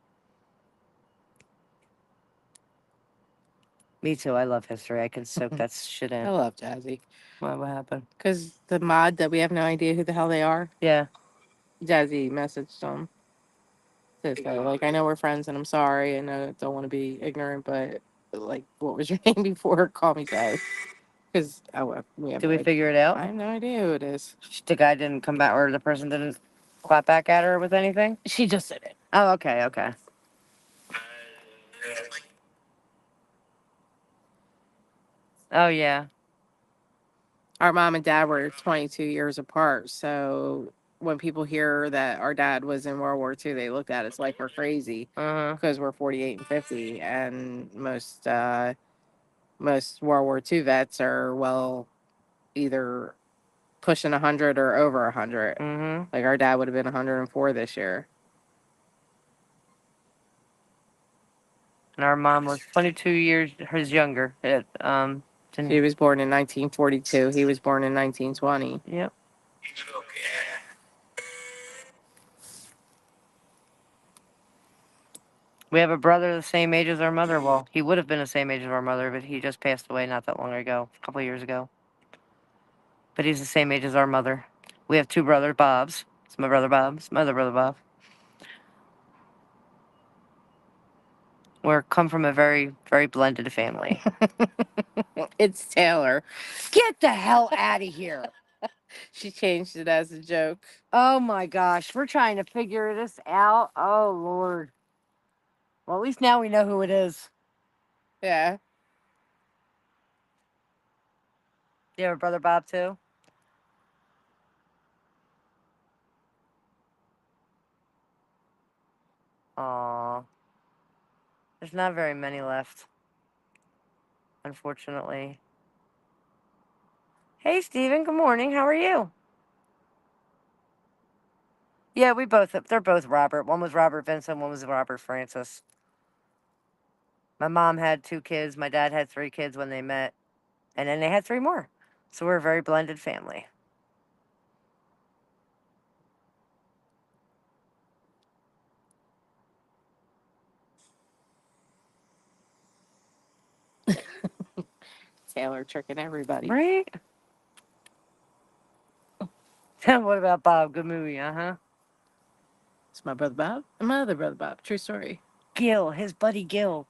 Me too. I love history. I can soak that shit I in. love Jazzy. What happened? Because the mod that we have no idea who the hell they are, Yeah. Jazzy messaged them. To say, like, I know we're friends and I'm sorry and I don't want to be ignorant, but, like, what was your name before? Call me Jazz. Because we have Did no we idea. figure it out? I have no idea who it is. The guy didn't come back, or the person didn't clap back at her with anything? She just did it. Oh, okay, okay. Oh, yeah. Our mom and dad were 22 years apart. So when people hear that our dad was in World War II, they look at us like we're crazy Uh-huh. because we're 48 and 50. And most World War II vets are, well, either pushing 100 or over 100. Mm-hmm. Like our dad would have been 104 this year. And our mom was 22 years his younger. She was born in 1942. He was born in 1920. Yep. We have a brother the same age as our mother. Well, he would have been the same age as our mother, but he just passed away not that long ago, a couple of years ago. But he's the same age as our mother. We have two brothers, Bobs. It's my brother Bob. It's my other brother Bob. We're come from a very, very blended family. It's Taylor. Get the hell out of here. She changed it as a joke. Oh my gosh. We're trying to figure this out. Oh Lord. Well, at least now we know who it is. Yeah. You have a brother Bob too? Aw. There's not very many left, unfortunately. Hey, Steven. Good morning. How are you? Yeah, they're both Robert. One was Robert Vincent, one was Robert Francis. My mom had 2 kids. My dad had 3 kids when they met. And then they had 3 more. So we're a very blended family. Taylor tricking everybody. Right? What about Bob? Good movie, uh-huh. It's my brother Bob and my other brother Bob. True story. Gil, his buddy Gil.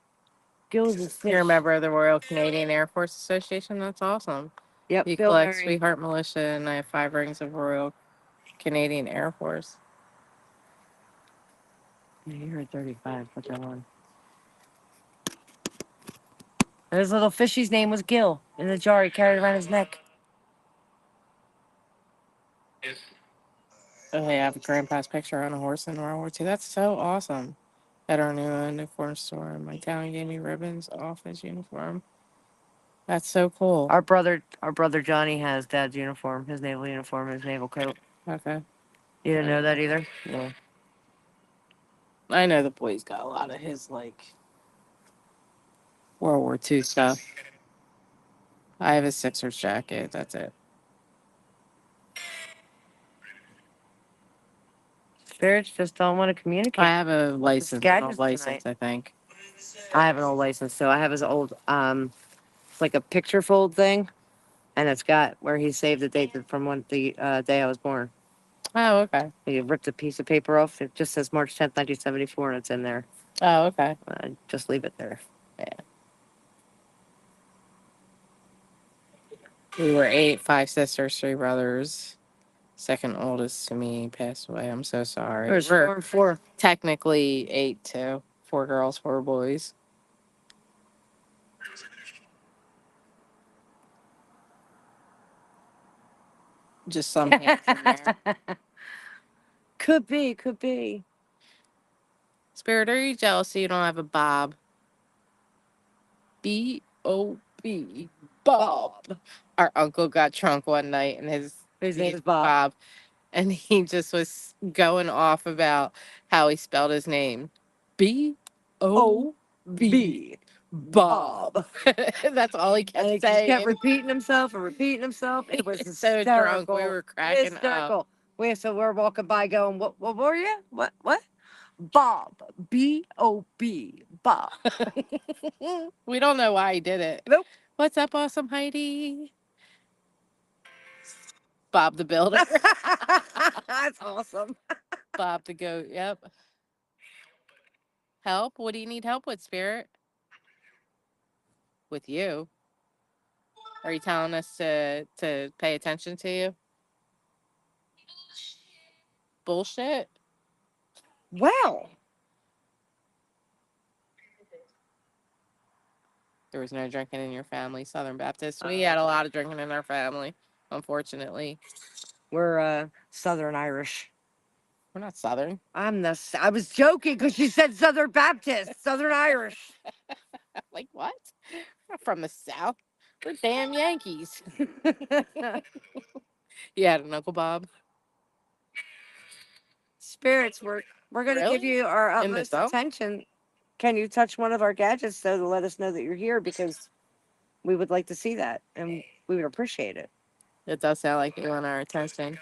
Gil's a fish. You're a member of the Royal Canadian Air Force Association? That's awesome. Yep, You Bill collect Murray. Sweetheart Militia, and I have 5 rings of Royal Canadian Air Force. Yeah, you're at 35. Put that on. And his little fishy's name was Gil in the jar he carried around his neck. Oh, they have a grandpa's picture on a horse in World War II. That's so awesome. At our new uniform store, my town gave me ribbons off his uniform. That's so cool. Our brother Johnny has Dad's uniform, his naval uniform, his naval coat. Okay. You didn't know that either? Yeah. I know the boy's got a lot of his, like, World War II stuff. I have his Sixers jacket. That's it. Spirits just don't want to communicate. I have a license. An Gadgets old license, tonight. I think. I have an old license, so I have his old it's like a picture fold thing, and it's got where he saved the date from the day I was born. Oh, okay. He ripped a piece of paper off. It just says March 10th, 1974, and it's in there. Oh, okay. Just leave it there. Yeah. We were 8, 5 sisters, 3 brothers. Second oldest to me passed away. I'm so sorry. There's We're 4 and 4. technically 8 too. 4 girls, 4 boys. Just some hands in there. Could be, could be. Spirit, are you jealous that you don't have a Bob? B-O-B. Bob. Our uncle got drunk one night and His name is Bob. And he just was going off about how he spelled his name. B-O-B. O-B. Bob. That's all he And kept he just saying. kept repeating himself and repeating himself. It was So drunk, we hysterical. were cracking up. Hysterical. So we're walking by going, what were you? What? Bob. B-O-B. Bob. We don't know why he did it. Nope. What's up, awesome Heidi? Bob the Builder. That's awesome. Bob the Goat. Yep. Help? What do you need help with, Spirit? With you? Are you telling us to pay attention to you? Bullshit. Wow. There was no drinking in your family, Southern Baptist. We had a lot of drinking in our family, unfortunately. We're Southern Irish. We're not Southern. I was joking because you said Southern Baptist, Southern Irish. Like, what? We're not from the South. We're damn Yankees. You had an Uncle Bob? Spirits, we're going to give Really? you our In the utmost dump? attention. Can you touch one of our gadgets though to let us know that you're here, because we would like to see that and we would appreciate it. It does sound like you want our attention.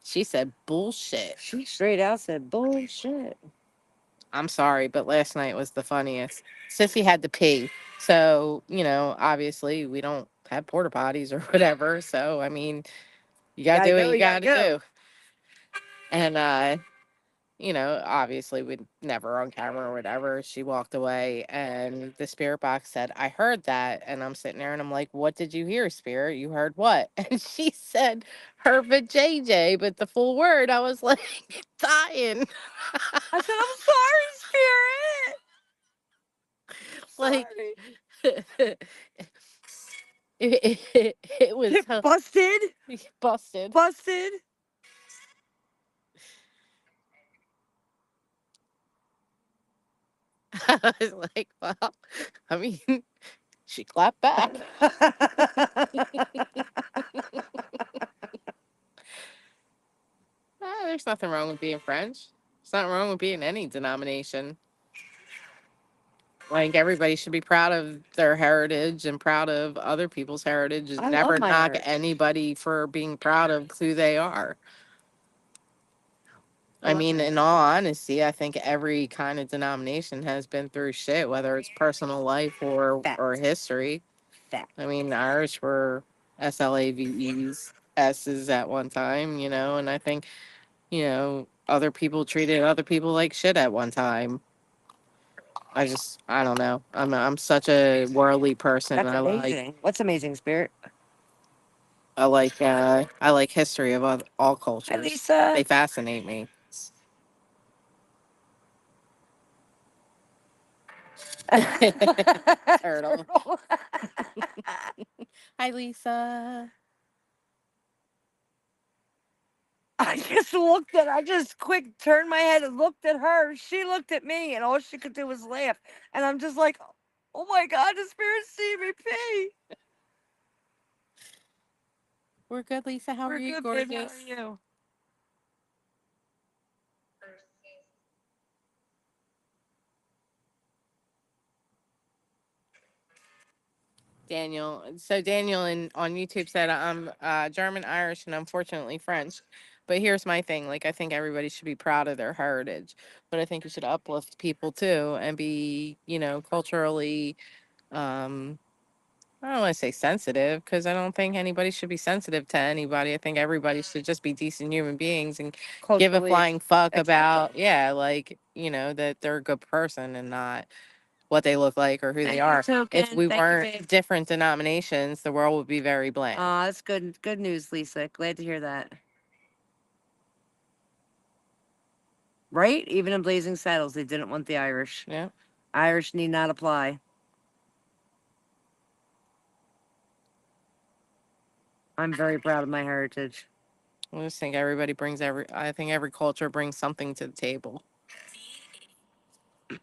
She said bullshit. She straight out said bullshit. I'm sorry, but last night was the funniest. Sissy had to pee. So, obviously we don't have porta potties or whatever. So, I mean, you gotta do what you gotta do. And obviously we never on camera or whatever. She walked away and the spirit box said, I heard that. And I'm sitting there and I'm like, what did you hear, Spirit? You heard what? And she said, her JJ, but the full word, I was like, dying. I said, I'm sorry, Spirit. Like, it was busted. busted. Busted. I was like, well, I mean, she clapped back. There's nothing wrong with being French. There's nothing wrong with being any denomination. Like, everybody should be proud of their heritage and proud of other people's heritage and I never love my knock heritage. anybody for being proud of who they are. I love mean, my in all honesty, I think every kind of denomination has been through shit, whether it's personal life or history. Fact. I mean, the Irish were SLAVEs, S's at one time, and I think, other people treated other people like shit at one time. I don't know. I'm such a worldly person. That's amazing. What's amazing, Spirit? I like history of all cultures. Hi, Lisa. They fascinate me. Turtle. Hi, Lisa. I just quick turned my head and looked at her. She looked at me and all she could do was laugh. And I'm just like, oh my God, the Spirit see me pee. We're good, Lisa. How are you, gorgeous? Babe. How are you? Daniel. So Daniel on YouTube said I'm German, Irish, and unfortunately French. But here's my thing. Like, I think everybody should be proud of their heritage, but I think you should uplift people too and be, culturally, I don't want to say sensitive, because I don't think anybody should be sensitive to anybody. I think everybody should just be decent human beings and give a flying fuck about, that they're a good person and not what they look like or who Thank they you, are. If Token. we Thank you, weren't babe. different denominations, the world would be very bland. That's good. Good news, Lisa. Glad to hear that. Right? Even in Blazing Saddles, they didn't want the Irish. Yeah. Irish need not apply. I'm very proud of my heritage. I just think everybody brings I think every culture brings something to the table.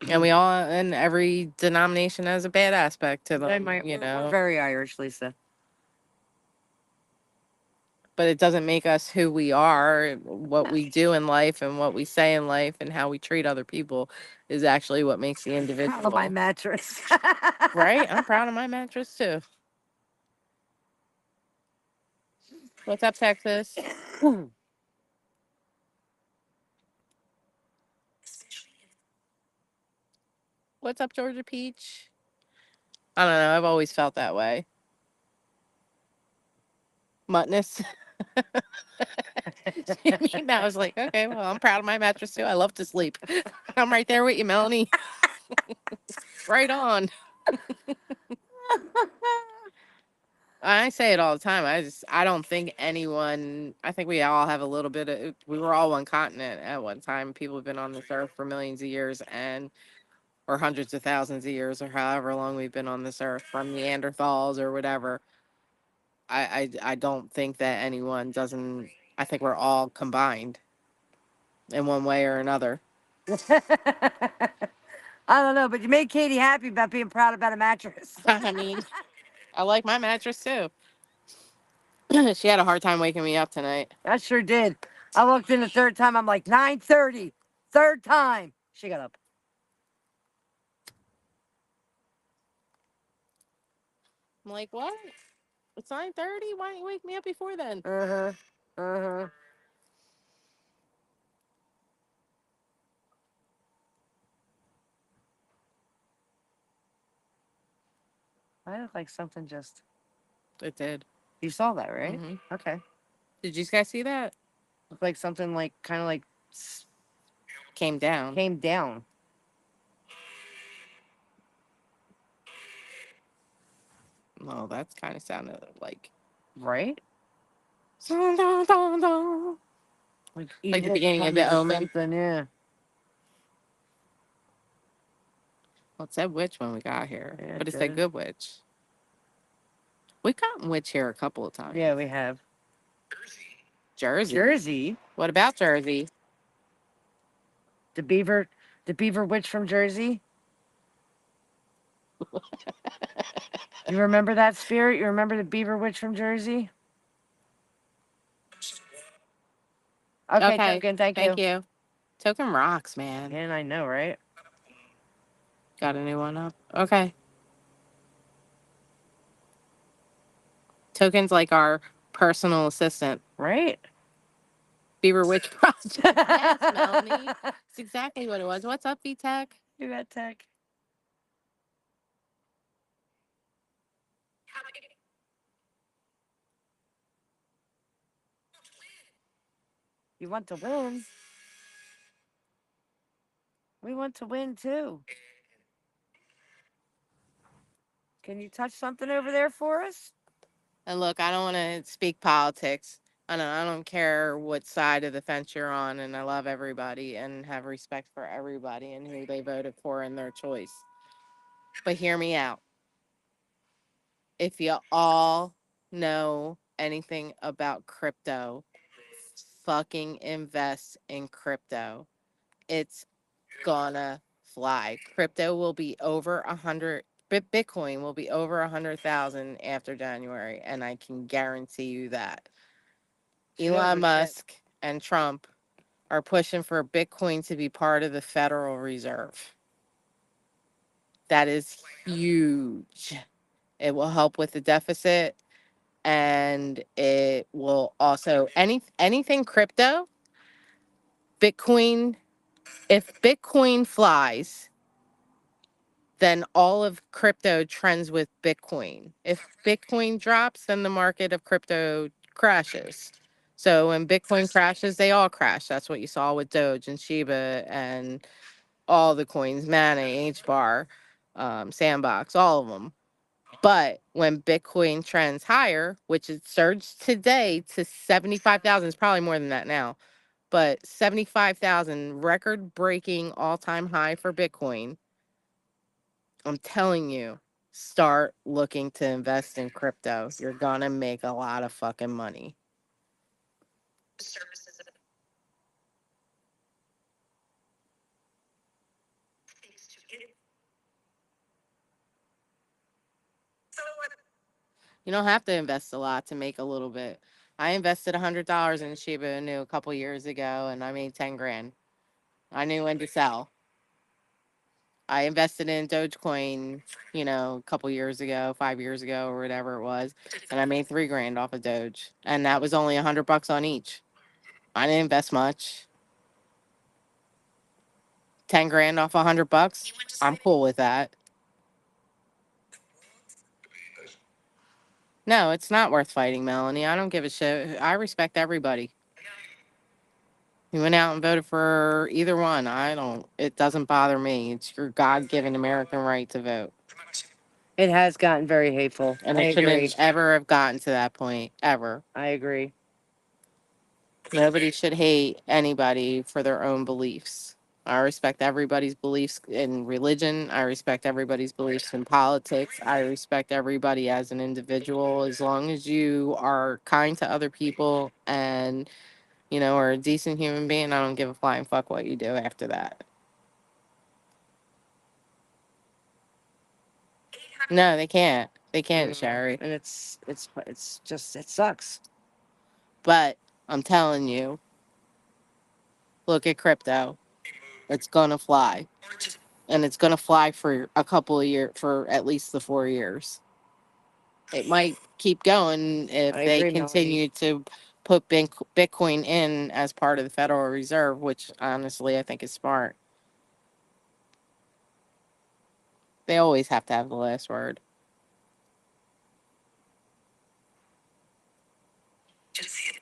And we all, and every denomination has a bad aspect to them, We're very Irish, Lisa. but it doesn't make us who we are. What we do in life and what we say in life and how we treat other people is actually what makes the Proud individual. of my mattress. Right? I'm proud of my mattress too. What's up, Texas? What's up, Georgia Peach? I don't know. I've always felt that way. Muttness. I mean, I was like, okay, well, I'm proud of my mattress too. I love to sleep. I'm right there with you, Melanie. Right on. I say it all the time. I don't think anyone, I think we all have a little bit of, we were all one continent at one time. People have been on this earth for millions of years or hundreds of thousands of years, or however long we've been on this earth, from Neanderthals or whatever. I don't think that anyone doesn't, I think we're all combined in one way or another. I don't know, but you made Katie happy about being proud about a mattress. I mean, I like my mattress too. She had a hard time waking me up tonight. I sure did. I walked in the third time. I'm like, 9:30. Third time. She got up. I'm like, what? It's 9:30. Why didn't you wake me up before then? Uh-huh. Uh-huh. I look like something just... It did. You saw that, right? Mhm. Okay. Did you guys see that? Looked like something like, kind of like, Came down. came down. Oh, that's kind of sounded like. Right? Dun, dun, dun, dun. Like Like the evil beginning of coming The or Omen. something, yeah. Well, it said witch when we got here, Yeah, but it it said did. good witch. We've gotten witch here a couple of times. Yeah, we have. Jersey. Jersey? What about Jersey? The beaver witch from Jersey? You remember that spirit? You remember the beaver witch from Jersey? Okay, Okay, Token, thank Thank you. you. Token rocks, man. And I know, right? Got a new one up. Okay. Token's like our personal assistant. Right? Beaver Witch Project. Yes, Melanie. It's exactly what it was. What's up, V-Tech? You got tech. You want to win? We want to win too. Can you touch something over there for us? And look, I don't want to speak politics. I don't care what side of the fence you're on, and I love everybody and have respect for everybody and who they voted for and their choice. But hear me out. If you all know anything about crypto, fucking invest in crypto. It's gonna fly. Crypto will be over 100. Bitcoin will be over 100,000 after January, and I can guarantee you that. Elon Musk and Trump are pushing for Bitcoin to be part of the Federal Reserve. That is huge. It will help with the deficit, and it will also anything crypto, Bitcoin. If Bitcoin flies, then all of crypto trends with Bitcoin. If Bitcoin drops, then the market of crypto crashes. So when Bitcoin crashes, they all crash. That's what you saw with Doge and Shiba and all the coins, Mana, HBAR. Sandbox, all of them. But when Bitcoin trends higher, which it surged today to 75,000, it's probably more than that now, but 75,000, record breaking all time high for Bitcoin. I'm telling you, start looking to invest in crypto. You're gonna make a lot of fucking money. You don't have to invest a lot to make a little bit. I invested $100 in Shiba Inu a couple years ago and I made 10 grand. I knew when to sell. I invested in Dogecoin, a couple years ago, 5 years ago, or whatever it was, and I made 3 grand off of Doge, and that was only $100 on each. I didn't invest much. 10 grand off $100. I'm cool with that. No, it's not worth fighting, Melanie. I don't give a shit. I respect everybody. You went out and voted for either one. It doesn't bother me. It's your God given American right to vote. It has gotten very hateful. And I it agree. shouldn't ever have gotten to that point, ever. I agree. Nobody should hate anybody for their own beliefs. I respect everybody's beliefs in religion. I respect everybody's beliefs in politics. I respect everybody as an individual. As long as you are kind to other people and, are a decent human being, I don't give a flying fuck what you do after that. No, they can't. They can't, Sherry. And it's just, it sucks. But I'm telling you, look at crypto. It's gonna fly. And it's gonna fly for a couple of years, for at least the 4 years. It might keep going if I they agree, continue to put Bitcoin in as part of the Federal Reserve, which honestly I think is smart. They always have to have the last word.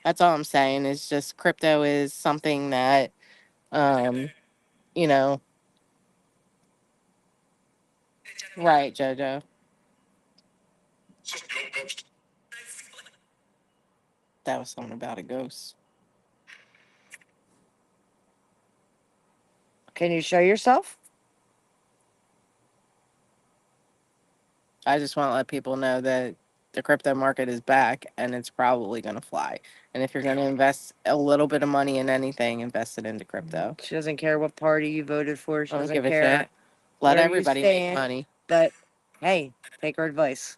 That's all I'm saying. Is just crypto is something that, you know, right, JoJo. That was something about a ghost. Can you show yourself? I just want to let people know that the crypto market is back and it's probably going to fly. And if you're going to invest a little bit of money in anything, invest it into crypto. She doesn't care what party you voted for. She I don't doesn't give a care. shit. Let where you everybody make stand. money. But hey, take her advice.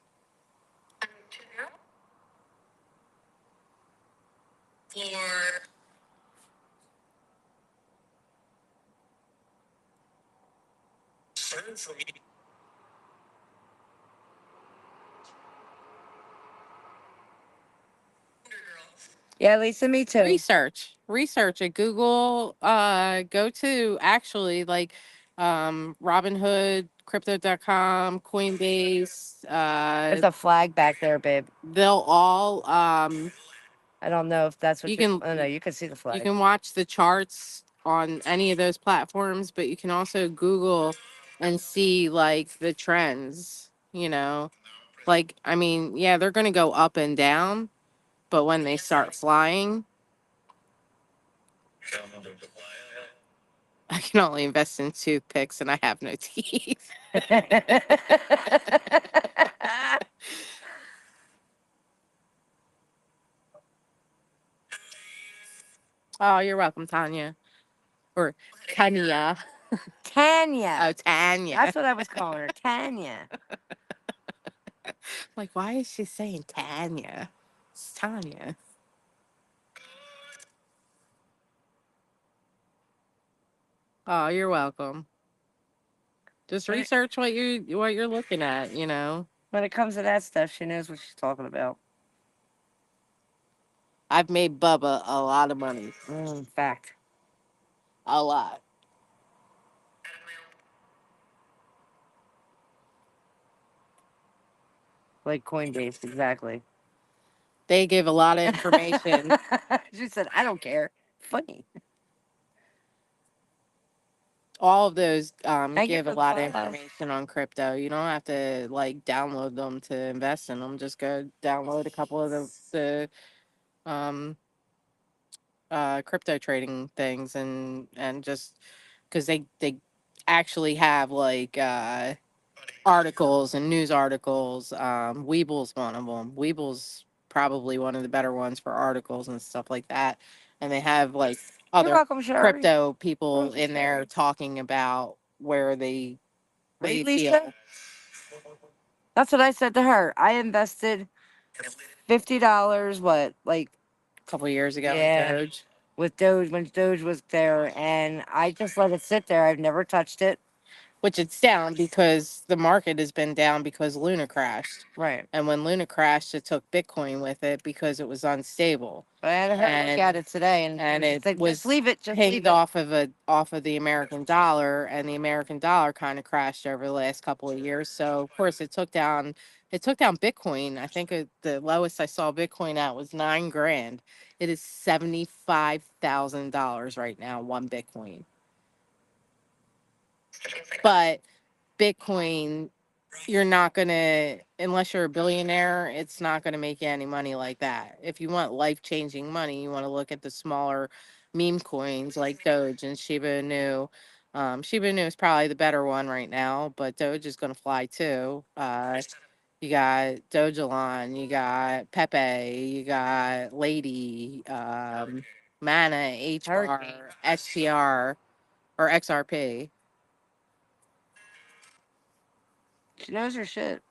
Yeah, Lisa, me too. Research at Google. Go to actually like Robinhood, Crypto.com, Coinbase. There's a flag back there, babe. They'll all I don't know if that's what you you're. can Oh no, you can see the flag. you can watch the charts on any of those platforms, but you can also Google and see like the trends. Like I mean, yeah, they're gonna go up and down, but when they start flying, I can only invest in toothpicks and I have no teeth. Oh, you're welcome, Tanya. Or Tanya. Tanya. Oh, Tanya. That's what I was calling her, Tanya. Like, why is she saying Tanya? It's Tanya. Oh, you're welcome. Just Right. research what you're looking at, When it comes to that stuff, she knows what she's talking about. I've made Bubba a lot of money. Fact. A lot. Like Coinbase, exactly. They give a lot of information. She said, I don't care. Funny. all of those Thank you give for a the lot of follow. information on crypto. You don't have to like download them to invest in them. Just go download a couple of the crypto trading things and just because they actually have like articles and news articles. Weeble's one of them. Weeble's probably one of the better ones for articles and stuff like that. And they have like You're other welcome, Sherry. crypto people in there talking about where they Right, feel. Lisa? That's what I said to her. I invested $50, what, like A couple years ago Yeah. in Doge. with Doge when Doge was there, and I just let it sit there. I've never touched it. Which it's down because the market has been down because Luna crashed. Right. And when Luna crashed, it took Bitcoin with it because it was unstable. But I had her look And at it today, and she it said, was just leave it, just pegged leave it. off of the American dollar, and the American dollar kind of crashed over the last couple of years. So of course it took down Bitcoin. I think the lowest I saw Bitcoin at was $9,000. It is $75,000 right now, one Bitcoin. But Bitcoin, you're not gonna, unless you're a billionaire, it's not gonna make you any money like that. If you want life changing money, you want to look at the smaller meme coins like Doge and Shiba Inu. Shiba Inu is probably the better one right now, but Doge is gonna fly too. You got Dogelon, you got Pepe, you got Lady, Mana, HBAR, XTR, or XRP. She knows her shit.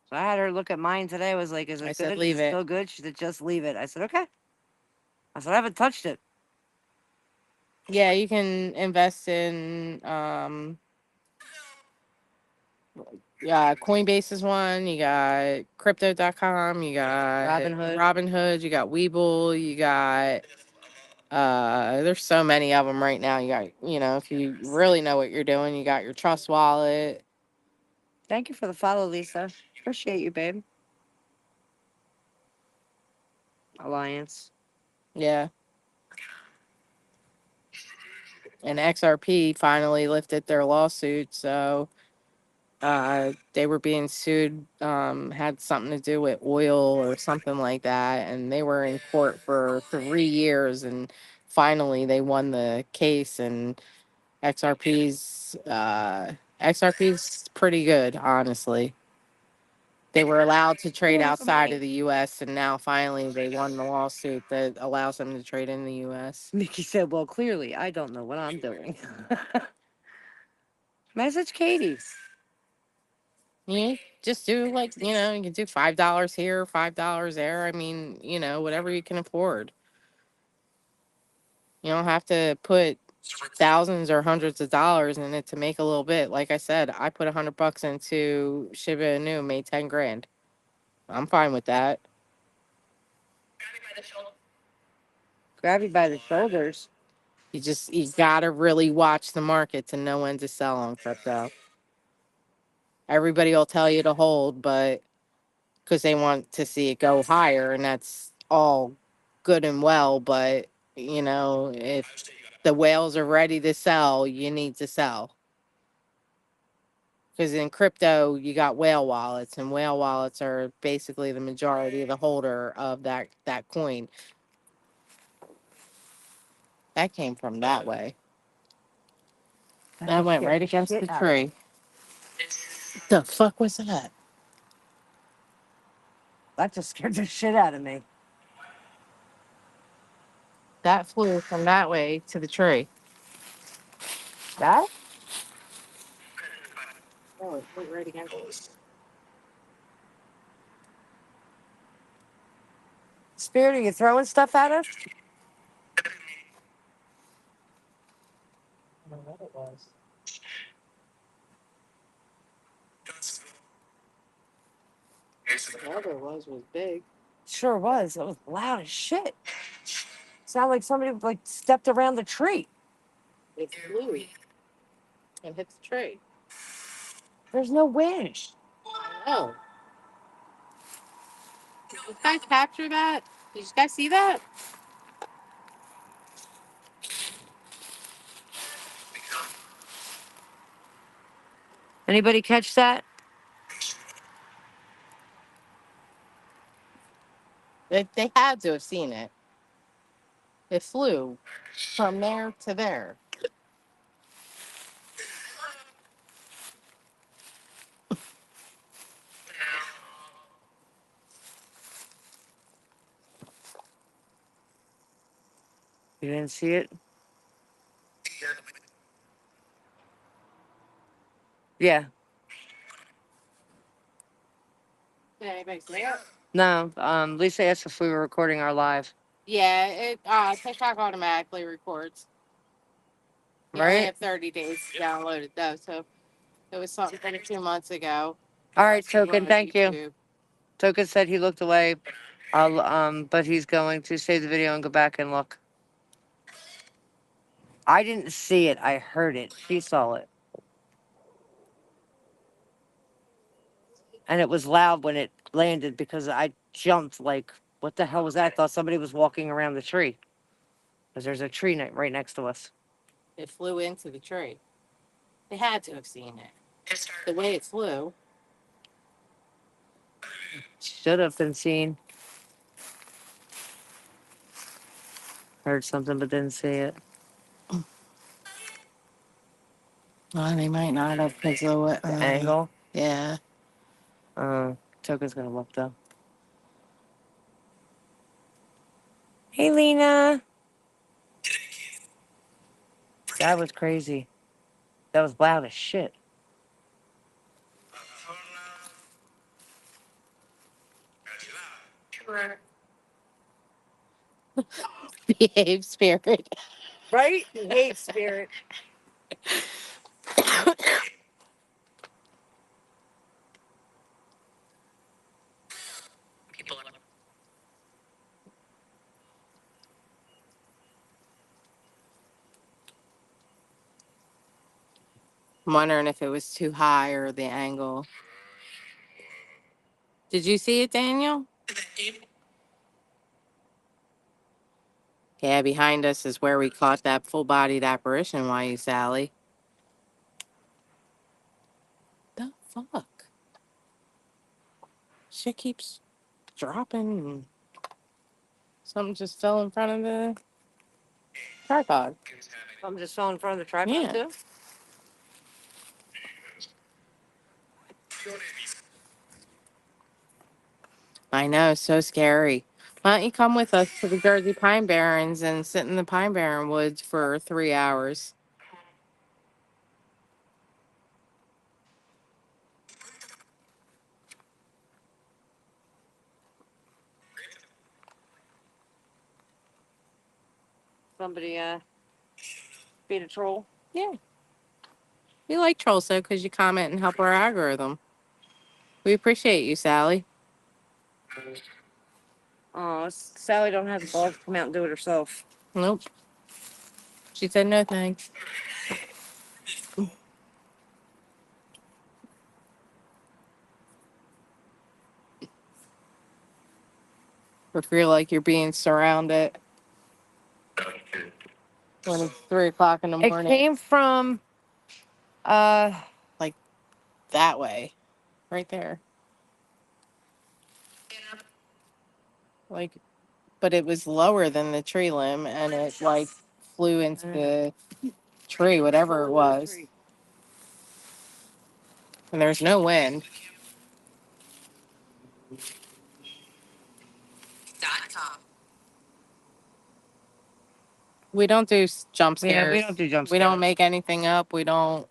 So I had her look at mine today. I was like, is I it said, good? Is leave it it. still good? She said, just leave it. I said, okay. I said, I haven't touched it. Yeah, you can invest in Coinbase is one, you got crypto.com, you got Robinhood. Robinhood, you got Webull, you got there's so many of them right now. You got, if you really know what you're doing, you got your Trust Wallet. Thank you for the follow, Lisa. Appreciate you, babe. Alliance. Yeah. And XRP finally lifted their lawsuit, so they were being sued, had something to do with oil or something like that, and they were in court for 3 years, and finally they won the case. And XRP's pretty good, honestly. They were allowed to trade outside of the U.S., and now finally they won the lawsuit that allows them to trade in the U.S. Mickey said, well, clearly, I don't know what I'm doing. Message Katie. You just do you can do $5 here, $5 there. I mean, whatever you can afford. You don't have to put thousands or hundreds of dollars in it to make a little bit. Like I said, I put $100 into Shiba Inu, made 10 grand. I'm fine with that. Grab you by the shoulders. You gotta really watch the market to know when to sell on crypto. Everybody will tell you to hold, but because they want to see it go higher, and that's all good and well. But if the whales are ready to sell, you need to sell. Because in crypto, you got whale wallets, and whale wallets are basically the majority of the holder of that coin. That came from that way. That went right against the tree. The fuck was that? That just scared the shit out of me. That flew from that way to the tree. That? Oh, it flew right against it. Spirit, are you throwing stuff at us? I don't know what it was. Whatever it was big. Sure was. It was loud as shit. Sounded like somebody like stepped around the tree. It flew and hit the tree. There's no wind. Oh. Did you guys capture that? Did you guys see that? Anybody catch that? They had to have seen it. It flew from there to there. You didn't see it? Yeah. Did anybody see it? No. Lisa asked if we were recording our live. Yeah, TikTok automatically records. You only Right? have 30 days to download it though, so it was something from 2 months ago. All right, Plus, you Token. on Thank you. YouTube. Token said he looked away. But he's going to save the video and go back and look. I didn't see it. I heard it. She saw it. And it was loud when it landed because I jumped like, what the hell was that? I thought somebody was walking around the tree. Because there's a tree right next to us. It flew into the tree. They had to have seen it. The way it flew. Should have been seen. Heard something but didn't see it. Oh, they might not have because of what. The angle. Yeah. Token's gonna look though. Hey, Lena. That was crazy. That was loud as shit. Behave, spirit. Right? Hate spirit. I'm wondering if it was too high or the angle. Did you see it, Daniel? Yeah, behind us is where we caught that full-bodied apparition. Why you, Sally? The fuck? Shit keeps dropping. And something just fell in front of the tripod. I'm just so in front of the tripod Yeah. too. I know, so scary. Why don't you come with us to the Jersey Pine Barrens and sit in the Pine Barren woods for 3 hours? Somebody beat a troll. Yeah. We like Troll So because you comment and help our algorithm. We appreciate you, Sally. Oh, Sally don't have the balls to come out and do it herself. Nope. She said no thanks. Or feel like you're being surrounded when it's 3 o'clock in the It morning. came from That way. Right there. Like, but it was lower than the tree limb and it like flew into the tree, whatever it was. And there's no wind. We don't do jump scares. Yeah, we don't do jump We don't scares. make anything up. We don't.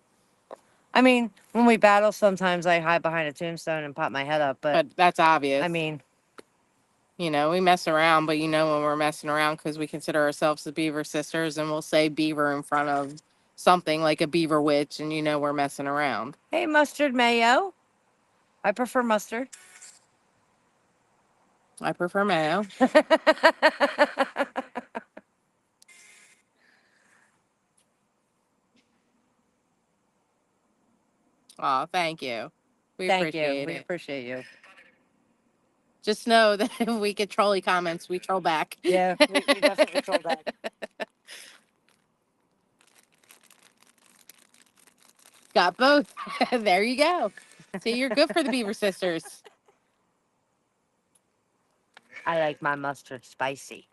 I mean, when we battle, sometimes I hide behind a tombstone and pop my head up. But But that's obvious. I mean, you know, we mess around, but you know when we're messing around because we consider ourselves the Beaver Sisters, and we'll say beaver in front of something like a beaver witch, and you know we're messing around. hey, mustard mayo. I prefer mustard. I prefer mayo. Oh, thank you. We Thank appreciate you. We it. appreciate you. Just know that if we get trolly comments, we troll back. Yeah, we definitely troll back. Got both. There you go. See, you're good for the Beaver Sisters. I like my mustard spicy.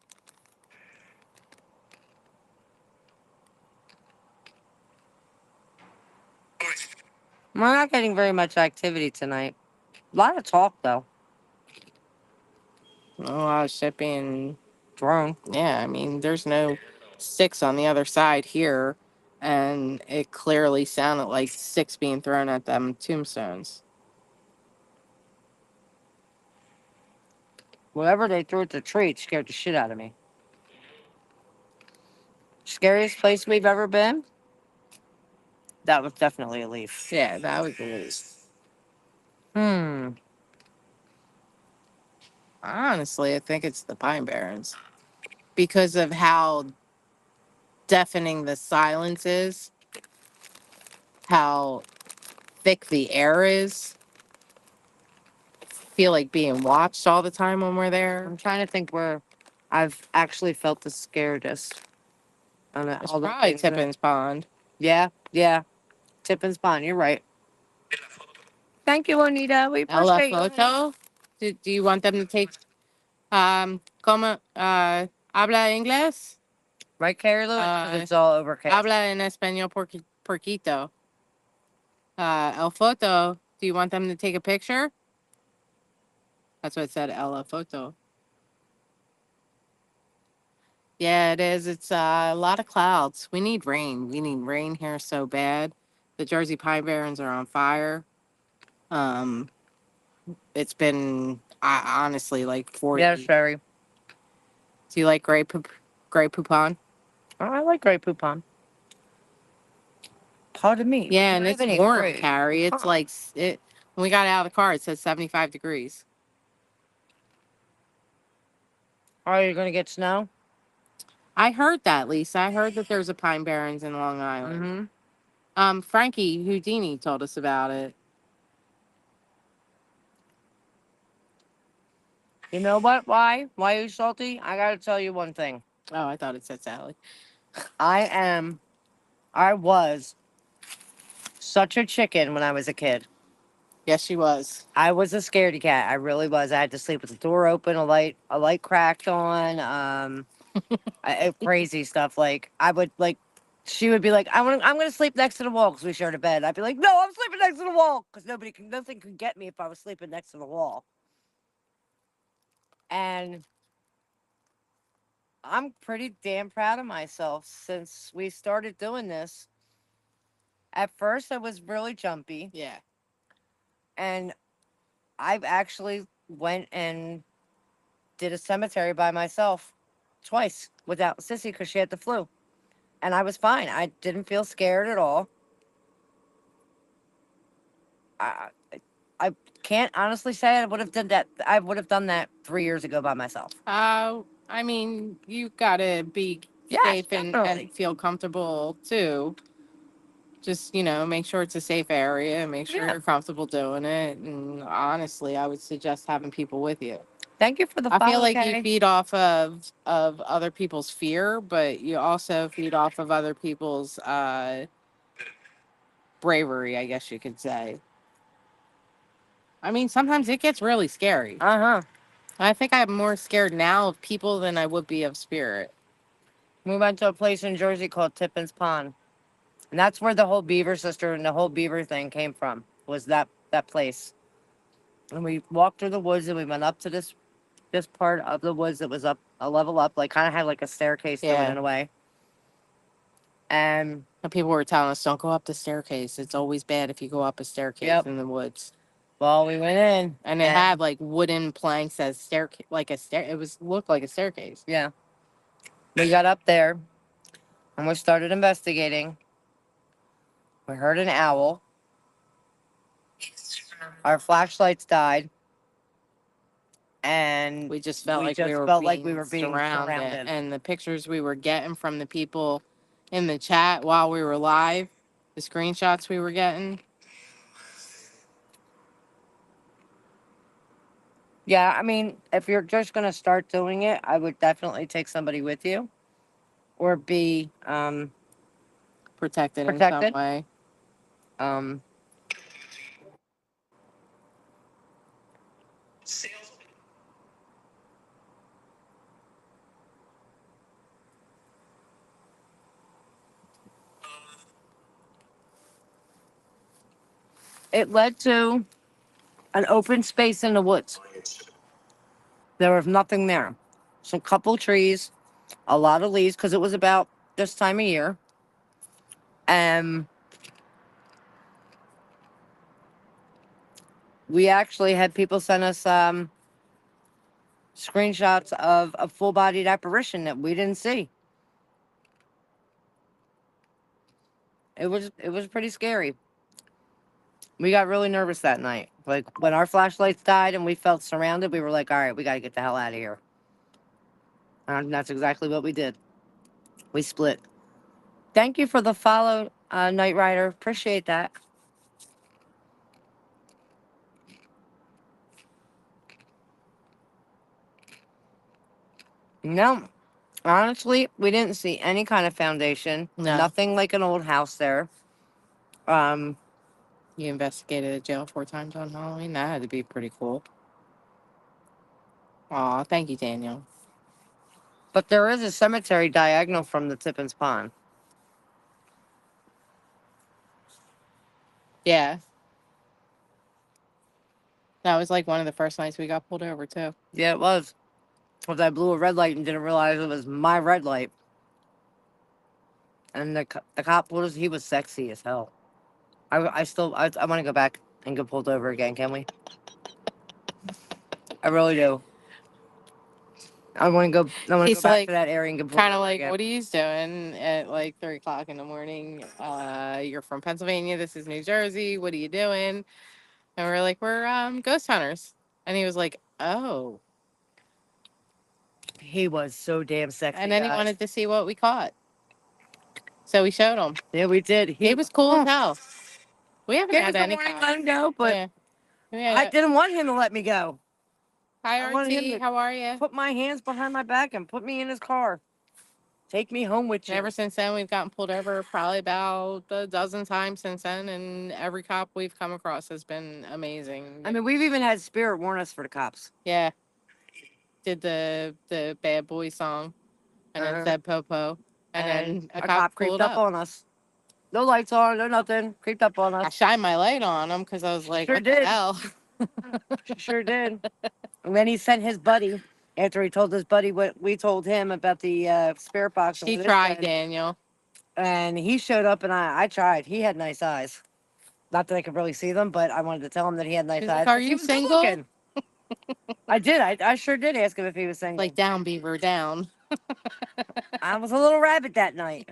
We're not getting very much activity tonight. A lot of talk though. A lot of shipping. Drone. Yeah, I mean, there's no sticks on the other side here, and it clearly sounded like sticks being thrown at them tombstones. Whatever they threw at the tree, it scared the shit out of me. Scariest place we've ever been? That was definitely a leaf. Yeah, that was the least. Honestly, I think it's the Pine Barrens because of how deafening the silence is, how thick the air is. Feel like being watched all the time when we're there. I'm trying to think where I've actually felt the scaredest. On It's all the probably things that- Tippins Pond. Yeah, yeah. Tippins Pond, you're right. Thank you, Anita. We Ella appreciate you. Photo. Do you want them to take como habla inglés? Right, Carrie Lewis? 'Cause Uh, it's all overcast. Habla en español porquito. El Photo. Do you want them to take a picture? That's what it said, Ella Photo. Yeah, it is. It's a lot of clouds. We need rain. We need rain here so bad. The Jersey Pine Barrens are on fire. It's been honestly like 40. Yes, Sherry. Do you like Grey Poupon? Oh, I like Grey Poupon. Pardon me. Yeah, do and you it's have any warm, Grey Carrie. It's Poupon? like it when we got out of the car. It says 75 degrees. Are you going to get snow? I heard that, Lisa. I heard that there's a Pine Barrens in Long Island. Mm-hmm. Frankie Houdini told us about it. You know what? Why? Why are you salty? I got to tell you one thing. Oh, I thought it said Sally. I was such a chicken when I was a kid. Yes, she was. I was a scaredy cat. I really was. I had to sleep with the door open, a light cracked on, crazy stuff. Like I would like, she would be like, I'm gonna sleep next to the wall because we shared a bed. I'd be like, no, I'm sleeping next to the wall because nothing could get me if I was sleeping next to the wall. And I'm pretty damn proud of myself since we started doing this. At first, I was really jumpy, Yeah. and I've actually went and did a cemetery by myself twice without Sissy because she had the flu, and I was fine. I didn't feel scared at all. I I can't honestly say I would have done that. I would have done that 3 years ago by myself. I mean, you gotta be Yes, safe definitely. and feel comfortable too. Just, make sure it's a safe area, make sure Yeah. you're comfortable doing it. And honestly, I would suggest having people with you. Thank you for the I feel follow, like you Kay. feed off of other people's fear, but you also feed off of other people's bravery, I guess you could say. I mean, sometimes it gets really scary. Uh-huh. I think I'm more scared now of people than I would be of spirit. We went to a place in Jersey called Tippins Pond. And that's where the whole Beaver sister and the whole Beaver thing came from, was that place. And we walked through the woods and we went up to this part of the woods that was up a level up, like kind of had like a staircase to it Yeah. in a way. And And people were telling us, don't go up the staircase. It's always bad if you go up a staircase Yep. in the woods. well, we went in. And it had like wooden planks as staircase, like a stair. It looked like a staircase. Yeah. We got up there and we started investigating. We heard an owl. Our flashlights died. And We just felt We like just we were felt being like we were being surrounded. surrounded. And the pictures we were getting from the people in the chat while we were live, the screenshots we were getting. yeah, I mean, if you're just going to start doing it, I would definitely take somebody with you or be Protected in some Protected. way. Um, it led to an open space in the woods. There was nothing there. Some couple trees, a lot of leaves because it was about this time of year. And we actually had people send us screenshots of a full-bodied apparition that we didn't see. It was pretty scary. We got really nervous that night. Like when our flashlights died and we felt surrounded, we were like, all right, we got to get the hell out of here. And that's exactly what we did. We split. Thank you for the follow, Knight Rider. Appreciate that. No, honestly, we didn't see any kind of foundation. No. Nothing like an old house there. Um, You investigated a jail 4 times on Halloween. That had to be pretty cool. Aw, thank you, Daniel. but there is a cemetery diagonal from the Tippins Pond. Yeah. That was like one of the first nights we got pulled over, too. Yeah, it was. Because I blew a red light and didn't realize it was my red light. And the cop told us he was sexy as hell. I want to go back and get pulled over again. Can we? I really do. I want to go. I want to He's go back like, to that area and get pulled kind of over like, again. what are you doing at like 3 o'clock in the morning? You're from Pennsylvania. This is New Jersey. What are you doing? And we're like, we're ghost hunters. And he was like, oh. He was so damn sexy. And then he guys. wanted to see what we caught. So we showed him. Yeah, we did. He was cool as hell. We haven't Gave us had a any warning, cops. let him go, but Yeah. I didn't want him to let me go. Hi, I wanted him RT. to How are you? put my hands behind my back and put me in his car. Take me home with you. Ever since then, we've gotten pulled over probably about a dozen times since then, and every cop we've come across has been amazing. I mean, we've even had Spirit warn us for the cops. Yeah. Did the Bad Boy song, and then said Popo, and then a cop creeped pulled up on us. No lights on, no nothing. Creeped up on I us. shined my light on him because I was like, Sure what did. the hell? Sure did. And then he sent his buddy after he told his buddy what we told him about the spirit box. and She what it tried, said. Daniel. And he showed up, and I tried. He had nice eyes. Not that I could really see them, but I wanted to tell him that he had nice He's eyes. like, are But he you was good single? looking. I did. I sure did ask him if he was single. Like, down, Beaver, down. I was a little rabbit that night.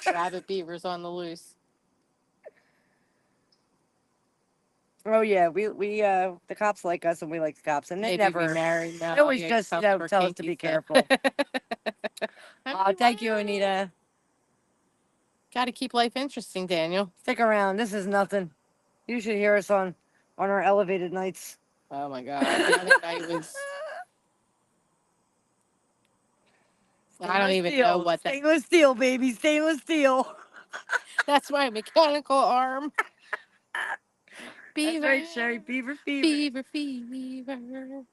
Rabbit beavers on the loose. Oh yeah, we the cops like us and we like the cops, and they Maybe never. be married now. They always just cops tell were us to kinky be stuff. careful. Oh, thank you, Anita. Got to keep life interesting, Daniel. Stick around. This is nothing. You should hear us on our elevated nights. Oh my God. The other night was. I don't even know what that. Stainless steel, baby. Stainless steel. That's my mechanical arm. Beaver. That's right, Sherry. Beaver fever. Fever.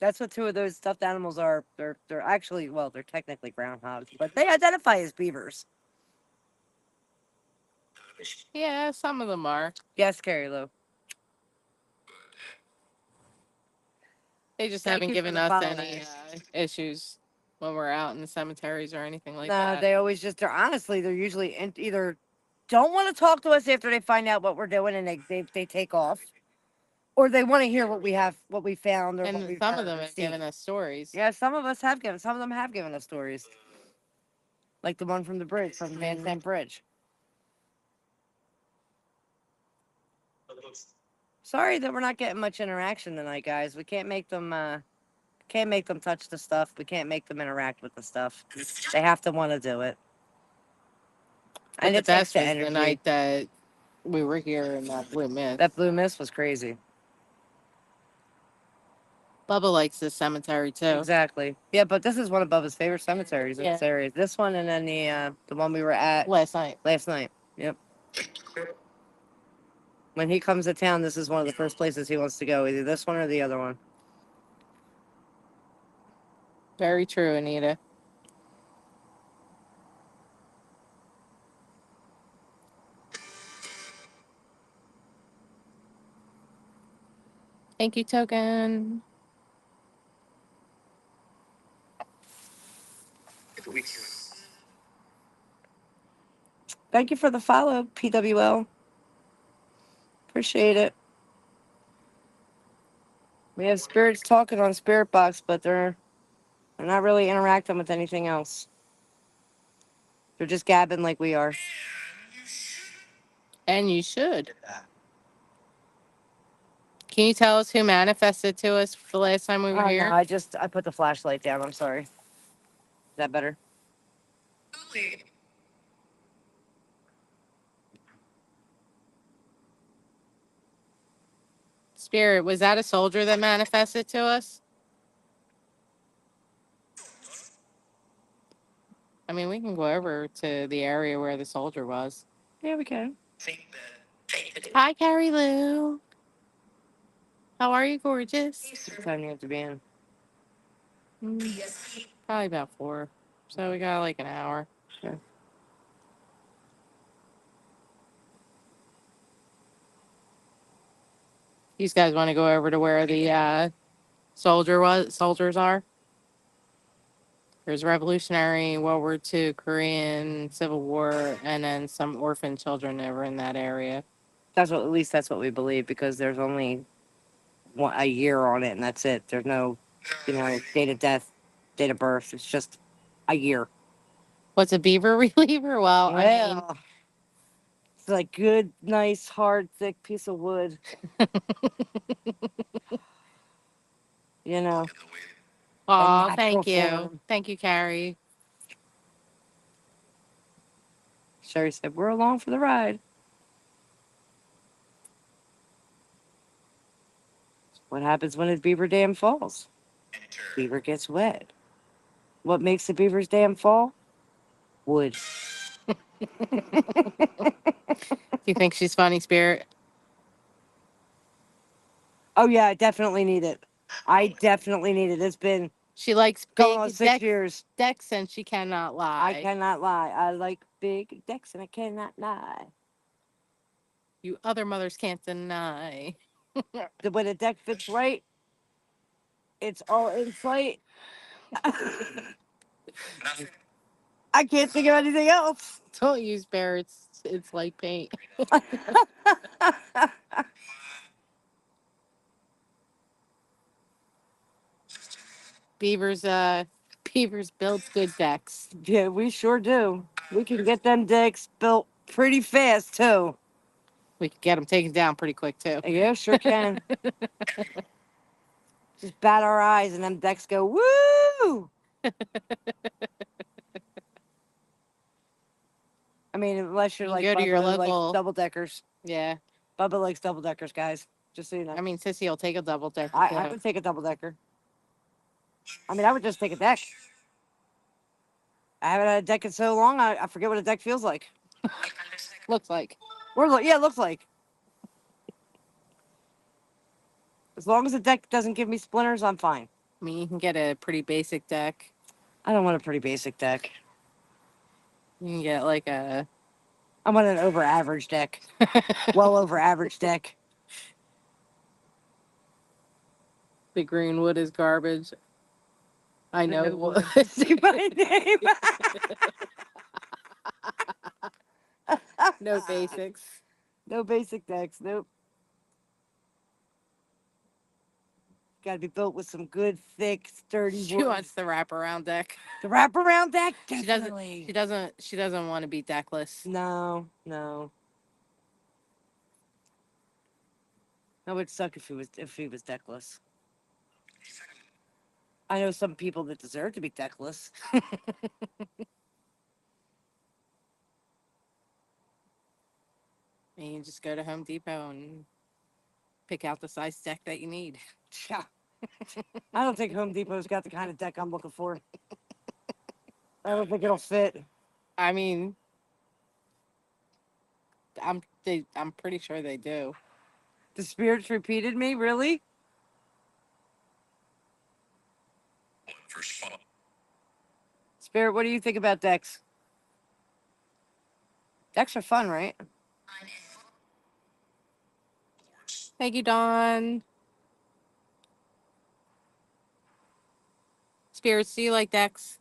That's what two of those stuffed animals are. They're actually, well, they're technically groundhogs, but they identify as beavers. Yeah, some of them are. Yes, Carrie Lou. They just Thank haven't you for given the us follow, any guys. issues when we're out in the cemeteries or anything like No, that. they always just, they're usually either don't want to talk to us after they find out what we're doing and they take off, or they want to hear what we found, or what And we've some heard of them or have seen. given us stories. Yeah, some of them have given us stories. Like the one from the bridge, from the Van Sant Bridge. Sorry that we're not getting much interaction tonight, guys. We can't make them touch the stuff. We can't make them interact with the stuff. They have to want to do it. But And the it takes best the was energy. the night that we were here in that blue mist. That blue mist was crazy. Bubba likes this cemetery too. Exactly. Yeah, but this is one of Bubba's favorite cemeteries in Yeah. this area. This one and then the one we were at Last night. last night. Yep. When he comes to town, this is one of the first places he wants to go. Either this one or the other one. Very true, Anita. Thank you, Token. Thank you for the follow, PWL. Appreciate it. We have spirits talking on Spirit Box, but they're not really interacting with anything else. They're just gabbing like we are. And you should. Can you tell us who manifested to us the last time we were Oh, here? no, I put the flashlight down. I'm sorry. Is that better? Spirit, was that a soldier that manifested to us? I mean, we can go over to the area where the soldier was. Yeah, we can. Hi, Carrie Lou. How are you, gorgeous? What time do you have to be in? Probably about 4. So we got like an hour. Okay. These guys want to go over to where the soldiers are. There's Revolutionary, World War II, Korean, Civil War, and then some orphan children over in that area. At least that's what we believe, because there's only a year on it, and that's it. There's no, date of death, date of birth. It's just a year. What's a beaver reliever? Well, Well, it's like good, nice, hard, thick piece of wood. You know. oh, natural thank you. form. Thank you, Carrie. Sherry said, "We're along for the ride." What happens when a beaver dam falls? Beaver gets wet. What makes the beaver's dam fall? Wood. Do you think she's funny, Spirit? Oh yeah, I definitely need it. I definitely need it. It's been She likes going on big 6 years. decks and she cannot lie. I cannot lie. I like big decks and I cannot lie. You other mothers can't deny. When a deck fits right, it's all in sight. I can't think of anything else. Don't use Barrett's. It's like paint. Beavers builds good decks. Yeah, we sure do. We can get them decks built pretty fast too. We could get them taken down pretty quick too. Yeah, sure can. Just bat our eyes and them decks go woo. I mean, unless you're You like go to your Bubba, local- like double deckers. Yeah. Bubba likes double deckers, guys. Just so you know. I mean, Sissy will take a double decker. I too. would take a double decker. I mean, I would just take a deck. I haven't had a deck in so long, I forget what a deck feels like. Looks like. Yeah, it looks like. As long as the deck doesn't give me splinters, I'm fine. I mean, you can get a pretty basic deck. I don't want a pretty basic deck. You can get like a. I want an over average deck. Well over average deck. The green wood is garbage. I know. it was. See my name. No basics. No basic decks. Nope. Got to be built with some good, thick, sturdy She wood. wants the wraparound deck. The wraparound deck. She Definitely. doesn't want to be deckless. No. That would suck if he was deckless. I know some people that deserve to be deckless. And you just go to Home Depot and pick out the size deck that you need. Yeah. I don't think Home Depot's got the kind of deck I'm looking for. I don't think it'll fit. I mean, I'm pretty sure they do. The spirits repeated me, really? Spirit, what do you think about decks? Decks are fun, right? Thank you, Dawn. Spirits, do you like decks?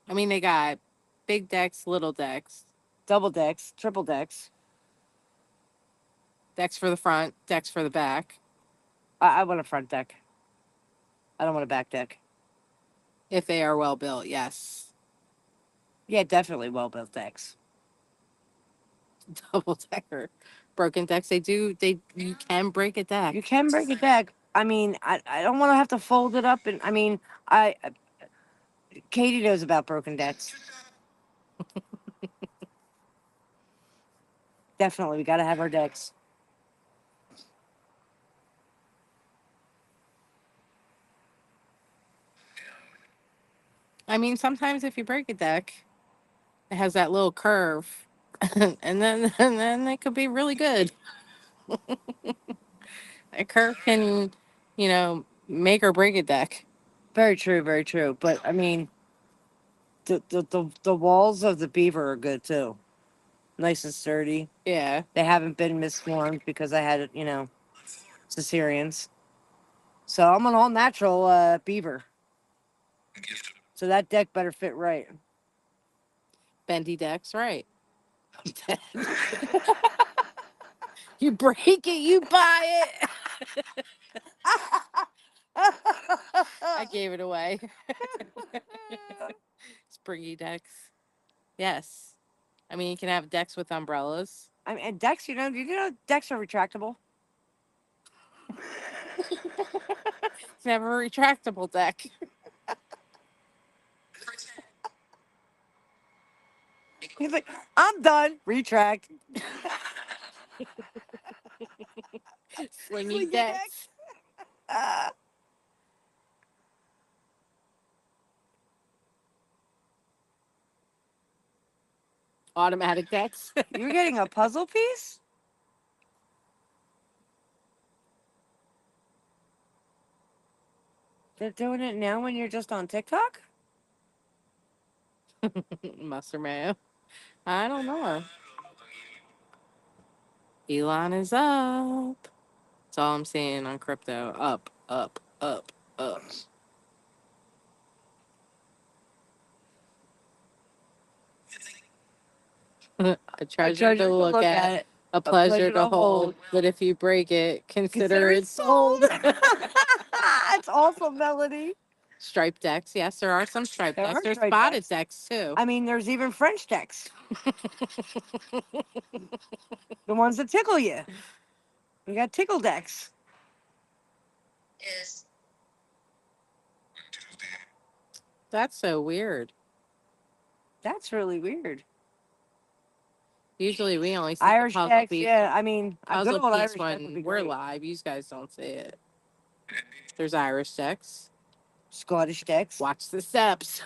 I mean, they got big decks, little decks, Double decks, triple decks. decks for the front, decks for the back. I want a front deck. I don't want a back deck. If they are well built, yes. Yeah, definitely well built decks. Double decker. Broken decks, you can break a deck. You can break a deck. I mean, I don't want to have to fold it up, and I mean, Katie knows about broken decks. Definitely, we got to have our decks. I mean, sometimes if you break a deck, it has that little curve, and then it could be really good. A curve can, make or break a deck. Very true, very true. But I mean, the walls of the beaver are good too. Nice and sturdy. Yeah. They haven't been misformed because I had, cesareans. So I'm an all natural beaver. So that deck better fit right. Bendy decks, right? You break it, you buy it. I gave it away. Springy decks. Yes. I mean, you can have decks with umbrellas. I mean, and decks, decks are retractable. It's never a retractable deck. He's like, I'm done. Retract. Slingy decks. Automatic decks. You're getting a puzzle piece? They're doing it now when you're just on TikTok? Mustard mayo. I don't know. Elon is up. That's all I'm seeing on crypto. Up, up, up, up. A treasure to look at, a pleasure to hold. But if you break it, consider it sold. It's awesome, Melody. Striped decks. Yes, there are some striped There decks. are There's striped spotted decks. decks too. I mean, there's even French decks. The ones that tickle you. You got tickle decks. That's so weird. That's really weird. Usually we only see Irish the puzzle decks, piece, yeah. I mean, a good puzzle old piece Irish deck would be when we're great. live. You guys don't see it. There's Irish decks. Scottish decks. Watch the steps.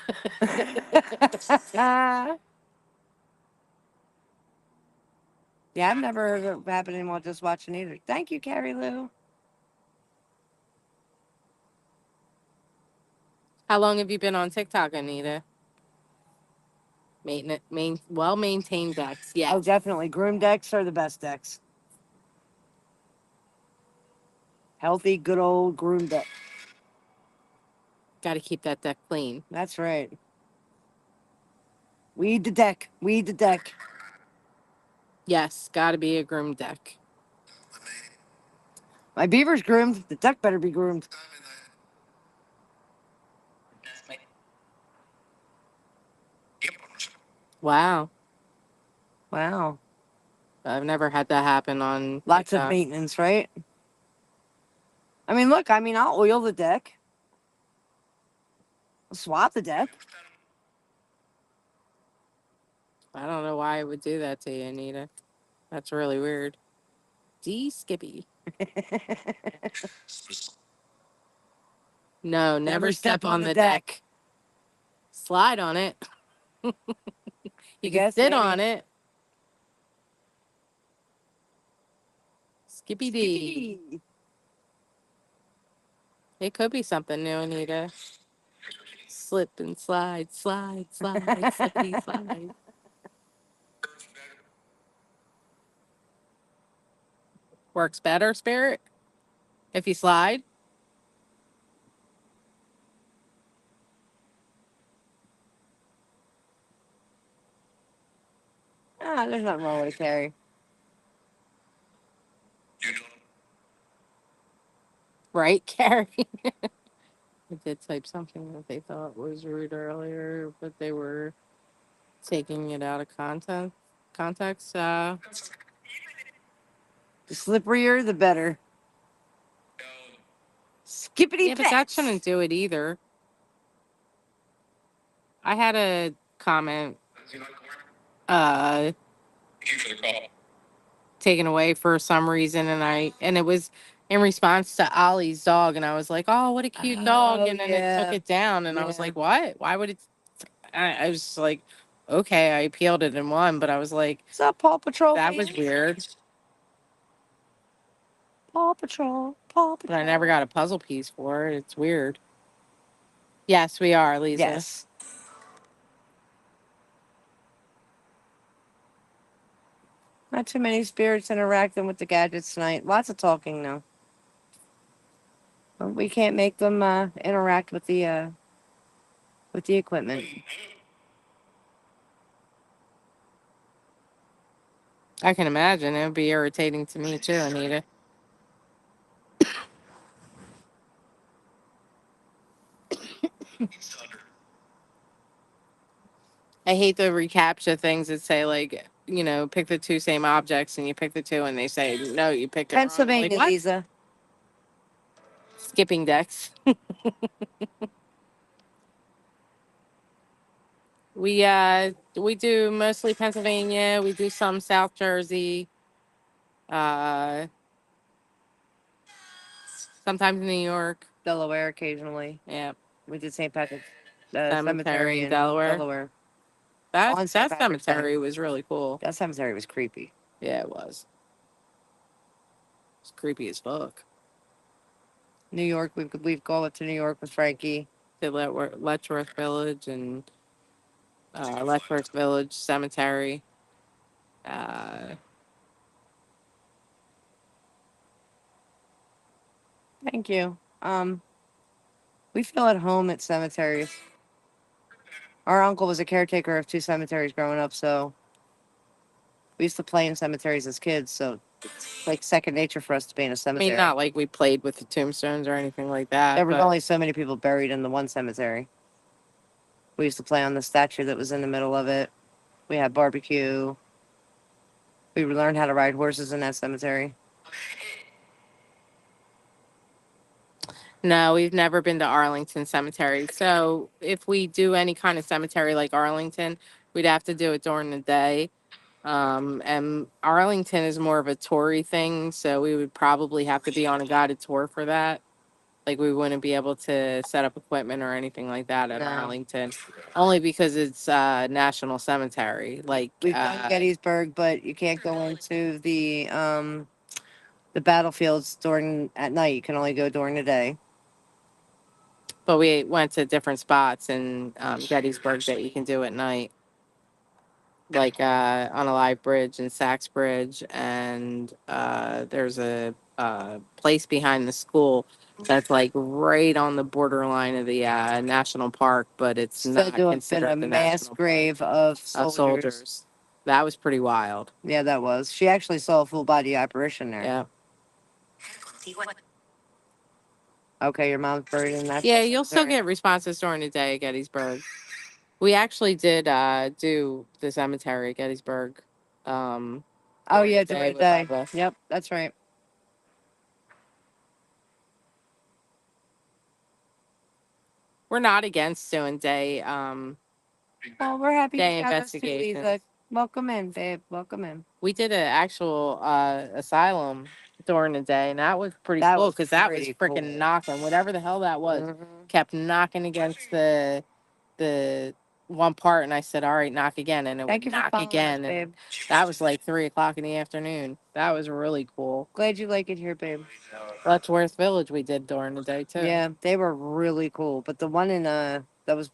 Yeah, I've never heard of it happening while just watching either. Thank you, Carrie Lou. How long have you been on TikTok, Anita? Well-maintained decks. Yeah. Oh, definitely. Groom decks are the best decks. Healthy, good old groom deck. Got to keep that deck clean. That's right. Weed the deck. Weed the deck. Yes, got to be a groom deck. My beaver's groomed. The deck better be groomed. Wow. Wow. I've never had that happen on Lots TikTok. of maintenance, right? I mean, look, I'll oil the deck. I'll swap the deck. I don't know why I would do that to you, Anita. That's really weird. D Skippy. No, never step on the deck. Slide on it. You can guess, sit maybe? on it. Skippy D. Skippy. It could be something new, Anita. Slip and slide, slide, slide, slippity slide. Works better, Spirit? If you slide? Ah, there's nothing wrong with a carry. Right, Carrie? I did type something that they thought was rude earlier, but they were taking it out of context. The slipperier, the better. Skippity Yeah, but that pets. shouldn't do it either. I had a comment taken away for some reason, and it was in response to Ollie's dog, and I was like, "Oh, what a cute dog!" Oh, And then it yeah. took it down, and I was Yeah. like, "What? Why would it?" I was just like, "Okay," I appealed it and won, but I was like, What's up, Paw Patrol? "That was fans? weird." Paw Patrol. Paw But Patrol. I never got a puzzle piece for it. It's weird. Yes, we are, Lisa. Yes. Not too many spirits interacting with the gadgets tonight. Lots of talking though. But we can't make them interact with the equipment. I can imagine it would be irritating to me too, Anita. I hate the reCAPTCHA things that say like, pick the two same objects, and you pick the two, and they say no, you picked it wrong. Pennsylvania, Like, what? Lisa. Skipping decks. We do mostly Pennsylvania. We do some South Jersey. Sometimes New York. Delaware occasionally. Yeah. We did St. Patrick's Cemetery in in Delaware. That on St. Patrick's Day. cemetery was really cool. That cemetery was creepy. Yeah, it was. It's creepy as fuck. New York, we've gone up to New York with Frankie. To Letchworth Village and Letchworth Village Cemetery. Thank you. We feel at home at cemeteries. Our uncle was a caretaker of 2 cemeteries growing up, so we used to play in cemeteries as kids. So it's like second nature for us to be in a I cemetery. mean, not like we played with the tombstones or anything like that. There was but only so many people buried in the one cemetery. We used to play on the statue that was in the middle of it. We had barbecue. We learned how to ride horses in that cemetery. No, we've never been to Arlington Cemetery. So if we do any kind of cemetery like Arlington, we'd have to do it during the day. And Arlington is more of a toury thing, so we would probably have to be on a guided tour for that. Like we wouldn't be able to set up equipment or anything like that at No. Arlington, only because it's National Cemetery. Like We've done Gettysburg, but you can't go into the battlefields at night. You can only go during the day. but we went to different spots in Gettysburg that you can do at night, like on a live bridge in Sachs Bridge, and there's a place behind the school that's like right on the borderline of the national park, but it's Still not doing considered a the mass national park. grave of soldiers. That was pretty wild. Yeah, that was. She actually saw a full body apparition there. Yeah. Okay, your mom's buried in that. Yeah, you'll still cemetery. get responses during the day at Gettysburg. We actually did do the cemetery at Gettysburg. Oh yeah, during the with day. Bubba. Yep, that's right. We're not against doing day. Well, we're happy Day you got us too, investigations. Lisa. Welcome in, babe. Welcome in. We did an actual asylum during the day, and that was pretty That cool was because that was pretty freaking cool. knocking. Whatever the hell that was, Mhm. kept knocking against the one part, and I said, "All right, knock again," and it Thank would you for knock following us, again, and babe. that was like 3 o'clock in the afternoon. That was really cool. Glad you like it here, babe. Letchworth Village we did during the day too. Yeah, they were really cool. But the one in that was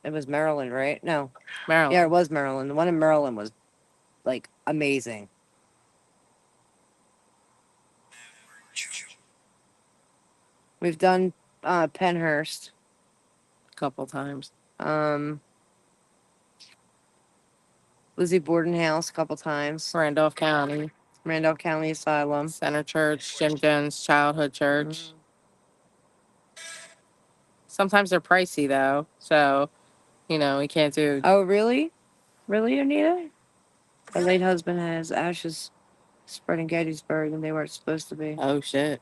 it was Maryland, right? No. Maryland. Yeah, it was Maryland. The one in Maryland was like amazing. We've done Penhurst. A couple times. Um Lizzie Borden House a couple times. Randolph County, Randolph County Asylum. Center Church, Jim Jones Childhood Church. Sometimes they're pricey though, so we can't do. Oh, really? Really, Anita? Her late husband has ashes spread in Gettysburg, and they weren't supposed to be. Oh shit.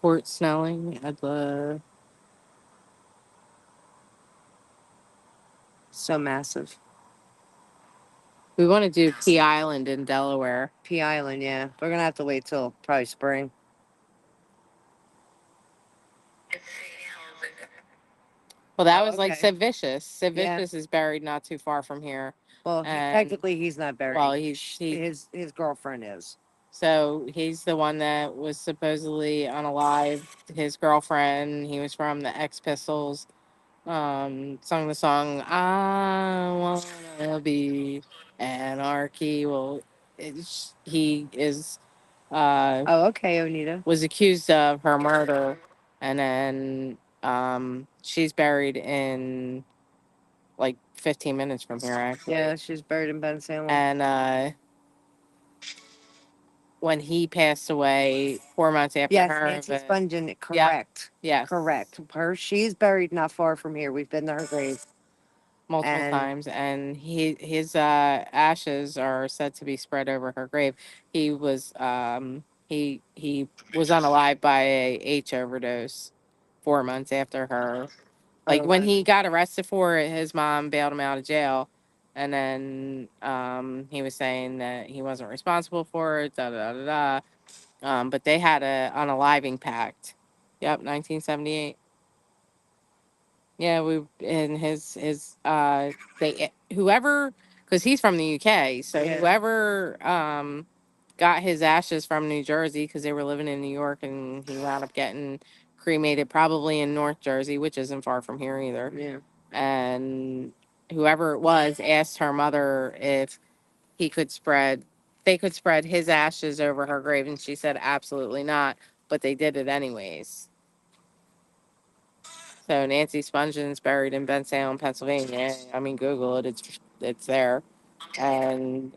Port Snelling at the So massive. We want to do Key Island in Delaware. Pea Island, yeah. We're gonna have to wait till probably spring. Well, that Oh, was like okay. Sid Vicious. Sid Yeah. Vicious is buried not too far from here. Well, And- technically, he's not buried. Well, he's his girlfriend is. so he's the one that was supposedly unalived his girlfriend. He was from the X Pistols. Sung the song "I Wanna Be Anarchy." Well, he is Oh, okay, Onita. was accused of her murder, and then she's buried in like 15 minutes from here, actually. Yeah, she's buried in Ben Salem. And when he passed away 4 months after Yes, her, Nancy but- Spungen. Correct. yes, Correct. She's buried not far from here. We've been to her grave. multiple And- times, and his ashes are said to be spread over her grave. He was he was unalived by a H overdose 4 months after her. Like when he got arrested for it, his mom bailed him out of jail, and then he was saying that he wasn't responsible for it. Da da da da. But they had a unaliving pact. Yep, 1978. Yeah, we and his they whoever, because he's from the UK, so Yeah. whoever got his ashes from New Jersey, because they were living in New York, and he wound up getting cremated probably in North Jersey, which isn't far from here either. Yeah. And whoever it was asked her mother if they could spread his ashes over her grave, and she said absolutely not, but they did it anyways. So Nancy Spungeon's buried in Bensalem, Pennsylvania. I mean, Google it; it's there, and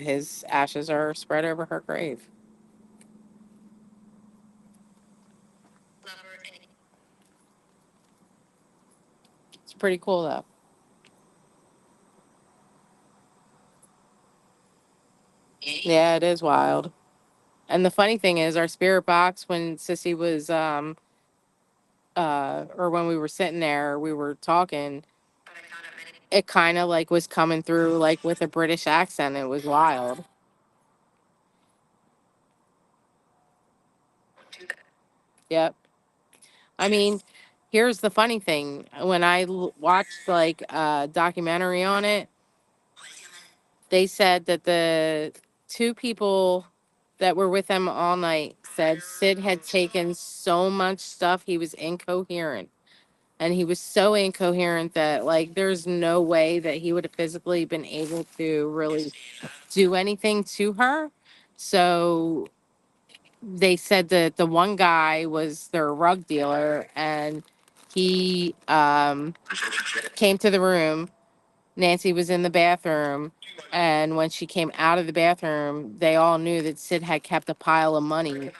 his ashes are spread over her grave. It's pretty cool, though. Yeah, it is wild. And the funny thing is, our spirit box, when Sissy was or when we were sitting there, we were talking. It kind of like was coming through like with a British accent. It was wild. Yep. I mean, here's the funny thing. When I watched like a documentary on it, they said that the two people that were with him all night said Sid had taken so much stuff he was incoherent. And he was so incoherent that like there's no way that he would have physically been able to really do anything to her. So they said that the one guy was their rug dealer, and he came to the room. Nancy was in the bathroom, and when she came out of the bathroom, they all knew that Sid had kept a pile of money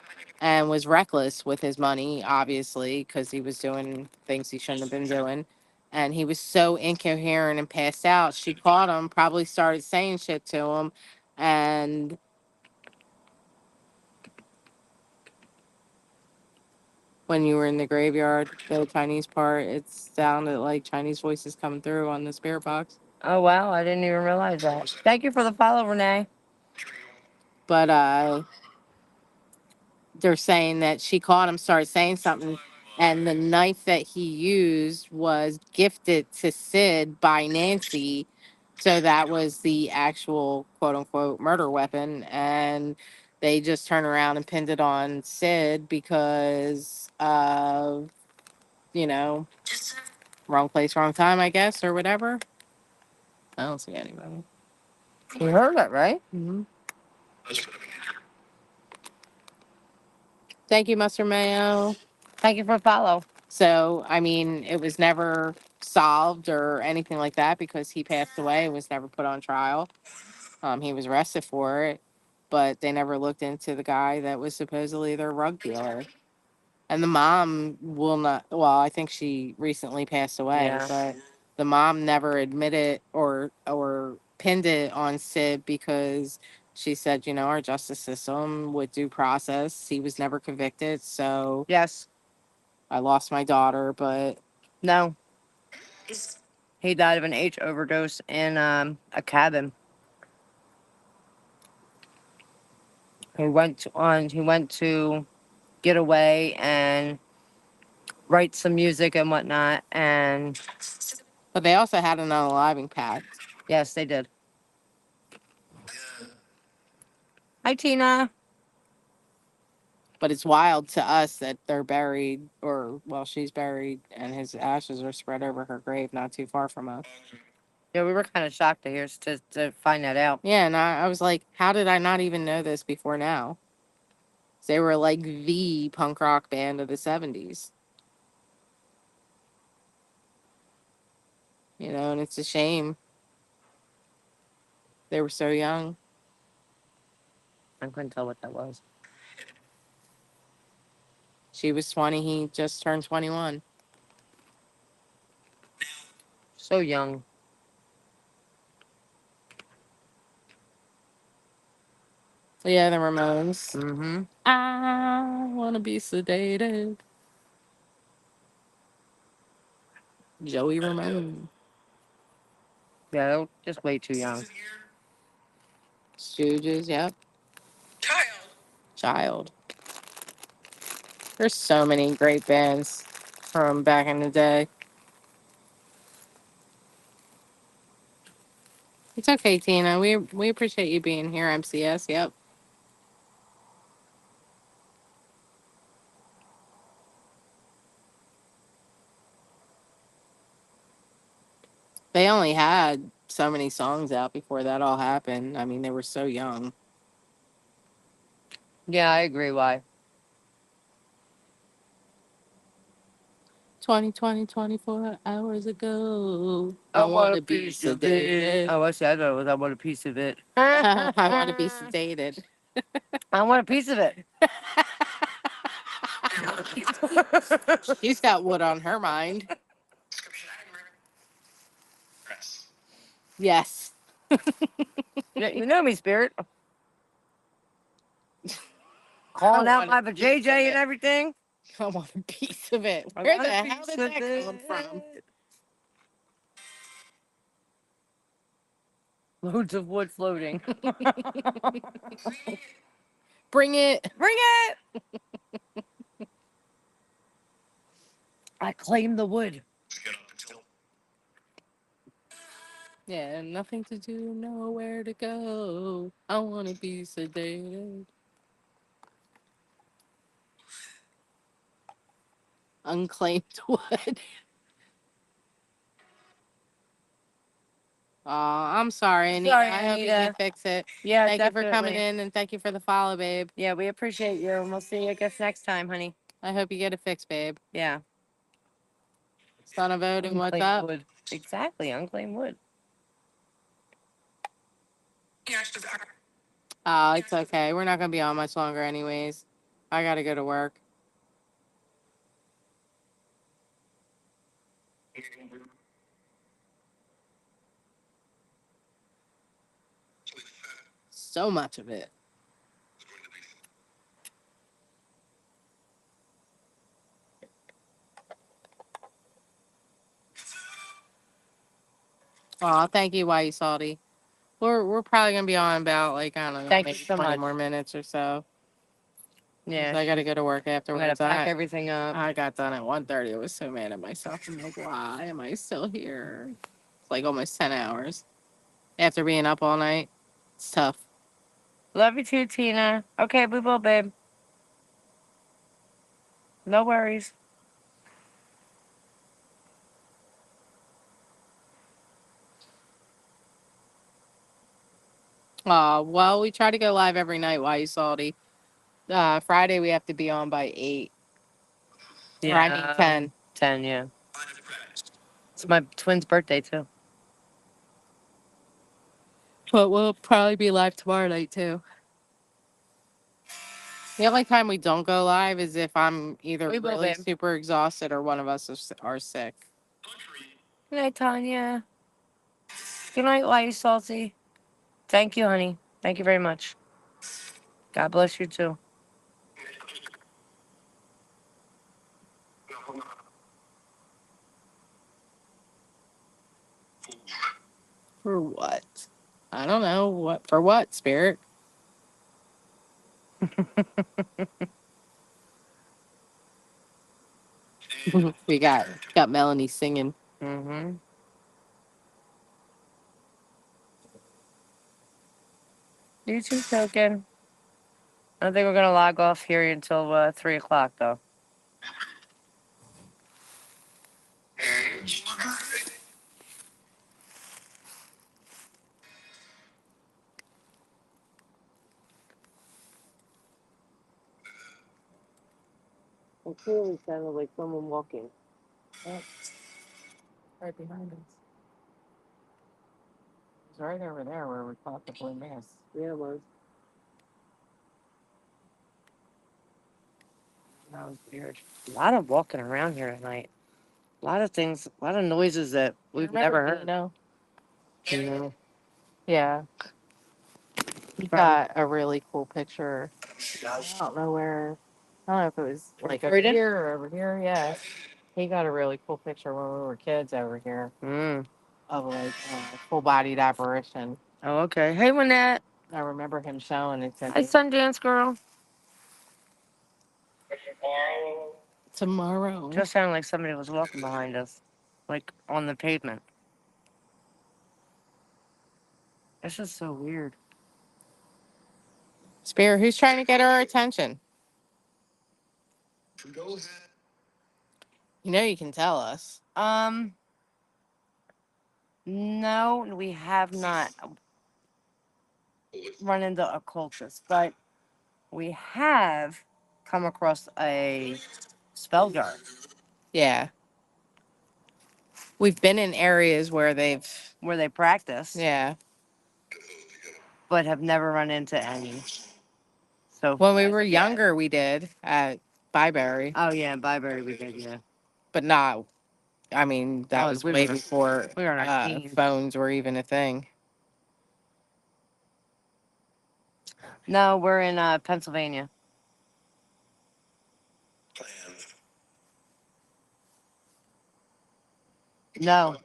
and was reckless with his money, obviously, because he was doing things he shouldn't have been doing. And he was so incoherent and passed out. She caught him, probably started saying shit to him, and when you were in the graveyard, the Chinese part, it sounded like Chinese voices coming through on the spirit box. Oh wow, I didn't even realize that. Thank you for the follow, Renee. But they're saying that she caught him, started saying something, and the knife that he used was gifted to Sid by Nancy. So that was the actual quote unquote murder weapon. And they just turned around and pinned it on Sid because of, you know, wrong place, wrong time, I guess, or whatever. I don't see anybody. You heard it, right? Mm-hmm. Thank you, Mustard Mayo. Thank you for follow. So, I mean, it was never solved or anything like that because he passed away. It was never put on trial. He was arrested for it, but they never looked into the guy that was supposedly their rug dealer. And the mom will not, well, I think she recently passed away, Yeah. but the mom never admitted or pinned it on Sid because she said, you know, our justice system with due process, he was never convicted. So Yes. I lost my daughter, but No. He died of an H overdose in a cabin. He went to get away and write some music and whatnot, and but they also had an unaliving pact. yes, they did. Hi, Tina. But it's wild to us that they're buried, or well, she's buried, and his ashes are spread over her grave, not too far from us. Yeah, we were kind of shocked to hear to find that out. Yeah, and I was like, how did I not even know this before now? They were like the punk rock band of the 70s. You know, and it's a shame. They were so young. I couldn't tell what that was. She was 20, he just turned 21. So young. Yeah, the Ramones. Mm-hmm. I want to be sedated. Joey Ramone. Yeah, they were just way too young. Stooges, yep. Child. There's so many great bands from back in the day. It's okay, Tina. We appreciate you being here, MCS. Yep. They only had so many songs out before that all happened. I mean, they were so young. Yeah, I agree. Why? 24 hours ago. I want to be sedated. Oh, I see. I thought it was. I want a piece of it. I want to be sedated. I want a piece of it. She's got wood on her mind. Yes. Yeah, you know me, Spirit. Calling out my JJ and everything. I want a piece of it. I Where want the a hell piece did of that come it. from? Loads of wood floating. Bring it. Bring it! I claim the wood. Yeah, nothing to do, nowhere to go. I want to be sedated. Unclaimed wood. I'm sorry, Anita. Sorry, I hope you Anita. can fix it. Yeah, Thank you for coming definitely. in, and thank you for the follow, babe. Yeah, we appreciate you, and we'll see you, I guess, next time, honey. I hope you get it fixed, babe. Yeah. Son of voting, what's Unclaimed up? wood. Exactly, unclaimed wood. It's okay. We're not gonna be on much longer, anyways. I gotta go to work. So much of it. Aw, thank you, Why You Salty. We're probably gonna be on about like I don't know, Thank you maybe so 20 much. more minutes or so. Yeah. So I got to go to work We gotta afterwards. pack everything up. I got done at 1:30. I was so mad at myself. I'm like, why am I still here? It's like almost 10 hours after being up all night. It's tough. Love you too, Tina. Okay, we will, babe. No worries. Well, we try to go live every night. Why you salty? Friday we have to be on by 8. Or I mean 10. 10, yeah. It's my twin's birthday, too. But we'll probably be live tomorrow night too. The only time we don't go live is if I'm either We will, really babe. super exhausted or one of us are sick. Good night, Tanya. Good night, Why You Salty. Thank you, honey. Thank you very much. God bless you, too. For what? I don't know. What for what, Spirit? we got Melanie singing. Mm-hmm. You too, Token. I don't think we're going to log off here until 3 o'clock, though. It clearly sounded like someone walking. Right behind us. It's right over there where we caught the blue mass. Yeah, it was. That was weird. A lot of walking around here tonight. A lot of things, a lot of noises that we've never heard. No. You know? Yeah. He got a really cool picture. I don't know where. I don't know if it was like over Florida? here or over here. Yeah. He got a really cool picture when we were kids over here Mm. of like full-bodied apparition. Oh, okay. Hey, Lynette. I remember him showing it to Hi, me. Sundance Girl. Tomorrow. Just sounded like somebody was walking behind us, like on the pavement. This is so weird. Spirit, who's trying to get our attention? You know you can tell us. No, we have not run into occultists, but we have come across a spell jar. Yeah. We've been in areas where they practice, yeah. but have never run into any. So When we were younger, we did at Byberry, oh yeah, in Byberry we did, yeah. but not. I mean, that Oh, was we way were- before we were in our teens. phones were even a thing. No, we're in Pennsylvania. No.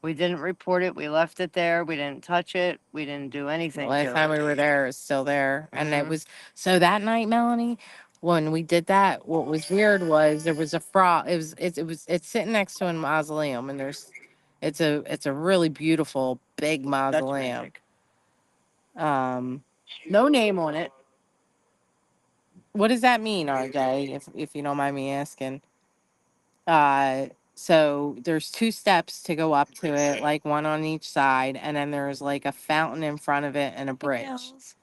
We didn't report it. We left it there. We didn't touch it. We didn't do The anything. last to time it. we were there, it was still there, and it Mhm. was so that night, Melanie. When we did that, what was weird was there was a frog. It's sitting next to a mausoleum, and it's a really beautiful big Dutch mausoleum. magic. No name on it. What does that mean, RJ? If you don't mind me asking. So there's 2 steps to go up to it, like one on each side, and then there's like a fountain in front of it and a bridge. Yes.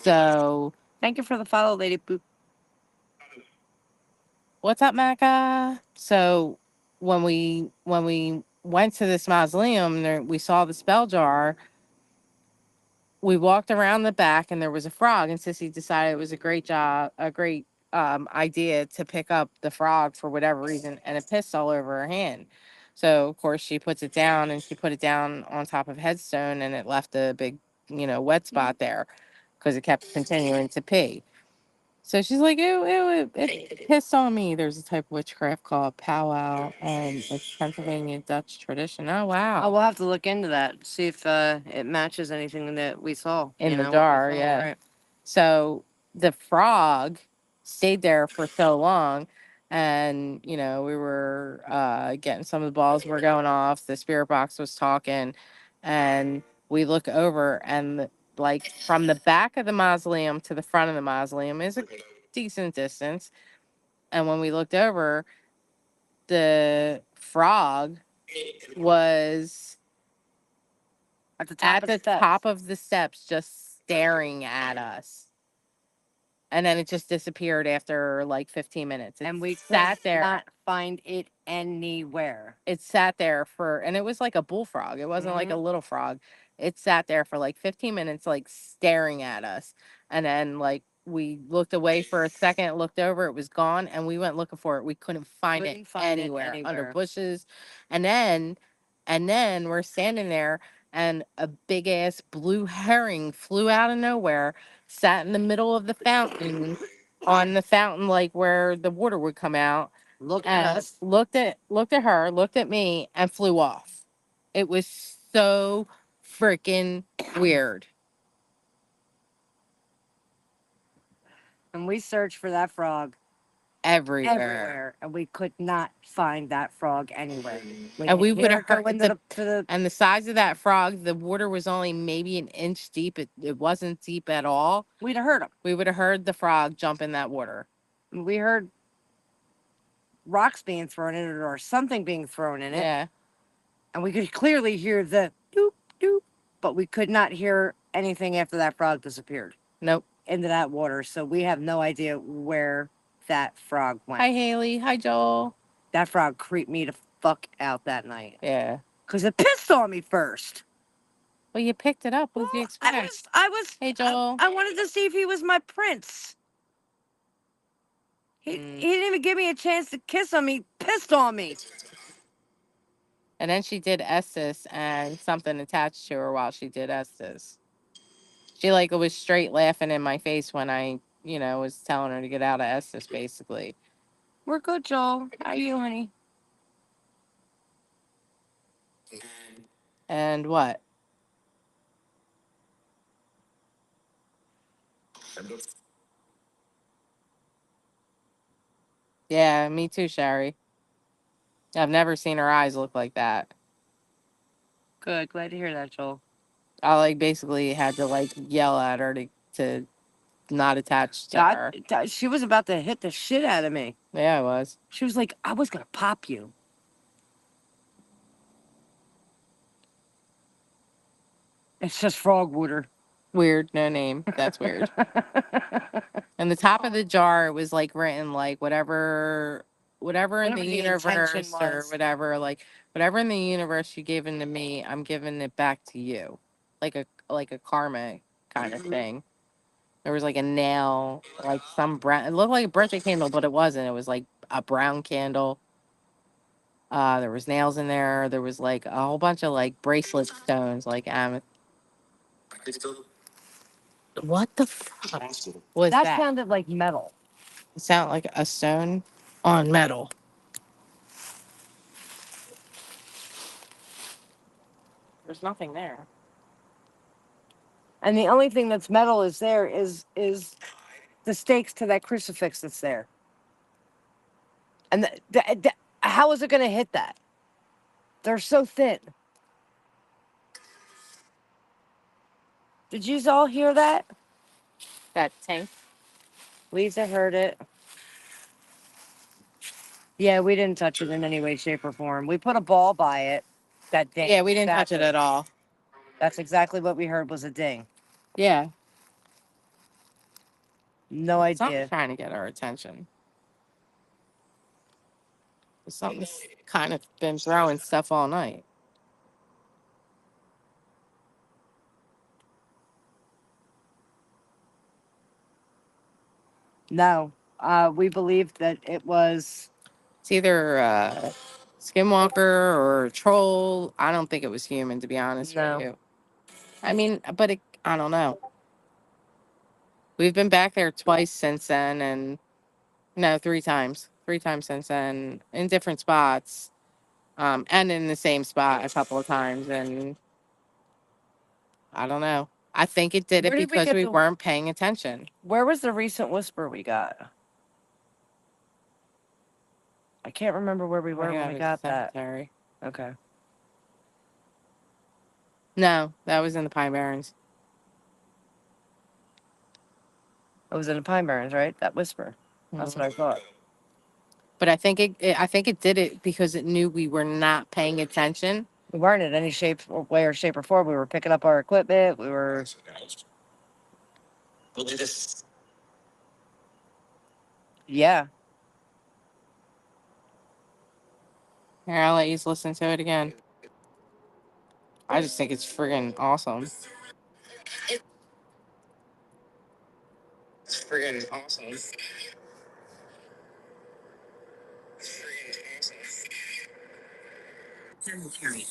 So Thank you for the follow, Lady Boop. what's up, Mecca? So when we went to this mausoleum, there we saw the spell jar. We walked around the back and there was a frog, and Sissy decided it was a great idea to pick up the frog for whatever reason, and it pissed all over her hand. So of course she puts it down, and she put it down on top of headstone, and it left a big, wet spot there because it kept continuing to pee. So she's like, ew, it pissed on me. There's a type of witchcraft called powwow, and it's Pennsylvania Dutch tradition. Oh, Oh, wow. we'll have to look into that. See if it matches anything that we saw In the what we jar, saw, yeah. right. So the frog stayed there for so long, and you know, we were getting some of the balls were going off, the spirit box was talking, and we look over, and like from the back of the mausoleum to the front of the mausoleum is a decent distance, and when we looked over, the frog was At the top at of the the steps. top of the steps just staring at us. And then it just disappeared after like 15 minutes. It And we sat could there. not find it anywhere. It sat there for, and it was like a bullfrog. It wasn't like a little frog. It sat there for like 15 minutes, like staring at us. And then like we looked away for a second, looked over, it was gone, and we went looking for it. We couldn't find Couldn't it find it anywhere under anywhere. bushes. And then we're standing there, and a big ass blue herring flew out of nowhere, sat in the middle of the fountain, on the fountain, like where the water would come out, Look at and us. looked at her, looked at me, and flew off. It was so freaking weird. And we searched for that frog Everywhere. everywhere. And we could not find that frog anywhere. And we could would hear have it go heard into the and the size of that frog, the water was only maybe an inch deep. It wasn't deep at all. we'd have heard him. We would have heard the frog jump in that water. We heard rocks being thrown in it or something being thrown in it. Yeah. And we could clearly hear the doop, doop, but we could not hear anything after that frog disappeared Nope. into that water. So we have no idea where that frog went. Hi, Haley. Hi, Joel. That frog creeped me the fuck out that night. Yeah. Because it pissed on me first. Well, you picked it up. What did you expect? I was. Hey, Joel. I wanted to see if he was my prince. He didn't even give me a chance to kiss him. He pissed on me. And then she did Estes, and something attached to her while she did Estes. She like was straight laughing in my face when I, was telling her to get out of Estes, basically. We're good, Joel. How are you, honey? And what? Yeah, me too, Sherry. I've never seen her eyes look like that. Good. Glad to hear that, Joel. I like basically had to like yell at her to not attach to her. She was about to hit the shit out of me. Yeah, I was. She was like, I was going to pop you. It's just frog water. Weird, no name. That's weird. And the top of the jar was like written like whatever in Whatever the the universe intention or was. whatever in the universe you gave into me, I'm giving it back to you, like a karma kind of thing. There was like a nail, like some brown. It looked like a birthday candle, but it wasn't. It was like a brown candle. There was nails in there. There was like a whole bunch of like bracelet stones, like what the fuck was That that? sounded like metal. It sounded like a stone on metal. There's nothing there. And the only thing that's metal is there is the stakes to that crucifix that's there. And how is it going to hit that? They're so thin. Did you all hear that? That tank. Lisa heard it. Yeah, we didn't touch it in any way, shape, or form. We put a ball by it. That ding. Yeah, we didn't touch it at all. That's exactly what we heard was a ding. Yeah. No idea. Something's trying to get our attention. Something's kind of been throwing stuff all night. No, we believe that it was. It's either Skinwalker or a troll. I don't think it was human, to be honest No. with you. I mean, but I don't know. We've been back there twice since then, and no, 3 times. 3 times since then, in different spots, and in the same spot a couple of times, and I don't know. I think it did it Where did we because get we the- weren't paying attention. Where was the recent whisper we got? I can't remember where we were when we got that. Cemetery. Okay. No, that was in the Pine Barrens. It was in the Pine Barrens, right? That whisper. That's Mhm. what I thought. But I think I think it did it because it knew we were not paying attention. We weren't in any shape or way or shape or form. We were picking up our equipment. We were. We'll do this. Yeah. Here, I'll let you listen to it again. I just think it's friggin' awesome. It's friggin' awesome. Cemetery.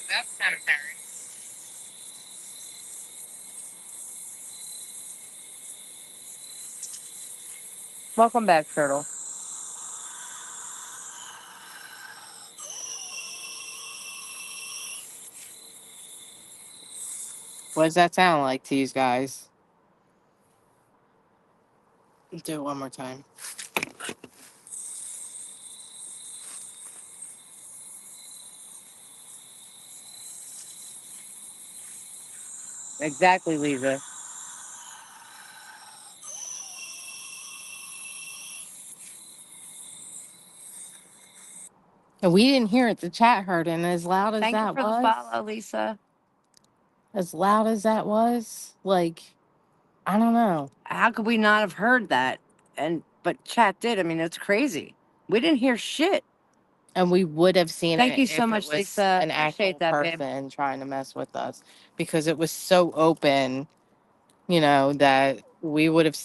That's cemetery. Welcome back, Turtle. What does that sound like to you guys? Do it one more time. Exactly, Lisa. And we didn't hear it. The chat heard it. And as loud as Thank you that for the was, follow, Lisa. as loud as that was, like, I don't know. How could we not have heard that? But chat did. I mean, it's crazy. We didn't hear shit. And we would have seen Thank it you so if much, it was Lisa. an Appreciate actual that, babe. person trying to mess with us, because it was so open, you know, that we would have.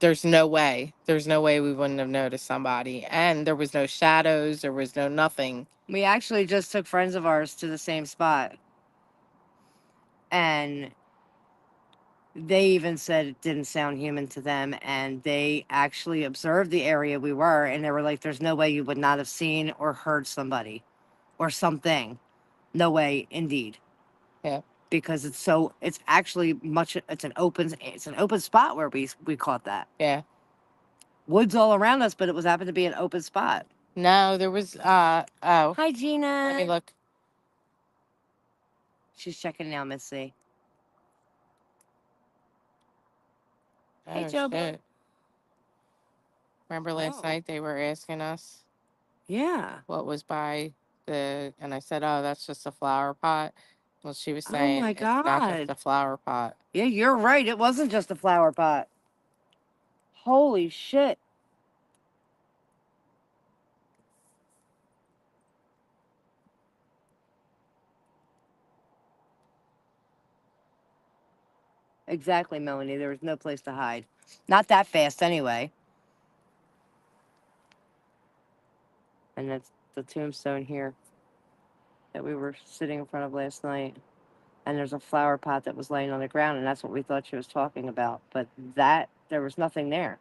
There's no way. There's no way we wouldn't have noticed somebody. And there was no shadows. There was no nothing. We actually just took friends of ours to the same spot. And they even said it didn't sound human to them. And they actually observed the area we were. And they were like, there's no way you would not have seen or heard somebody or something. No way, indeed. Yeah. Because it's actually it's an open spot where we caught that. Yeah. Woods all around us, but it was happened to be an open spot. No, there was. Oh, Hi, Gina. let me look. She's checking now, Missy. Hey, Oh Joe. shit! Remember last Oh. night they were asking us Yeah. what was by and I said, oh, that's just a flower pot. Well, she was Oh saying my it's not just God. a flower pot. Yeah, you're right. It wasn't just a flower pot. Holy shit. Exactly, Melanie. There was no place to hide. Not that fast, anyway. And that's the tombstone here that we were sitting in front of last night. And there's a flower pot that was laying on the ground, and that's what we thought she was talking about. But there was nothing there.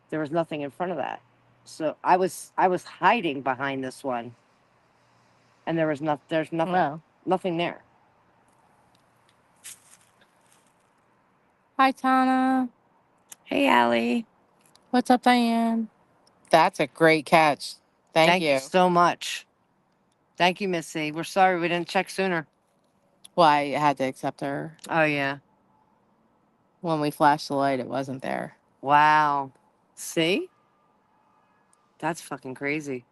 There was nothing in front of that. So I was hiding behind this one, and there's nothing Well, nothing there. hi Tana. Hey, Allie. What's up, Diane? That's a great catch. Thank you. So much. Thank you, Missy. We're sorry we didn't check sooner. Well, I had to accept her. Oh yeah. When we flashed the light, it wasn't there. Wow. See? That's fucking crazy.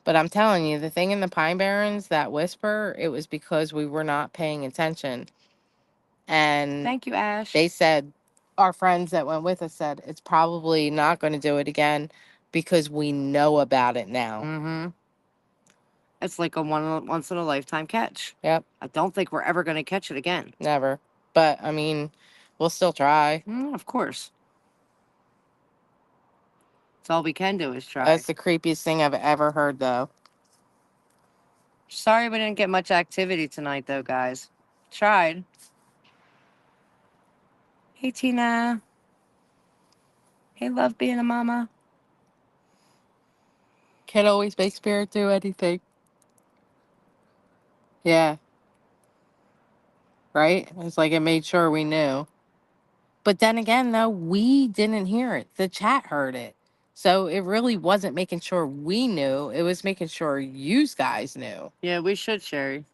But I'm telling you, the thing in the Pine Barrens, that whisper, it was because we were not paying attention. And Thank you, Ash. they said, our friends that went with us said, it's probably not going to do it again because we know about it now. Mm-hmm. It's like a once in a lifetime catch. Yep, I don't think we're ever going to catch it again. never. But I mean, we'll still try. Of course. That's all we can do is try. That's the creepiest thing I've ever heard, though. Sorry we didn't get much activity tonight, though, guys. Tried. Hey, Tina. Hey, love being a mama. Can't always make spirit do anything. Yeah. right? It's like it made sure we knew. But then again, though, we didn't hear it. The chat heard it. So it really wasn't making sure we knew. It was making sure you guys knew. Yeah, we should, Sherry.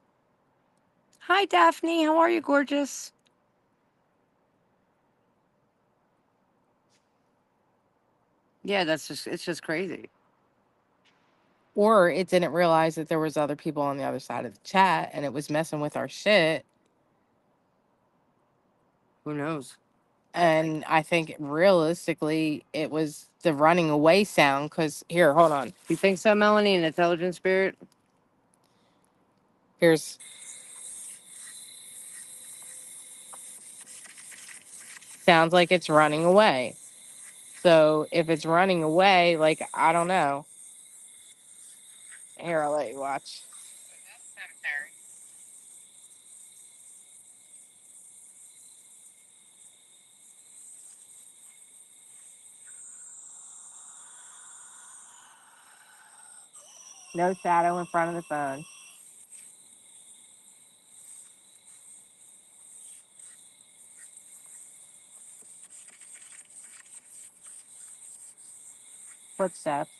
Hi, Daphne. How are you, gorgeous? Yeah, it's just crazy. Or it didn't realize that there was other people on the other side of the chat and it was messing with our shit. Who knows? And I think realistically, it was the running away sound. Because here, hold on. You think so, Melanie? An intelligent spirit? Here's sounds like it's running away. So if it's running away, like, I don't know. Here, I'll let you watch. No shadow in front of the phone. Footsteps.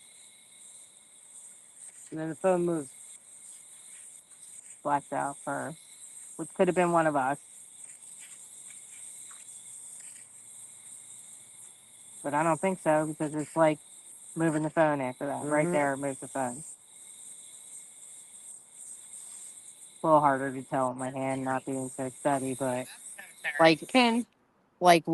And then the phone moves. Blacked out first. Which could have been one of us. But I don't think so because it's like moving the phone after that. Right Mhm. there, it moves the phone. A little harder to tell with my hand not being so steady, but like Ken. like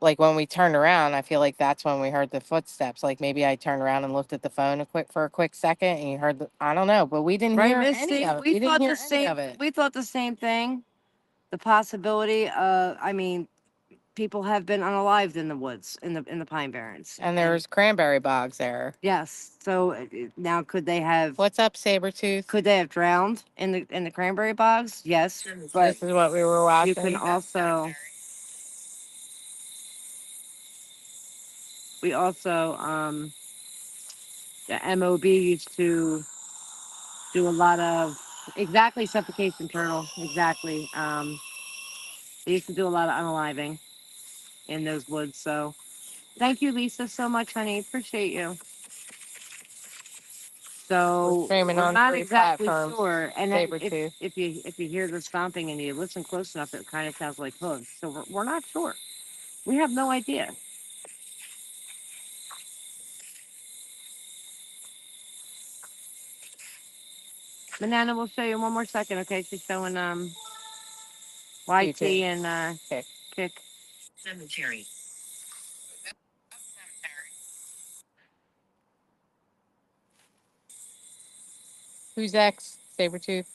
like when we turned around, I feel like that's when we heard the footsteps. Like maybe I turned around and looked at the phone for a quick second, and you heard I don't know, but we didn't Right, hear any Misty? of it. We We didn't thought hear the any same. of it. We thought the same thing. The possibility. I mean, people have been unalived in the woods, in the Pine Barrens. And there's cranberry bogs there. Yes. So now, could they have? What's up, Sabretooth? Could they have drowned in the cranberry bogs? Yes, but This is what we were watching. you can also. We also the MOB used to do a lot of exactly suffocation turtle exactly. They used to do a lot of unaliving in those woods. So thank you, Lisa, so much, honey. Appreciate you. So streaming we're on not 3 exactly platforms. sure. And then Sabretooth. if you hear the stomping and you listen close enough, it kind of sounds like hooves. So we're not sure. We have no idea. Banana, we'll show you in one more second, okay? She's showing YT YouTube. and Okay. Kick. Who's X? Sabretooth.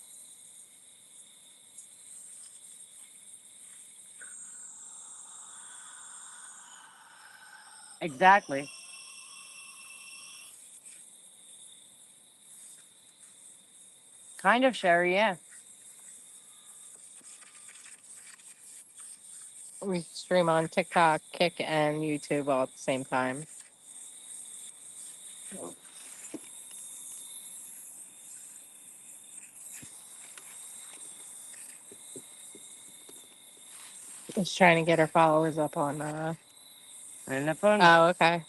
Exactly. Kind of, Sherry, yeah. We stream on TikTok, Kick, and YouTube all at the same time. Just trying to get our followers up on. And the phone. Oh, okay.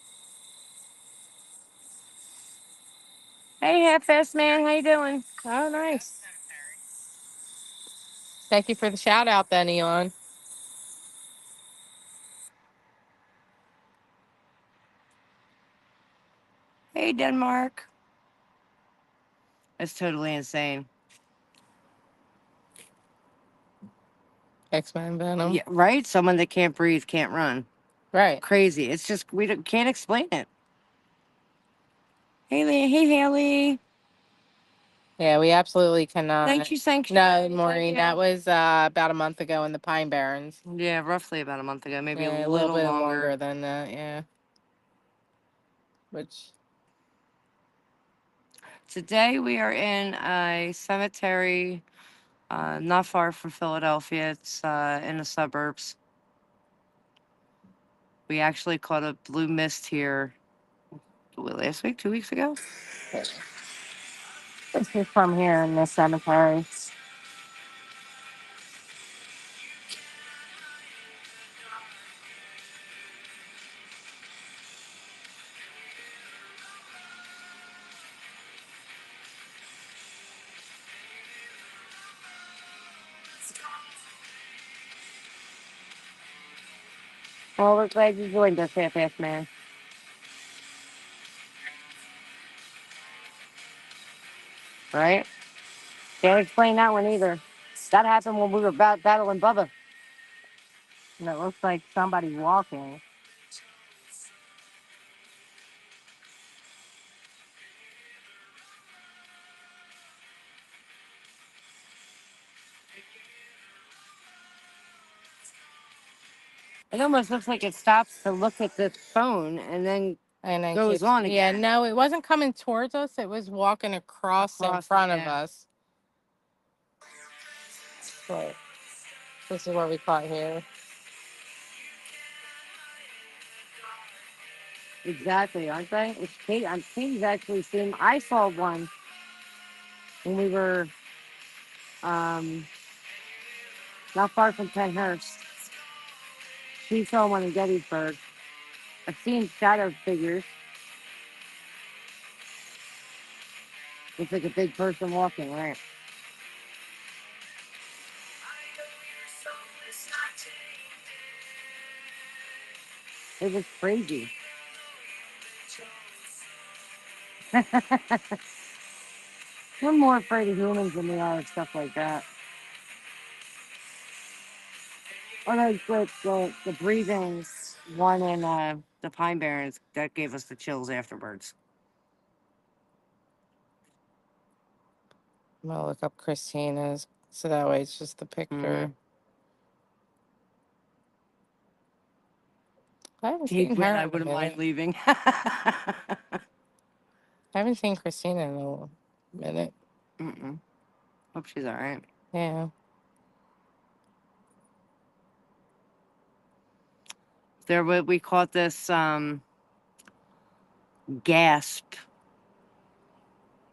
Hey, half-ass man, how you doing? Oh, nice. Thank you for the shout out, then, Elon. Hey, Denmark. That's totally insane. X-Men Venom. Yeah, right? Someone that can't breathe, can't run. Right. Crazy. It's just can't explain it. Haley, hey Haley. Yeah, we absolutely cannot. Thank you, Sanctuary. No, Thank Maureen, you. that was about a month ago in the Pine Barrens. Yeah, roughly about a month ago, maybe Yeah, a little bit longer. longer than that, yeah. Which Today we are in a cemetery not far from Philadelphia. It's in the suburbs. We actually caught a blue mist here last week, 2 weeks ago. this is from here in this cemetery. Well, we're glad you joined us, half-ass man. Right? Can't explain that one either. That happened when we were battling Bubba. And it looks like somebody walking. It almost looks like it stops to look at the phone and then And then goes keeps, on yeah, again. no, it wasn't coming towards us. It was walking across in Across, front of yeah. us. But this is what we caught here. Exactly, aren't they? It's Kate. Katie's actually seen. I saw one when we were not far from Penhurst. She saw one in Gettysburg. I've seen shadow figures. Looks like a big person walking, right? It was crazy. We're more afraid of humans than we are of stuff like that. Or like the breathing one in the Pine Barrens that gave us the chills afterwards. I'm gonna look up Christina's so that way it's just the picture. Mhm. I haven't seen her. I in a wouldn't mind minute. leaving. I haven't seen Christina in a minute. Mm-mm. Hope she's all right. Yeah. We caught this gasp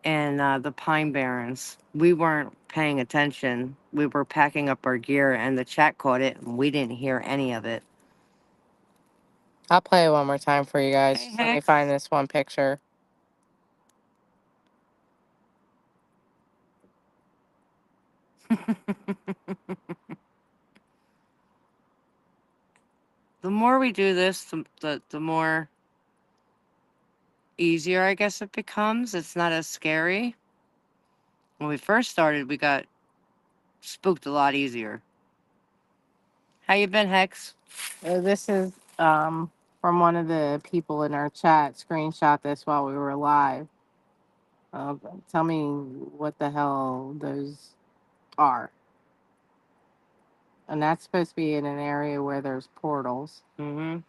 in the Pine Barrens. We weren't paying attention. We were packing up our gear, and the chat caught it, and we didn't hear any of it. I'll play it one more time for you guys. Hey, Let me Hex. find this one picture. The more we do this, the more easier, I guess, it becomes. It's not as scary. When we first started, we got spooked a lot easier. How you been, Hex? This is from one of the people in our chat. Screenshot this while we were live. Tell me what the hell those are. And that's supposed to be in an area where there's portals. Mm-hmm.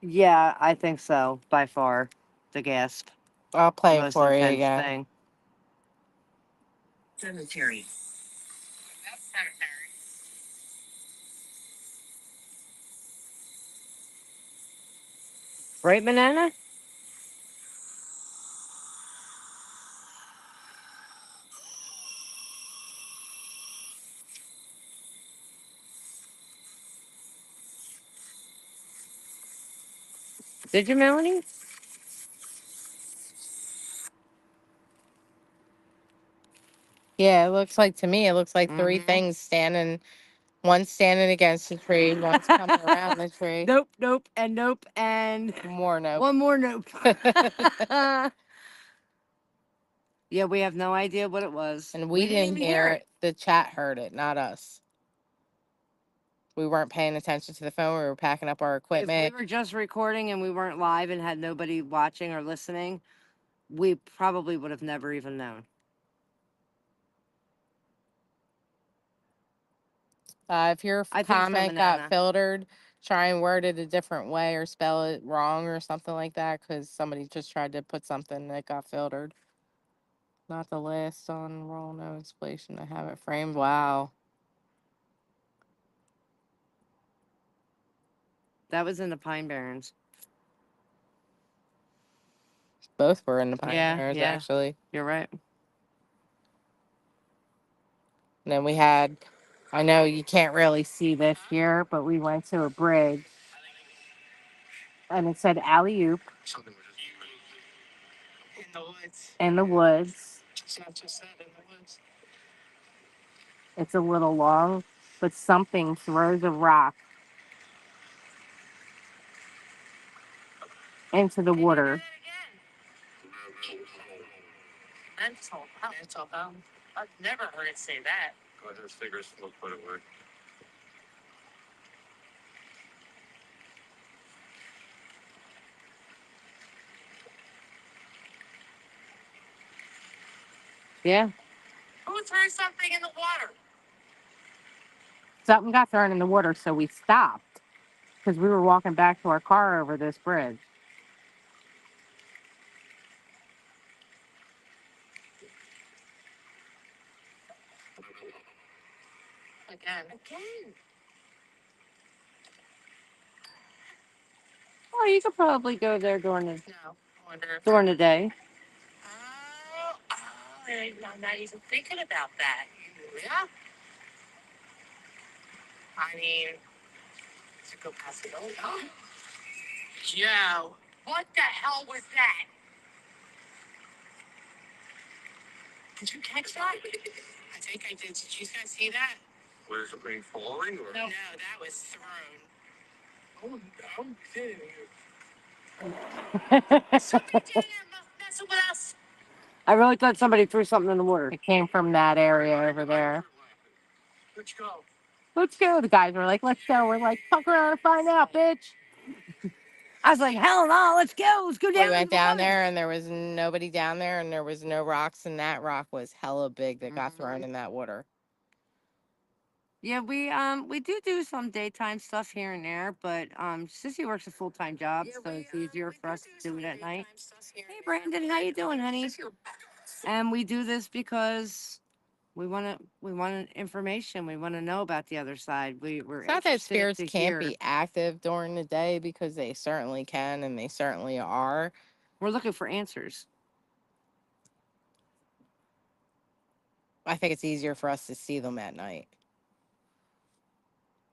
Yeah, I think so. By far, the gasp, I'll play it most for you intense again. thing. Cemetery. Right, Banana? Did you, Melanie? Yeah, it looks like to me, it looks like three Mhm. things standing. One's standing against the tree, one's coming around the tree. Nope, nope, and More nope. one more nope. Yeah, we have no idea what it was. And we didn't even hear it. The chat heard it, not us. We weren't paying attention to the phone. We were packing up our If we equipment. were just recording and we weren't live and had nobody watching or listening, we probably would have never even known. If your I think so, comment got Banana. filtered, try and word it a different way or spell it wrong or something like that, because somebody just tried to put something that got filtered. Not the last on roll, no explanation. I have it framed. Wow. That was in the Pine Barrens. Both were in the Pine Yeah, Barrens, yeah. actually. You're right. And then we had, I know you can't really see this here, but we went to a bridge and it said alley oop In the woods. in the woods. It's not just that in the woods. It's a little long, but something throws a rock into the water. Mental health. Mental health. I've never heard it say that. God, those figures look what it were. Yeah. Who threw something in the water? Something got thrown in the water, so we stopped because we were walking back to our car over this bridge. Again. Again. Oh, you could probably go there during the No. I wonder if. during the day. I'm not even thinking about that. Yeah. I mean, it's a good possibility. Joe, what the hell was that? Did you catch that? I think I did. Did you guys see that? Was the ring falling or? No, that was thrown. Oh, I'm kidding you. Somebody down there messing with us. I really thought somebody threw something in the water. It came from that area over there. Let's go. Let's go. The guys were like, let's go. We're like, fuck around and find out, bitch. I was like, hell no, let's go. Let's go down. We went the down water. there and there was nobody down there and there was no rocks and that rock was hella big that got thrown in that water. Yeah, we do some daytime stuff here and there, but Sissy works a full-time job, so it's easier for us to do it at night. Hey Brandon, how you doing, honey? And we do this because we want information. We want to know about the other side. We're It's not that interested spirits to can't hear. be active during the day because they certainly can and they certainly are. We're looking for answers. I think it's easier for us to see them at night.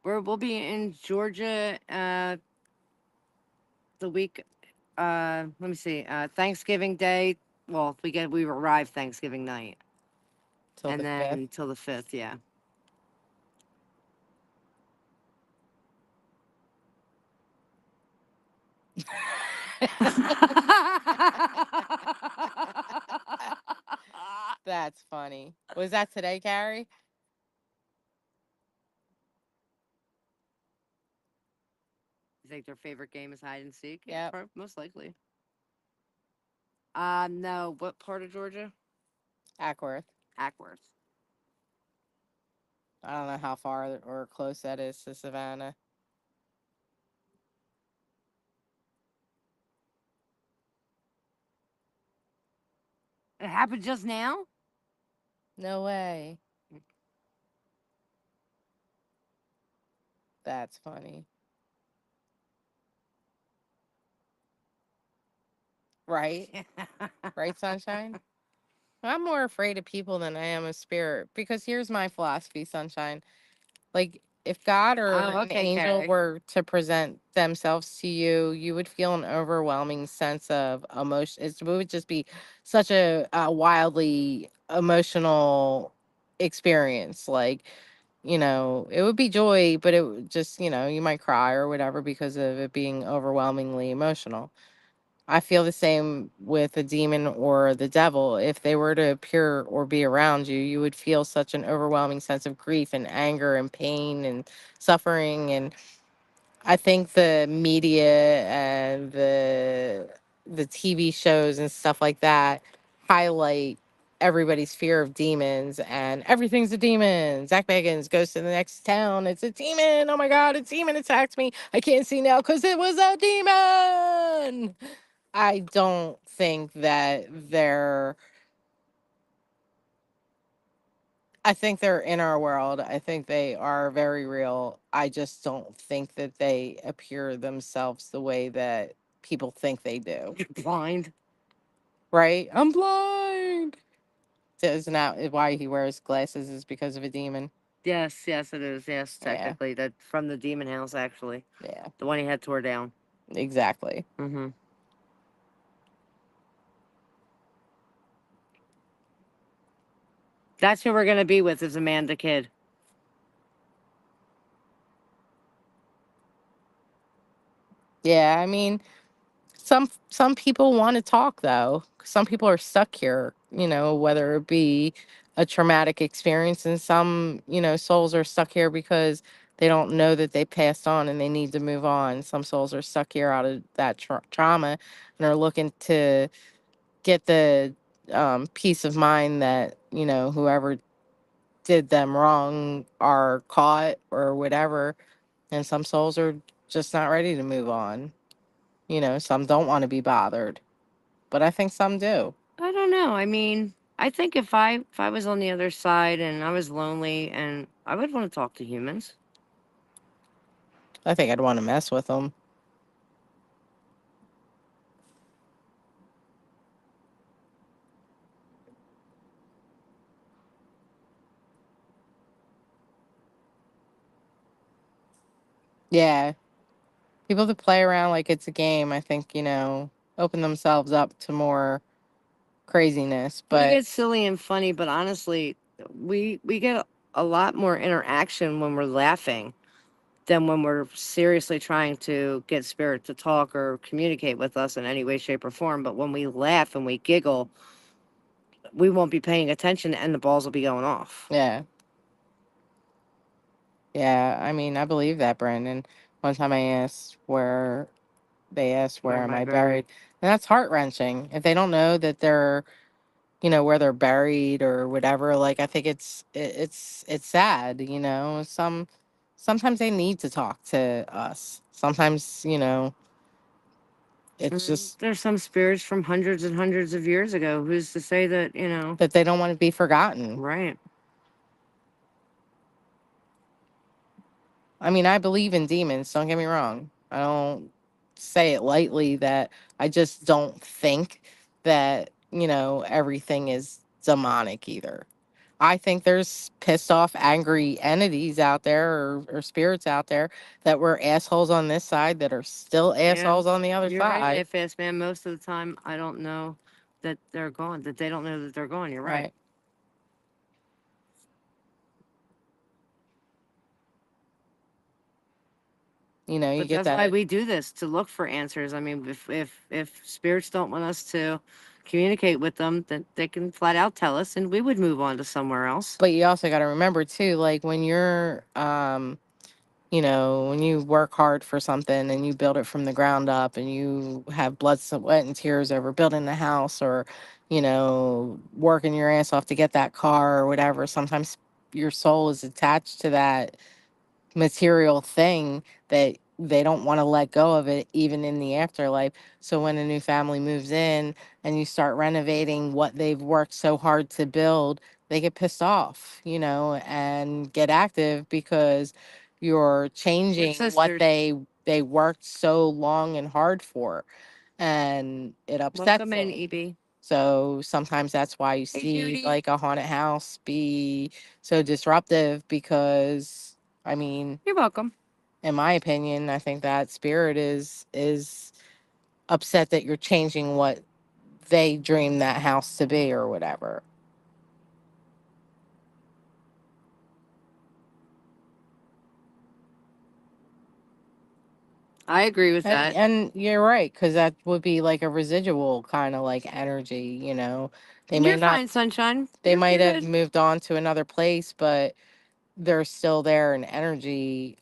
We'll be in Georgia the week let me see, Thanksgiving Day. Well, we arrive Thanksgiving night. Till And the then till the 5th, yeah. That's funny. Was that today, Carrie? You think their favorite game is hide and seek? Yep. Most likely. No. What part of Georgia? Ackworth. Ackworth. I don't know how far or close that is to Savannah. It happened just now? No way. That's funny. Right? Right, Sunshine? I'm more afraid of people than I am of spirit because here's my philosophy, Sunshine. Like, if God or Oh, an okay, angel Carrie. were to present themselves to you, you would feel an overwhelming sense of emotion. It would just be such a wildly emotional experience. Like, it would be joy, but it would just, you might cry or whatever because of it being overwhelmingly emotional. I feel the same with a demon or the devil. If they were to appear or be around you, you would feel such an overwhelming sense of grief and anger and pain and suffering. And I think the media and the TV shows and stuff like that highlight everybody's fear of demons and everything's a demon. Zach Bagans goes to the next town. It's a demon. Oh my God, a demon attacked me. I can't see now because it was a demon. I don't think that I think they're in our world. I think they are very real. I just don't think that they appear themselves the way that people think they do. You're blind. Right? I'm blind. So isn't that why he wears glasses is because of a demon? Yes, it is. Yes, Yeah. technically. That from the demon house, actually. Yeah, The one he had tore down. exactly. Mm-hmm. That's who we're gonna be with is Amanda Kidd. Yeah, I mean, some people want to talk though. Some people are stuck here, whether it be a traumatic experience, and some, souls are stuck here because they don't know that they passed on and they need to move on. Some souls are stuck here out of that trauma and are looking to get the peace of mind that, whoever did them wrong are caught or whatever. And some souls are just not ready to move on. Some don't want to be bothered, but I think some do. I don't know. I mean, I think if I was on the other side and I was lonely, and I would want to talk to humans. I think I'd want to mess with them. Yeah. People that play around like it's a game, I think, open themselves up to more craziness. We But get silly and funny, but honestly, we get a lot more interaction when we're laughing than when we're seriously trying to get spirit to talk or communicate with us in any way, shape, or form. But when we laugh and we giggle, we won't be paying attention and the balls will be going off. yeah. Yeah, I mean, I believe that, Brandon. One time they asked, where am I buried? And that's heart wrenching. If they don't know that they're, where they're buried or whatever, like, I think it's sad, sometimes they need to talk to us. Sometimes, it's just There's some spirits from hundreds and hundreds of years ago. Who's to say that, that they don't want to be forgotten. right? I mean, I believe in demons, don't get me wrong. I don't say it lightly, that I just don't think that, everything is demonic either. I think there's pissed off, angry entities out there, or spirits out there that were assholes on this side that are still Yeah, assholes on the other you're right, side. Half-ass man. Most of the time, I don't know that they're gone, that they don't know that they're gone. You're right. Right. You But get that's why that. we do this, to look for answers. I mean, if spirits don't want us to communicate with them, then they can flat out tell us, and we would move on to somewhere else. But you also got to remember too, like when you're, when you work hard for something and you build it from the ground up and you have blood, sweat, and tears over building the house, or, working your ass off to get that car or whatever, sometimes your soul is attached to that material thing that they don't want to let go of it even in the afterlife. So when a new family moves in and you start renovating what they've worked so hard to build, they get pissed off, and get active because you're changing what Sisters, they worked so long and hard for, and it upsets welcome in, them. EB. So sometimes that's why you Hey, see Judy. like a haunted house be so disruptive, because I mean, You're welcome. in my opinion, I think that spirit is upset that you're changing what they dreamed that house to be or whatever. I agree with that. And you're right, because that would be like a residual kind of like energy, They may You're not, fine, sunshine. they You're might have good. moved on to another place, but they're still there in energy,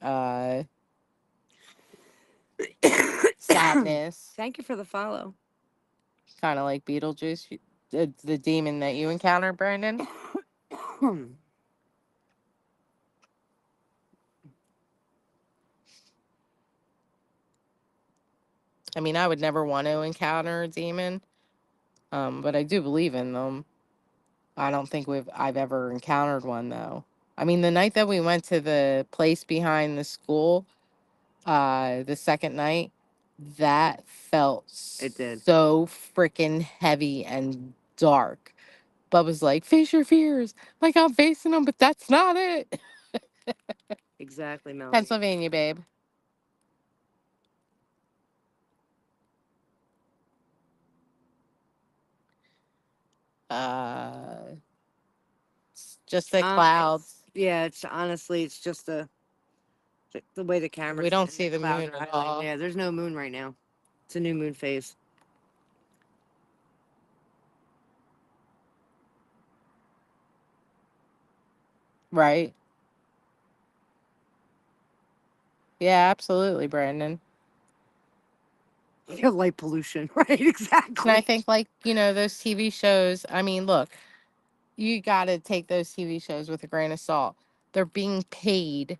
sadness, Thank you for the follow. kind of like Beetlejuice, the demon that you encountered, Brandon. I mean, I would never want to encounter a demon, but I do believe in them. I don't think I've ever encountered one though. I mean, the night that we went to the place behind the school, the second night, that felt It did. so freaking heavy and dark. Bubba's like, face your fears. Like, I'm facing them, but that's not it. Exactly, Mel. Pennsylvania, babe. It's just the clouds. Yeah, it's honestly, it's just The way the camera. We don't see the moon at all. Yeah, there's no moon right now. It's a new moon phase. Right. Yeah, absolutely, Brandon. Yeah, light pollution, right? Exactly. And I think, like, those TV shows, I mean, look, you got to take those TV shows with a grain of salt. They're being paid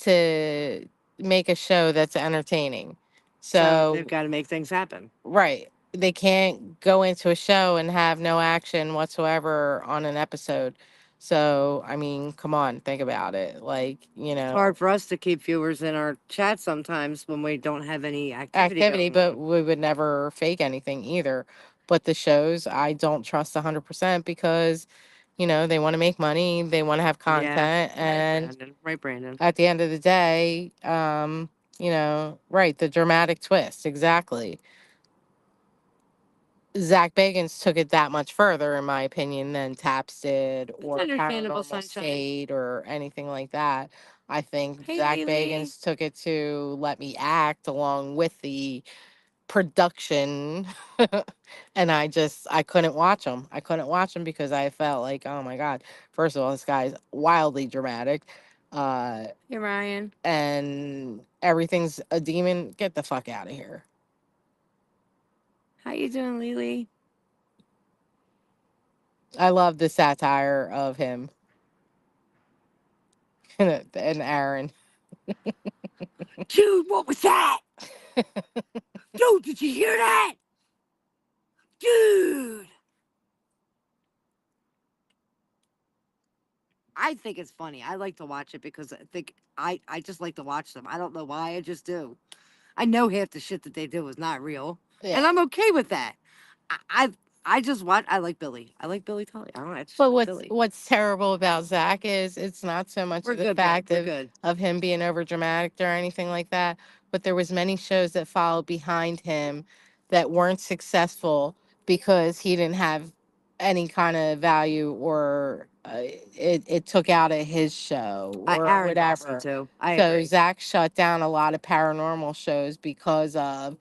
to make a show that's entertaining. So they've So, got to make things happen. right. They can't go into a show and have no action whatsoever on an episode. So, I mean, come on, think about it. Like, It's hard for us to keep viewers in our chat sometimes when we don't have any activity. but we would never fake anything either. But the shows, I don't trust 100% because, they want to make money, they want to have content, and Right, Brandon. at the end of the day, right, the dramatic twist, exactly. Zach Bagans took it that much further, in my opinion, than Taps did, or understandable, Paranormal Sunshine. State, or anything like that. I think Hey, Zach Lily. Bagans took it to Let Me Act along with the production. And I couldn't watch them. I couldn't watch them because I felt like, oh my God, first of all, this guy's wildly dramatic. Hey, Ryan. And everything's a demon. Get the fuck out of here. How you doing, Lily? I love the satire of him and Aaron. Dude, what was that? Dude, did you hear that? Dude. I think it's funny. I like to watch it because I just like to watch them. I don't know why, I just do. I know half the shit that they do is not real. And I'm okay with that. I just watch. I like Billy. I like Billy Tully. I don't know. I just But like Billy. what's terrible about Zach is it's not so much We're of the good, fact We're good. of him being over dramatic or anything like that, but there was many shows that followed behind him that weren't successful because he didn't have any kind of value, or it took out of his show or Aaron whatever. too. I So agree. Zach shut down a lot of paranormal shows because of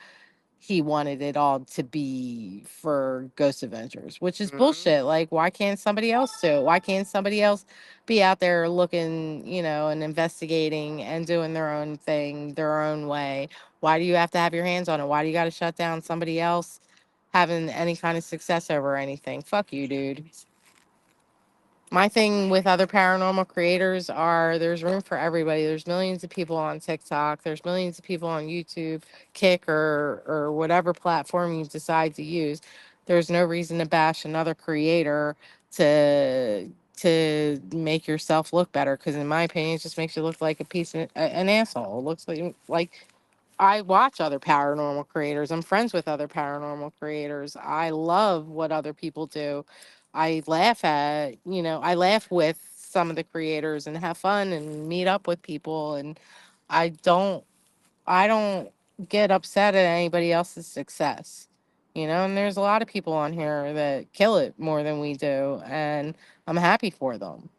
he wanted it all to be for Ghost Adventures, which is bullshit. Like, why can't somebody else do it? Why can't somebody else be out there looking, and investigating and doing their own thing, their own way? Why do you have to have your hands on it? Why do you got to shut down somebody else having any kind of success over anything? Fuck you, dude. My thing with other paranormal creators are there's room for everybody. There's millions of people on TikTok. There's millions of people on YouTube, Kick, or whatever platform you decide to use. There's no reason to bash another creator to make yourself look better. Because in my opinion, it just makes you look like an asshole. It looks like I watch other paranormal creators. I'm friends with other paranormal creators. I love what other people do. I laugh with some of the creators and have fun and meet up with people, and I don't I don't get upset at anybody else's success. And there's a lot of people on here that kill it more than we do, and I'm happy for them.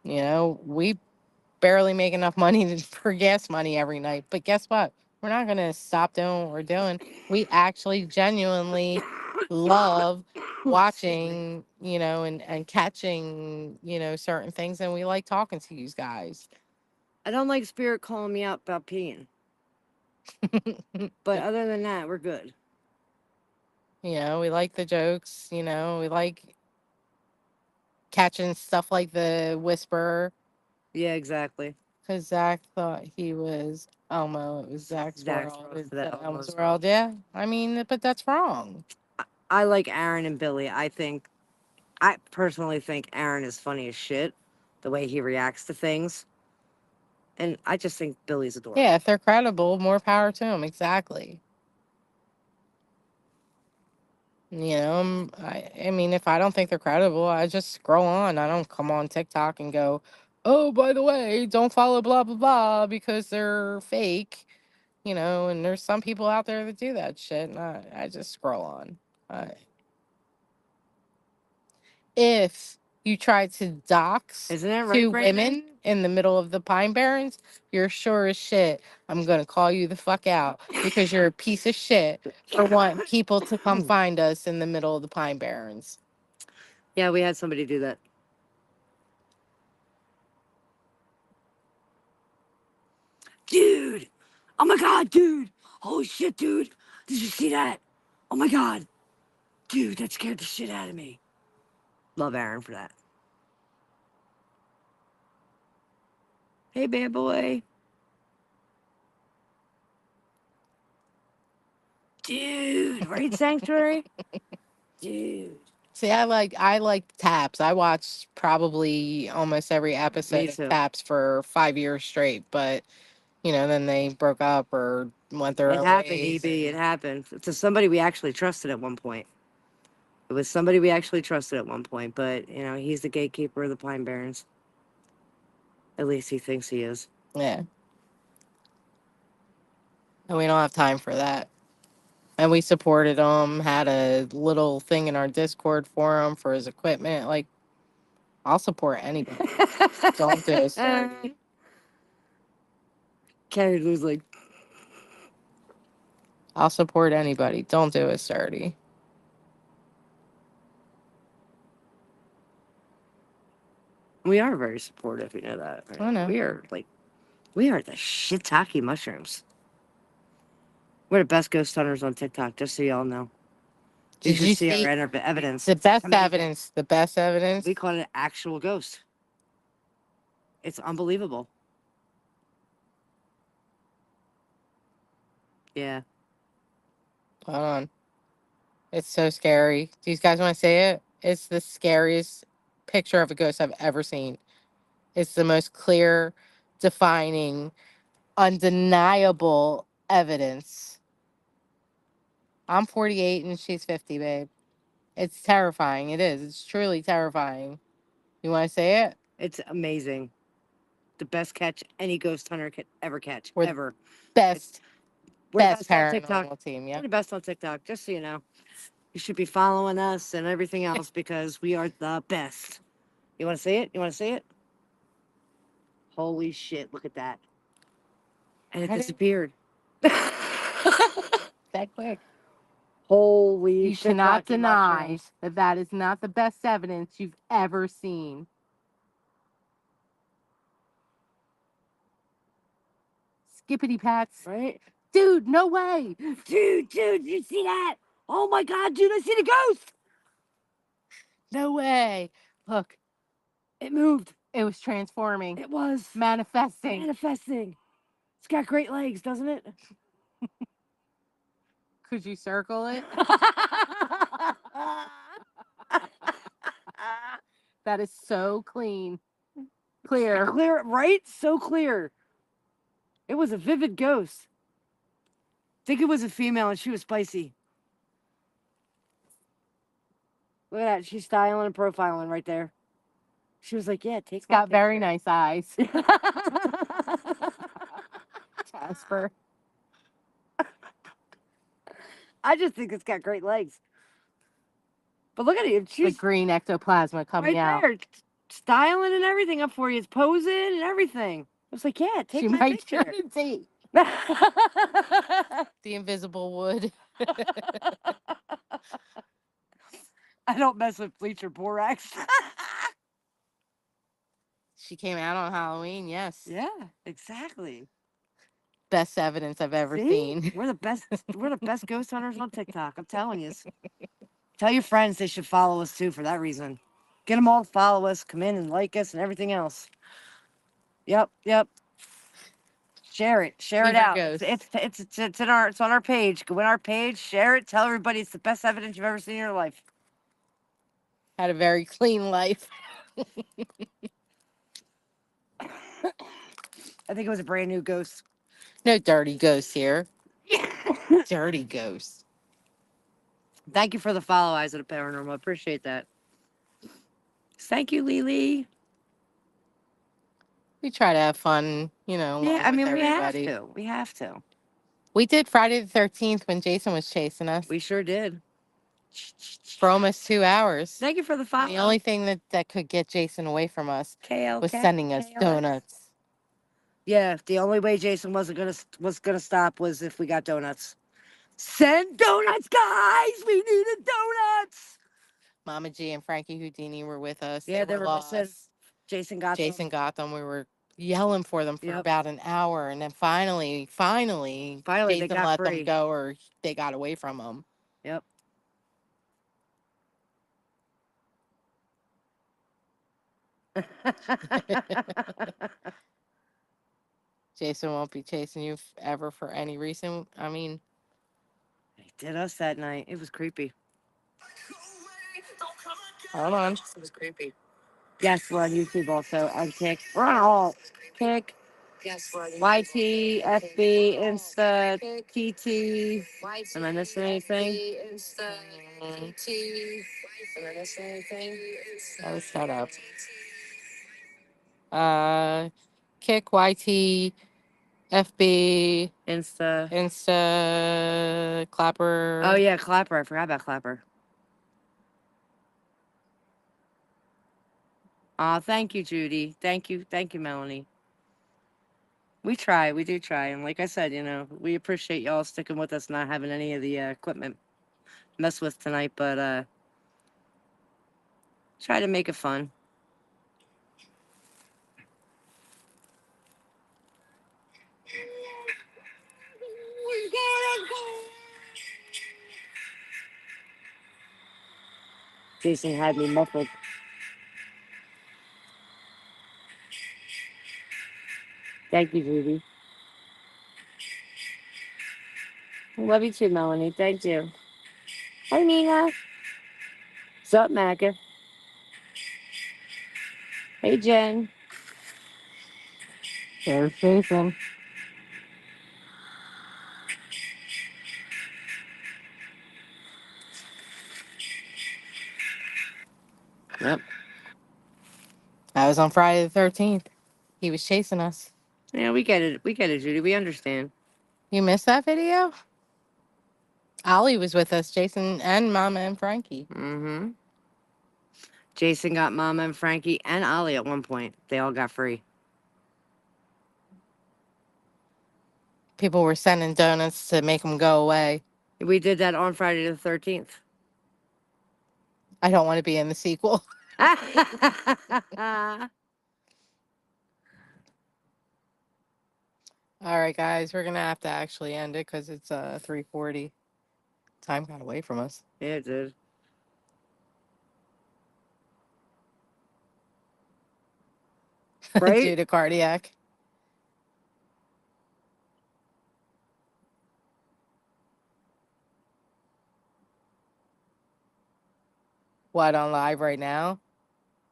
We barely make enough money for gas money every night. But guess what? We're not going to stop doing what we're doing. We actually genuinely love watching, and catching, certain things. And we like talking to you guys. I don't like Spirit calling me out about peeing. But other than that, we're good. We like the jokes, we like catching stuff like the Whisperer. Yeah, exactly. Because Zach thought he was Elmo. It was Zach's Zach's world. world It's for the Elmo's Elmo's world. Yeah. I mean, but that's wrong. I like Aaron and Billy. I personally think Aaron is funny as shit, the way he reacts to things. And I just think Billy's adorable. Yeah, if they're credible, more power to them. Exactly. I mean, if I don't think they're credible, I just scroll on. I don't come on TikTok and go, oh, by the way, don't follow blah, blah, blah because they're fake. And there's some people out there that do that shit. And I just scroll on. If you tried to dox Isn't it right, two Brandon? women in the middle of the Pine Barrens, you're sure as shit I'm gonna call you the fuck out because you're a piece of shit for wanting people to come find us in the middle of the Pine Barrens. Yeah, we had somebody do that. Dude! Oh my god, dude! Holy shit, dude! Did you see that? Oh my god! Dude, that scared the shit out of me. Love Aaron for that. Hey, bad boy. Dude, right, Sanctuary? Dude. See, I like Taps. I watched probably almost every episode Me of too. Taps for 5 years straight, but then they broke up or went their It own happened, ways. EB. It happened. To somebody we actually trusted at one point. It was somebody we actually trusted at one point, but, he's the gatekeeper of the Pine Barrens. At least he thinks he is. Yeah. And we don't have time for that. And we supported him, had a little thing in our Discord for him for his equipment. Like, I'll support anybody. Don't do it, Sturdy. Carrie was like, I'll support anybody. Don't do it, Sturdy. we are very supportive, you know that. Right? I know. We are the shiitake mushrooms. We're the best ghost hunters on TikTok, just so y'all know. Did you see see our evidence? the best I mean, evidence? The best evidence? We caught an actual ghost. It's unbelievable. Yeah. Hold on. It's so scary. Do you guys want to see it? It's the scariest picture of a ghost I've ever seen. It's the most clear, defining, undeniable evidence. I'm 48 and she's 50, babe. It's terrifying. It is. It's truly terrifying. You want to say it? It's amazing. The best catch any ghost hunter could ever catch. We're the ever. Best, We're the best best on TikTok. paranormal team. Yeah. We're the best on TikTok, just so you know. You should be following us and everything else because we are the best. You want to see it? You want to see it? Holy shit, look at that. And it I didn't- disappeared. That quick. Holy You shit. cannot deny that that is not the best evidence you've ever seen. Skippity pats. Right? Dude, no way. Dude, you see that? Oh my god, dude, I see the ghost! No way. Look, It moved. it was transforming, It was manifesting. manifesting. It's got great legs, doesn't it? Could you circle it? That is so clean. Clear. Clear, right? So clear. It was a vivid ghost. Think it was a female and she was spicy. Look at that. She's styling and profiling right there. She was like, yeah, take It's got very nice eyes. Casper. I just think it's got great legs. But look at it. The She's green ectoplasma coming right out. there. Styling and everything up for you. It's posing and everything. I was like, yeah, take She my might picture. turn a date. The invisible wood. I don't mess with bleacher borax. She came out on Halloween, yes. Yeah, exactly. Best evidence I've ever See? seen. We're the best. We're the best ghost hunters on TikTok. I'm telling you. Tell your friends they should follow us too for that reason. Get them all to follow us, come in and like us, and everything else. Yep. Share it. Share Be it our out. ghost. It's on our page. Go in our page. Share it. Tell everybody it's the best evidence you've ever seen in your life. Had a very clean life. I think it was a brand new ghost. No dirty ghosts here. Dirty ghosts. Thank you for the follow, Eyes of the Paranormal. I appreciate that. Thank you, Lily. We try to have fun, along Yeah, I with mean, everybody. we have to. We did Friday the 13th when Jason was chasing us. We sure did. for almost 2 hours. Thank you for the follow. The only thing that could get Jason away from us KLK, was sending us KLS. donuts. Yeah, the only way Jason was gonna stop was if we got donuts. Send donuts, guys. We needed donuts. Mama G and Frankie Houdini were with us. Yeah, they were were missing. lost. Jason got Jason them. got them. We were yelling for them for Yep. about an hour, and then finally, Finally, they Jason got let free. them go, or they got away from him. Yep. Jason won't be chasing you ever for any reason. I mean, He did us that night. It was creepy. hold on. It was creepy. Yes, we're on YouTube also. On Kick. We're on all. Kick. Yes, we're on YT, FB, Insta, TT. Am I missing anything? That was set up. Kick, YT, FB, Insta, Clapper. Oh yeah, Clapper. I forgot about Clapper. Thank you, Judy. Thank you, Melanie. We try, we do try, and like I said, we appreciate y'all sticking with us, not having any of the equipment mess with tonight, but try to make it fun. Jason had me muffled. Thank you, Judy. Love you too, Melanie. Thank you. Hey, Nina. What's up, Macca? Hey, Jen. There's Jason. Yep. That was on Friday the 13th. He was chasing us. Yeah, we get it. We get it, Judy. We understand. You missed that video? Ollie was with us, Jason and Mama and Frankie. Mm-hmm. Jason got Mama and Frankie and Ollie at one point. They all got free. People were sending donuts to make them go away. We did that on Friday the 13th. I don't want to be in the sequel. All right, guys, we're gonna have to actually end it because it's 3:40. Time got away from us. Yeah, it did. Right? Due to cardiac. What, on live right now?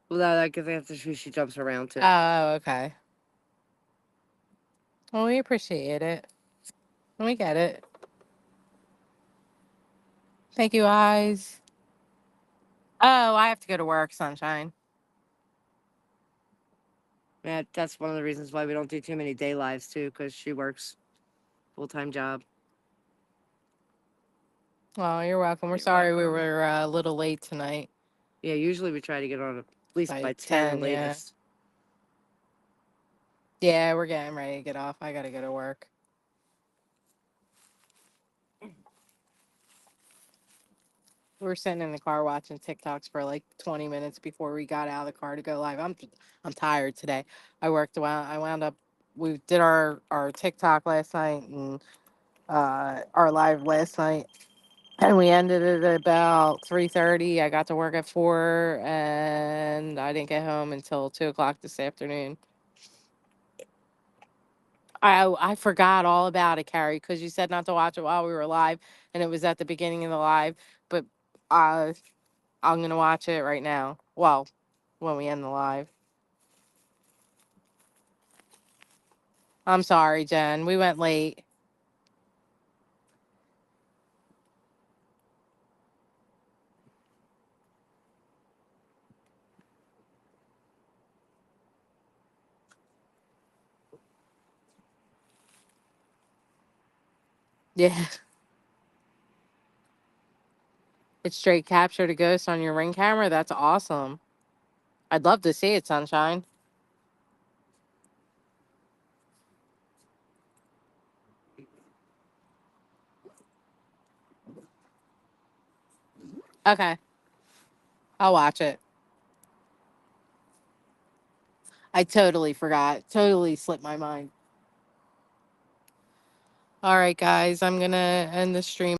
Well, like if after she jumps around too. Oh, okay. Well, we appreciate it. We get it. Thank you, guys. Oh, I have to go to work, Sunshine. Yeah, that's one of the reasons why we don't do too many day lives too, because she works full-time job. Oh, you're welcome. We're sorry we were a little late tonight. Yeah, usually we try to get on at least by 10 10, yeah. latest. Yeah, we're getting ready to get off. I gotta go to work. We were sitting in the car watching TikToks for like 20 minutes before we got out of the car to go live. I'm tired today. I wound up. We did our TikTok last night and our live last night, and we ended it at about 3:30. I got to work at 4, and I didn't get home until 2 o'clock this afternoon. I forgot all about it, Carrie, because you said not to watch it while we were live, and it was at the beginning of the live. But I'm gonna watch it right now. Well, when we end the live. I'm sorry, Jen. We went late. Yeah. It straight captured a ghost on your Ring camera. That's awesome. I'd love to see it, Sunshine. Okay, I'll watch it. I totally forgot. Totally slipped my mind. All right, guys, I'm gonna end the stream.